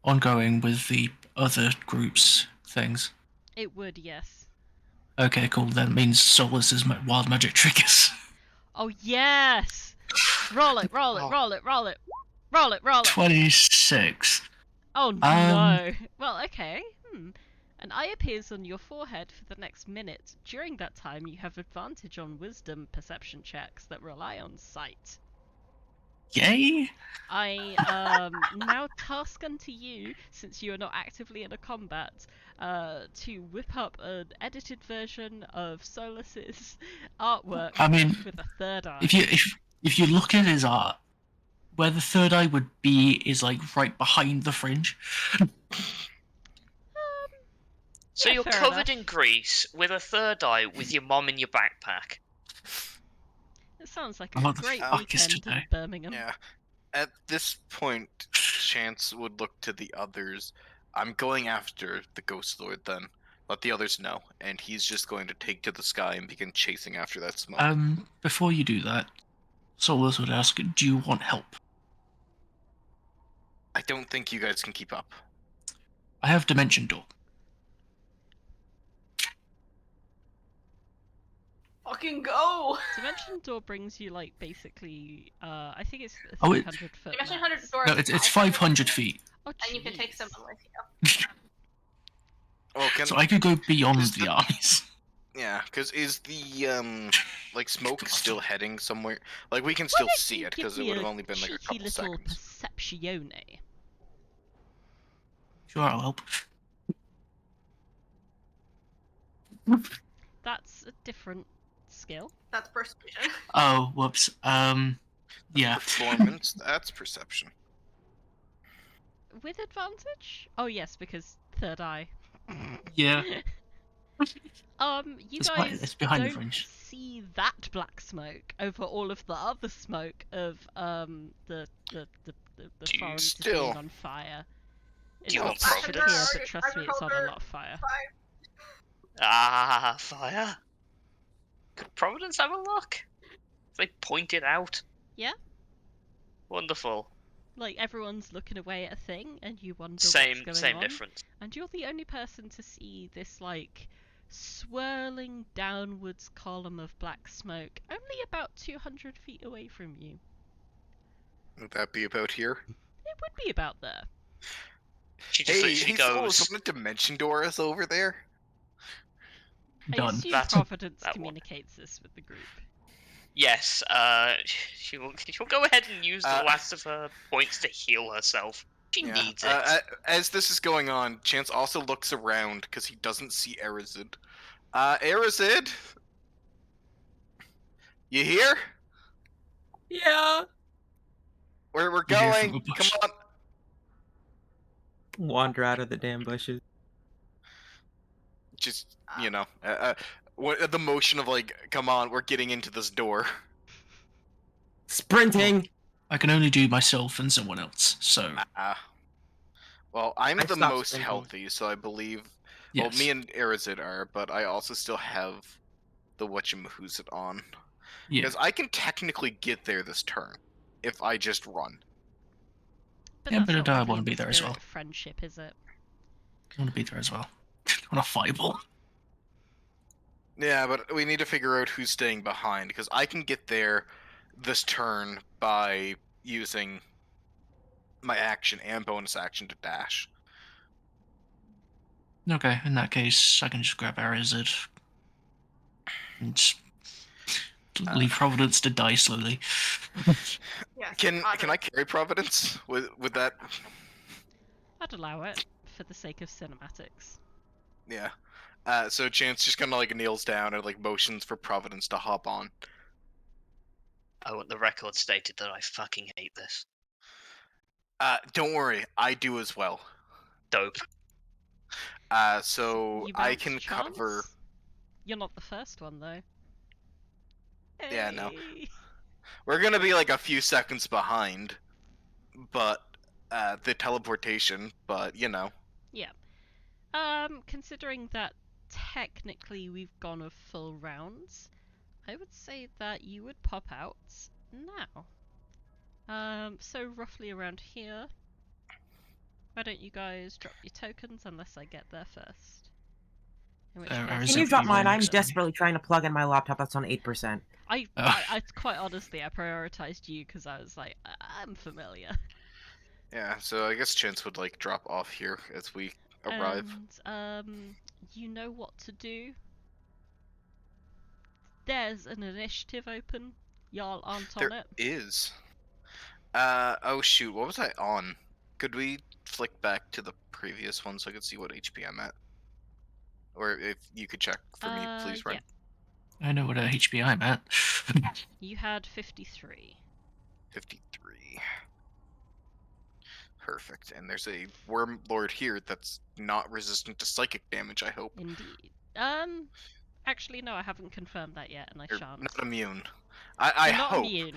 ongoing with the other groups things? It would, yes. Okay, cool. That means Solas is wild magic triggers. Oh, yes! Roll it, roll it, roll it, roll it. Roll it, roll it. 26. Oh, no. Well, okay. An eye appears on your forehead for the next minute. During that time, you have advantage on wisdom perception checks that rely on sight. Yay! I now task unto you, since you are not actively in a combat, to whip up an edited version of Solas's artwork. I mean, with a third eye. If you look at his art, where the third eye would be is like right behind the fringe. So yeah, you're covered in grease with a third eye with your mom in your backpack. It sounds like What a the great fuck is weekend in today? Birmingham. Yeah. At this point, Chance would look to the others. I'm going after the Ghost Lord then. Let the others know. And he's just going to take to the sky and begin chasing after that smoke. Before you do that, Solas would ask, do you want help? I don't think you guys can keep up. I have Dimension Door. Fucking go! Dimension Door brings you, like, basically, I think it's Oh, 300 foot. Dimension max. 100 doors. No, it's 500 feet. Oh, And you can take jeez. someone with you. Oh, So I could go beyond Is the the- armies. Yeah, because is the, like, smoke still heading somewhere? Like, we can still see it, because it would have only been, like, a cheeky couple little seconds. perceptione. Sure, I'll help. That's a different skill. That's persuasion. Oh, whoops. Yeah. Performance, that's perception. With advantage? Oh yes, because third eye. Yeah. You It's guys behind the don't fringe. see that black smoke over all of the other smoke of the Do you farm just still- being on fire. It's you not want here, Providence? but trust me, it's on a lot of fire. Ah, fire. Could Providence have a look? If they point it out. Yeah? Wonderful. Like everyone's looking away at a thing, and you wonder Same what's going on. difference. And you're the only person to see this like swirling downwards column of black smoke, only about 200 feet away from you. Would that be about here? It would be about there. She just literally Solas, goes. want a dimension door is over there? I Done. assume That's- Providence that one. communicates this with the group. Yes, she'll go ahead and use the last of her points to heal herself. She needs it. As this is going on, Chance also looks around because he doesn't see Arazid. Arazid? You here? Yeah. Where we're You hear from going? the Come bush. on. Wander out of the damn bushes. Just, you know, what the motion of like, come on, we're getting into this door. Sprinting. I can only do myself and someone else, so Well, I'm I the stopped most sprinting. healthy, so I believe. yes. Well, me and Arazid are, but I also still have the whatchamahoosit on. yeah. Because I can technically get there this turn if I just run. But Yeah, that's but not I really wanna the be there as spirit well. of friendship, is it? I want to be there as well. On a fireball. Yeah, but we need to figure out who's staying behind because I can get there this turn by using my action and bonus action to dash. Okay, in that case, I can just grab Arazid and just leave Providence to die slowly. Yes. Can Audra. I carry Providence with that? I'd allow it for the sake of cinematics. Yeah. So Chance just kind of like kneels down and like motions for Providence to hop on. I want the record stated that I fucking hate this. Don't worry, I do as well. Dope. So You I bounce can chance? cover. You're not the first one though. Yeah, no. Hey. We're gonna be like a few seconds behind, but the teleportation. But you know. Considering that technically we've gone a full rounds, I would say that you would pop out now. So roughly around here. Why don't you guys drop your tokens unless I get there first? In which Arazid, case, Can you drop you mine? roll I'm next, desperately trying to plug in my laptop that's on 8%. I quite honestly, I prioritized you because I was like, I'm familiar. Yeah. So I guess Chance would like drop off here as we arrive. And, you know what to do. There's an initiative open. Y'all aren't on There it. is. Oh shoot, what was I on? Could we flick back to the previous one so I could see what HP I'm at? Or if you could check for me, please, Ren. Yeah. I know what HP I'm at. You had 53. 53. Perfect. And there's a worm lord here that's not resistant to psychic damage, I hope. Indeed. Actually, no, I haven't confirmed that yet, and I Or shan't. not immune. I You're not hope. immune.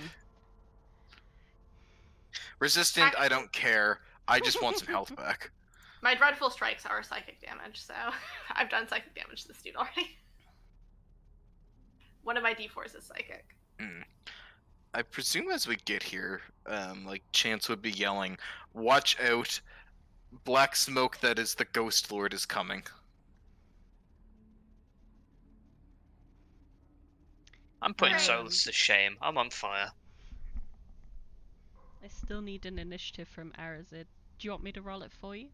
Resistant, I don't care. I just want some health back. My dreadful strikes are psychic damage, so I've done psychic damage to this dude already. One of my d4s is psychic. I presume as we get here, like Chance would be yelling, "Watch out! Black smoke that is the Ghost Lord is coming." I'm putting Right. Solas to shame. I'm on fire. I still need an initiative from Arazid. Do you want me to roll it for you?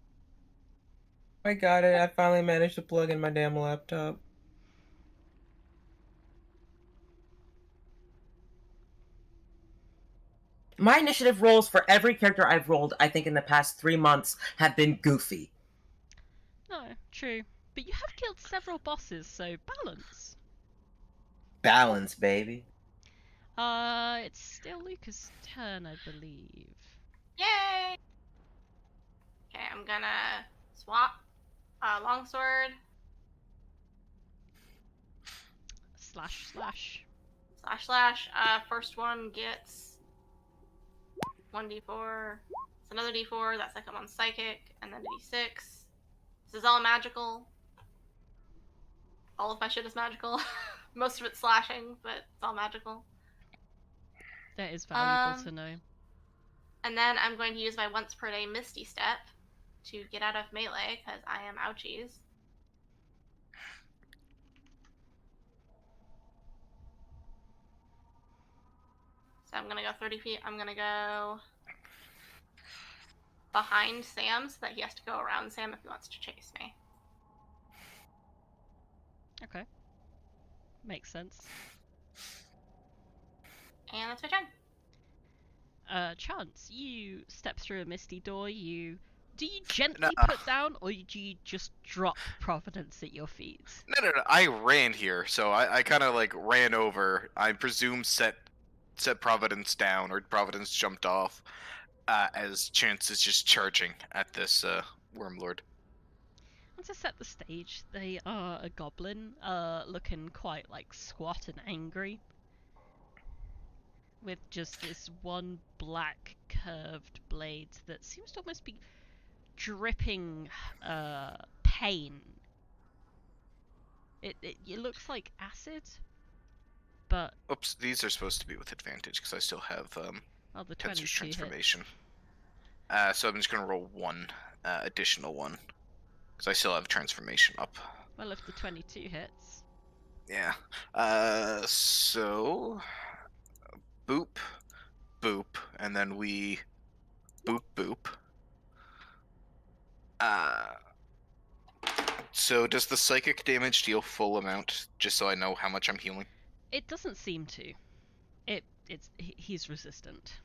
I got it. I finally managed to plug in my damn laptop. My initiative rolls for every character I've rolled, I think, in the past 3 months have been goofy. No, true. But you have killed several bosses, so balance. Balance, baby. It's still Luca's turn, I believe. Yay! Okay, I'm gonna swap longsword Slash, slash. // first one gets 1d4. It's another d4. That second one's psychic, and then d6. This is all magical. All of my shit is magical. Most of it's slashing, but it's all magical. That is valuable to know. And then I'm going to use my once per day Misty Step to get out of melee, because I am ouchies. So I'm gonna go 30 feet. I'm gonna go behind Sam so that he has to go around Sam if he wants to chase me. Okay. Makes sense. And that's my turn. Chance, you step through a misty door, do you gently No. put down, or do you just drop Providence at your feet? No. I ran here, so I kind of like ran over. I presume set Providence down, or Providence jumped off, as Chance is just charging at this Wormlord. And to set the stage, they are a goblin, looking quite like squat and angry, with just this one black curved blade that seems to almost be dripping pain. It looks like acid, but Oops, these are supposed to be with advantage because I still have the Tensor's 22 transformation. hits. So I'm just gonna roll one additional one because I still have transformation up. Well, if the 22 hits. Yeah. So boop, boop, and then we boop, boop. So does the psychic damage deal full amount? Just so I know how much I'm healing. It doesn't seem to. He's resistant.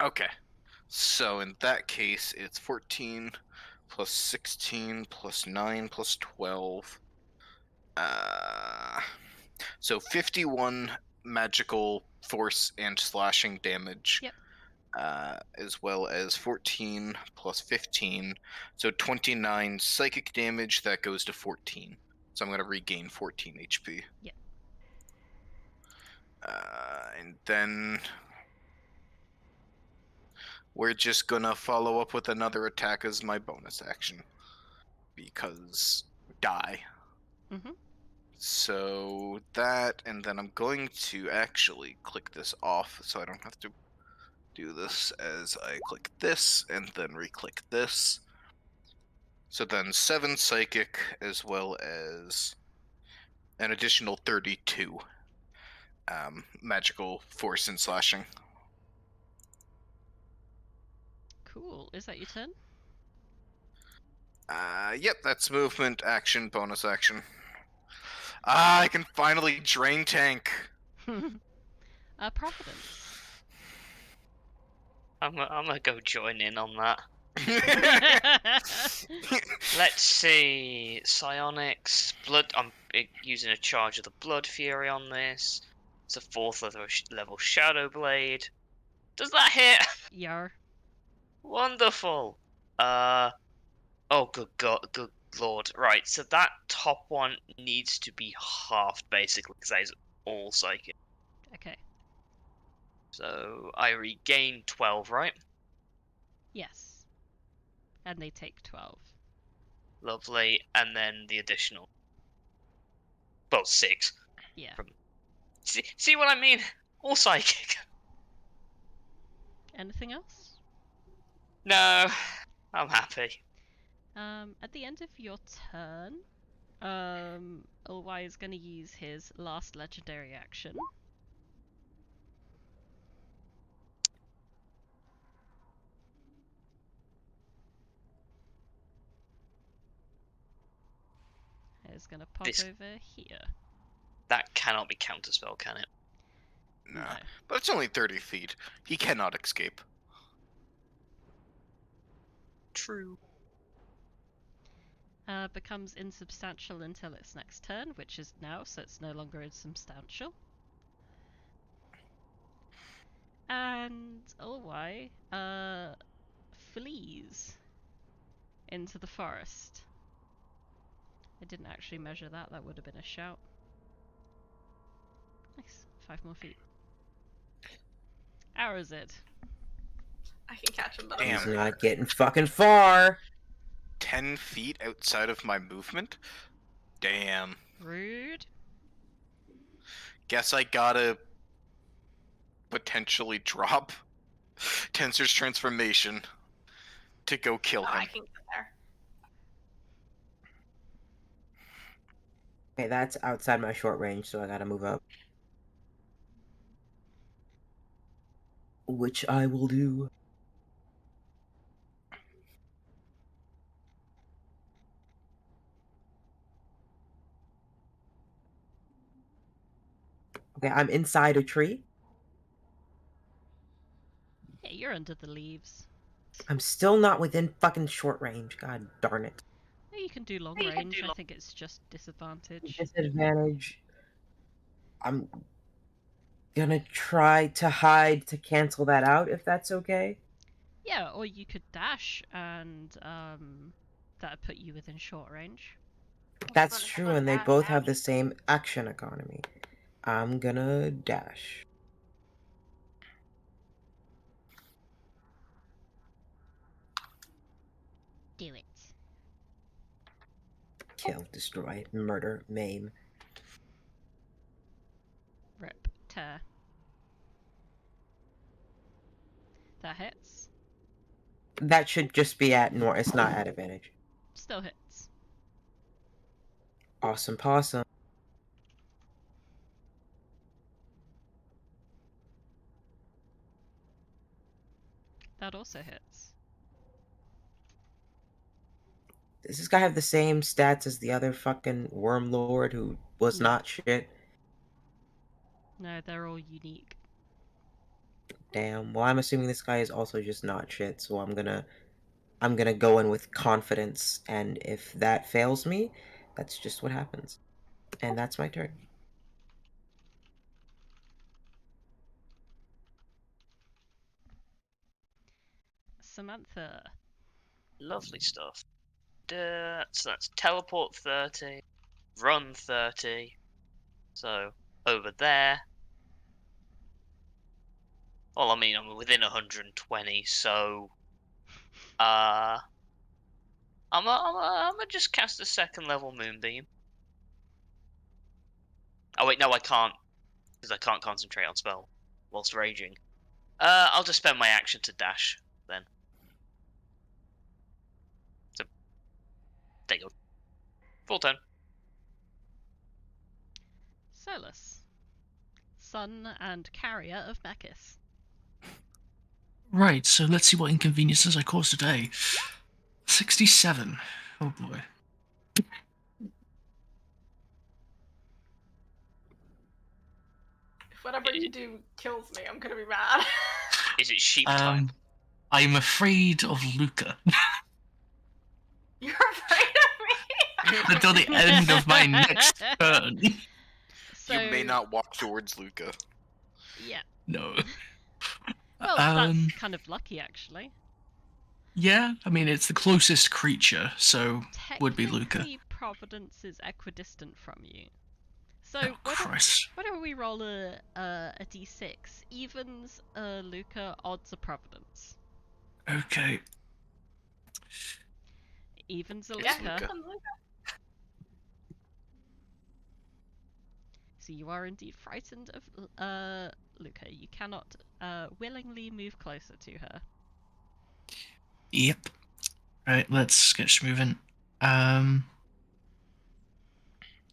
Okay. So in that case, it's 14 plus 16 plus 9 plus 12. So 51 magical force and slashing damage. Yep. As well as 14 plus 15. So 29 psychic damage, that goes to 14. So I'm going to regain 14 HP. Yep. And then we're just going to follow up with another attack as my bonus action. Because die. Mm-hmm. So that, and then I'm going to actually click this off so I don't have to do this as I click this and then re-click this. So then 7 psychic as well as an additional 32 magical force and slashing. Cool. Is that your turn? Yep, that's movement, action, bonus action. I can finally drain tank. Providence. I'm gonna go join in on that. Let's see. Psionics, blood. I'm using a charge of the Blood Fury on this. It's a 4th level Shadow Blade. Does that hit? Yar. Wonderful. Oh, good God, good Lord. Right, so that top one needs to be halved basically because that is all psychic. Okay. So I regain 12, right? Yes. And they take 12. Lovely, and then the additional. Well, 6. Yeah. See what I mean? All psychic. Anything else? No, I'm happy. At the end of your turn, Ulwai is going to use his last legendary action. It's going to pop over here. That cannot be counterspell, can it? No. But it's only 30 feet. He cannot escape. True. becomes insubstantial until its next turn, which is now, so it's no longer insubstantial. And Olwai flees into the forest. I didn't actually measure that, that would have been a shout. Nice, 5 more feet. Arazid. I can catch him, but Damn. He's not getting fucking far. 10 feet outside of my movement? Damn. Rude. Guess I gotta potentially drop Tensor's transformation to go kill I him. can get there. Okay, that's outside my short range, so I gotta move up. Which I will do. Okay, I'm inside a tree. Yeah, you're under the leaves. I'm still not within fucking short range. God darn it. Yeah, you can do long range, I think it's just disadvantage. Disadvantage. I'm gonna try to hide to cancel that out, if that's okay. Yeah, or you could dash and that'd put you within short range. That's true, and they both have the same action economy. I'm gonna dash. Do it. Kill, destroy, murder, maim. Rip. Tear. That hits. That should just be at it's not at advantage. Still hits. Awesome possum. That also hits. Does this guy have the same stats as the other fucking worm lord who was No. not shit? No, they're all unique. Damn. Well, I'm assuming this guy is also just not shit, so I'm gonna go in with confidence, and if that fails me, that's just what happens. And that's my turn. Samantha. Lovely stuff. So that's teleport 30, run 30. So over there. Well, I mean, I'm within 120, so I'm gonna just cast a second level moonbeam. Oh wait, no, I can't, because I can't concentrate on spell whilst raging. I'll just spend my action to dash then. So there you go. Full turn. Solas. Son and carrier of Mechis. Right, so let's see what inconveniences I caused today. 67. Oh boy. If whatever you do kills me, I'm gonna be mad. Is it sheep time? I'm afraid of Luca. You're afraid of me? Until the end of my next turn. So, You may not walk towards Luca. Yeah. No. Well, that's kind of lucky, actually. Yeah, I mean, it's the closest creature, so would be Luca. Technically, Providence is equidistant from you. So, Oh, Christ. why don't we roll a d6? Evens Luca, odds a Providence. Okay. Evens a Yeah, Luca. Luca. So you are indeed frightened of Luca. You cannot willingly move closer to her. Yep. Right, let's get moving.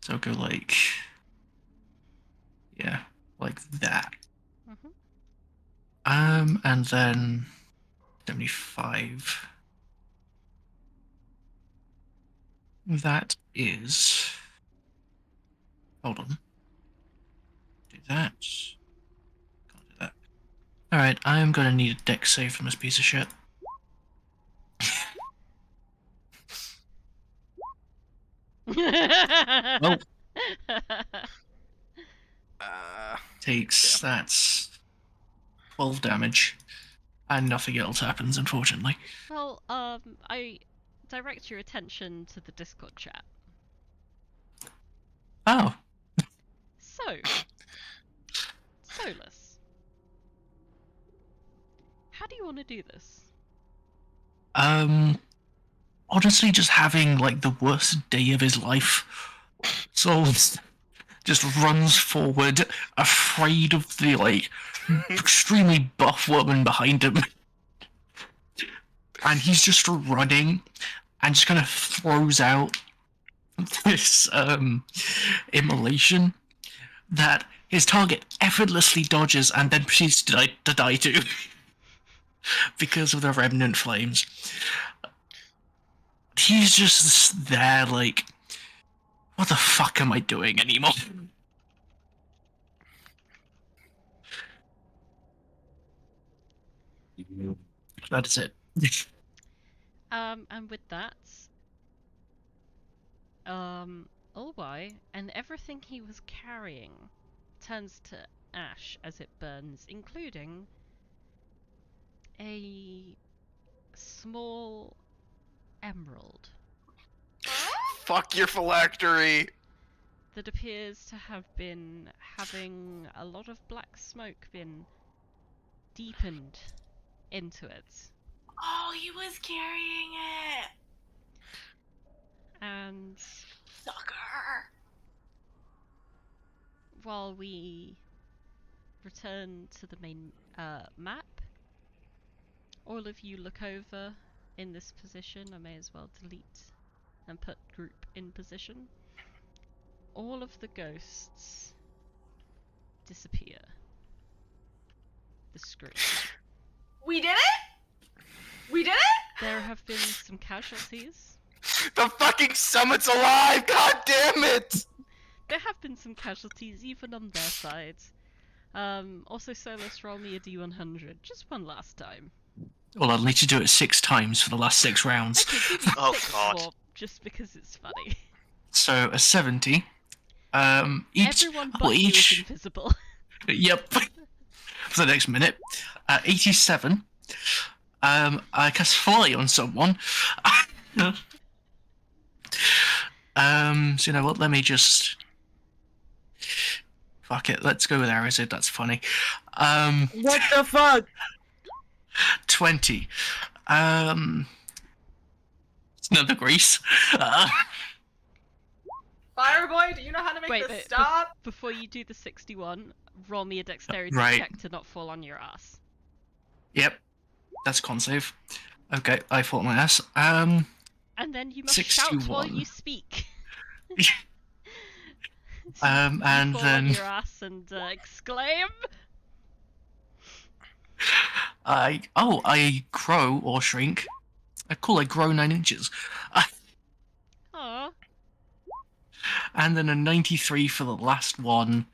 So go like... Yeah, like that. And then 75. That is... Hold on. Do that. Can't do that. Alright, I'm gonna need a dex save from this piece of shit. Well, Yeah. that's 12 damage, and nothing else happens, unfortunately. Well, I direct your attention to the Discord chat. Oh, So, Solas, how do you want to do this? honestly, just having like the worst day of his life. Souls just runs forward, afraid of the like extremely buff woman behind him, and he's just running, and just kind of throws out this immolation that his target effortlessly dodges and then proceeds to die too because of the remnant flames. He's just there like, what the fuck am I doing anymore? That is it. And with that, Olby and everything he was carrying turns to ash as it burns, including a small emerald Fuck your phylactery! that appears to have been having a lot of black smoke been deepened into it. Oh, he was carrying it. And Sucker. while we return to the main map, all of you look over in this position. I may as well delete and put group in position. All of the ghosts disappear. The script. We did it? We did it? There have been some casualties. The fucking summit's alive! God damn it! There have been some casualties even on their side. Also, Solas, roll me a d100. Just one last time. Well, I'll need to do it 6 times for the last 6 rounds. Okay, give me Oh, 6 God. more, just because it's funny. So, a 70. Each... Everyone but well, you is each... invisible. Yep. For the next minute. 87. I cast Fly on someone. So you know what, let me just... Fuck it, let's go with Arazid, that's funny. What the fuck? 20. It's another grease. Fireboy, do you know how to make Wait, this stop? before you do the 61, roll me a dexterity Right. check to not fall on your ass. Yep. That's con save. Okay, I fought my ass. And then you must shout while 61. you speak. And you fall then- on your ass and exclaim. I grow or shrink. I grow 9 inches. Aww. And then a 93 for the last one.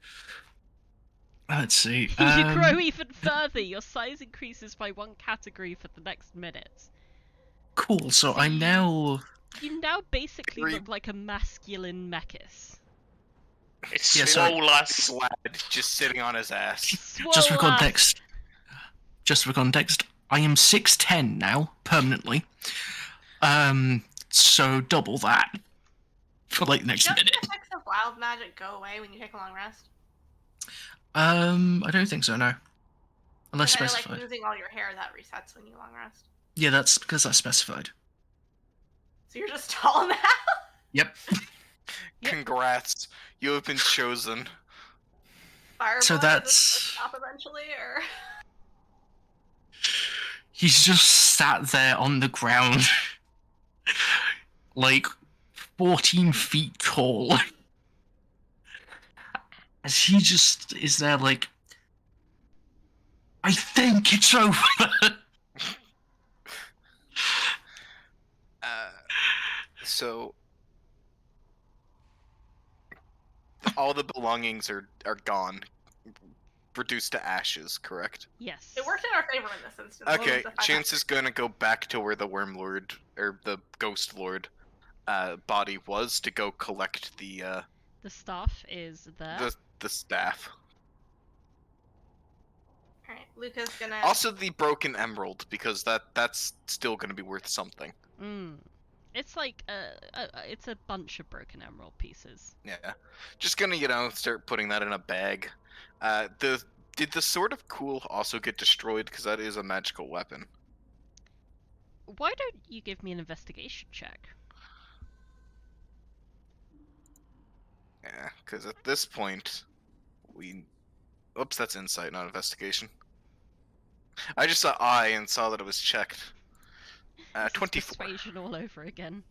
Let's see. You grow even further. Your size increases by 1 category for the next minute. Cool, so So I'm you- now... You now basically Three- look like a masculine mechis. It's Yeah, so- Swol-las. Lad just sitting on his ass. Just for Swol-las. context, I am 6'10 now, permanently. So double that for like the next Doesn't minute. the effects of wild magic go away when you take a long rest? I don't think so, no. Unless Kind of specified. like losing all your hair that resets when you long rest. Yeah, that's because that's specified. So you're just tall now? Yep. Yep. Congrats, you have been chosen. Fireboy, So does that's- this stop eventually, or? He's just sat there on the ground, like 14 feet tall. As he just is there like, I think it's over. So all the belongings are gone, reduced to ashes, correct? Yes. It worked in our favor in this instance. What Okay, was the 500? Chance is gonna go back to where the Worm Lord or the Ghost Lord body was to go collect the The staff is there. the staff. Alright, Luca's gonna. Also the broken emerald, because that's still gonna be worth something. It's like it's a bunch of broken emerald pieces. Yeah. Just gonna, start putting that in a bag. Did the Sword of Cool also get destroyed? Because that is a magical weapon. Why don't you give me an investigation check? Yeah, because at this point, oops, that's insight, not investigation. I just saw I and saw that it was checked. This is 24. persuasion all over again.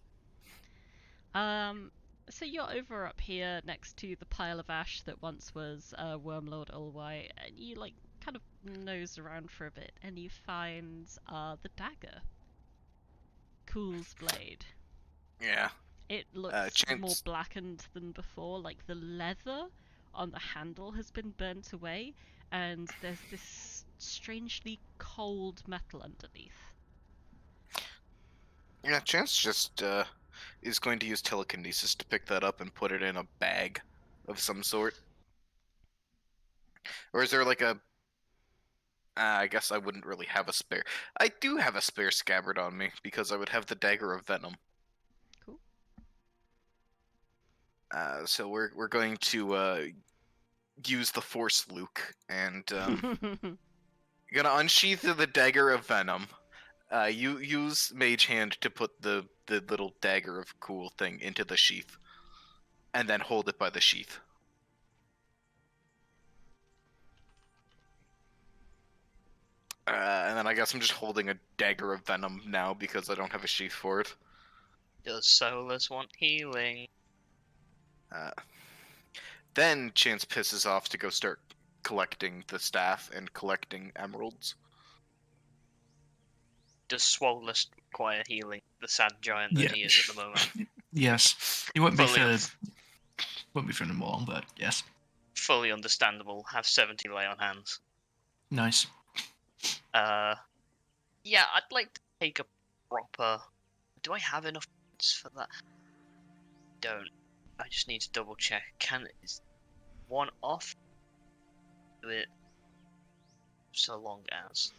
So you're over up here next to the pile of ash that once was Wormlord Ulwai, and you kind of nose around for a bit, and you find the dagger. Cool's blade. Yeah. It looks more Chance. blackened than before, like the leather on the handle has been burnt away, and there's this strangely cold metal underneath. Yeah, Chance just is going to use telekinesis to pick that up and put it in a bag of some sort. Or is there like a... I guess I wouldn't really have a spare. I do have a spare scabbard on me, because I would have the Dagger of Venom. Cool. So we're going to use the Force Luke, and you're gonna unsheath the Dagger of Venom. You use Mage Hand to put the little Dagger of Cool thing into the sheath, and then hold it by the sheath. And then I guess I'm just holding a Dagger of Venom now because I don't have a sheath for it. Does Solas want healing? Then Chance pisses off to go start collecting the staff and collecting emeralds. Does Swol-las require healing? The sad giant that he is at the moment. Yes. He won't be Fully for him long, but yes. Fully understandable. Have 70 lay on hands. Nice. Yeah, I'd like to take a proper... Do I have enough points for that? Don't. I just need to double check. Is one off? Do it so long as.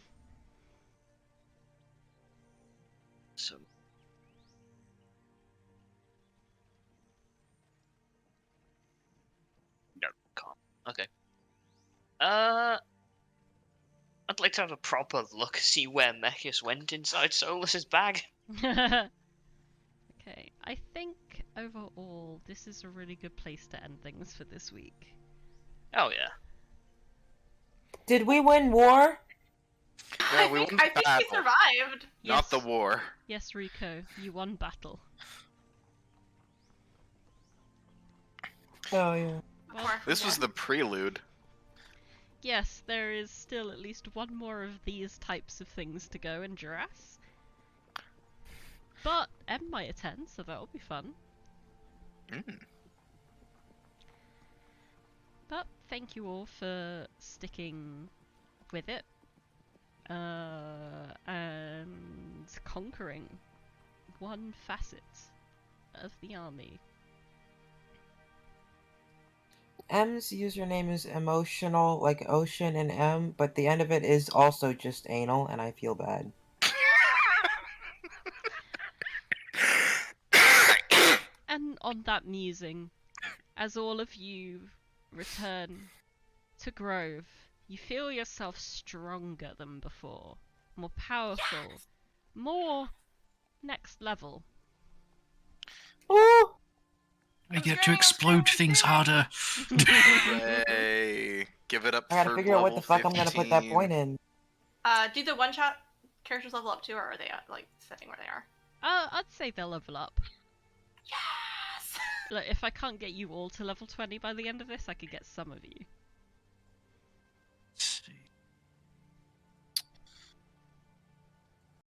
So. No, can't. Okay. I'd like to have a proper look, see where Mechis went inside Solas's bag. Okay, I think overall this is a really good place to end things for this week. Oh yeah. Did we win war? Yeah, I we think won the we battle, survived. not the Yes. war. Yes, Rico, you won battle. Oh yeah. Well, This was the prelude. yes, there is still at least one more of these types of things to go in Duras. But M might attend, so that'll be fun. But thank you all for sticking with it. And conquering one facet of the army. M's username is emotional, like ocean and M, but the end of it is also just anal, and I feel bad. And on that musing, as all of you return to Grove, you feel yourself stronger than before, more powerful, more next level. Ooh! I get to explode things harder. Yay! Give it up I gotta for figure out what level the fuck I'm gonna put that 15. point in. Do the one-shot characters level up too, or are they sitting where they are? I'd say they'll level up. Yes! Like, if I can't get you all to level 20 by the end of this, I could get some of you.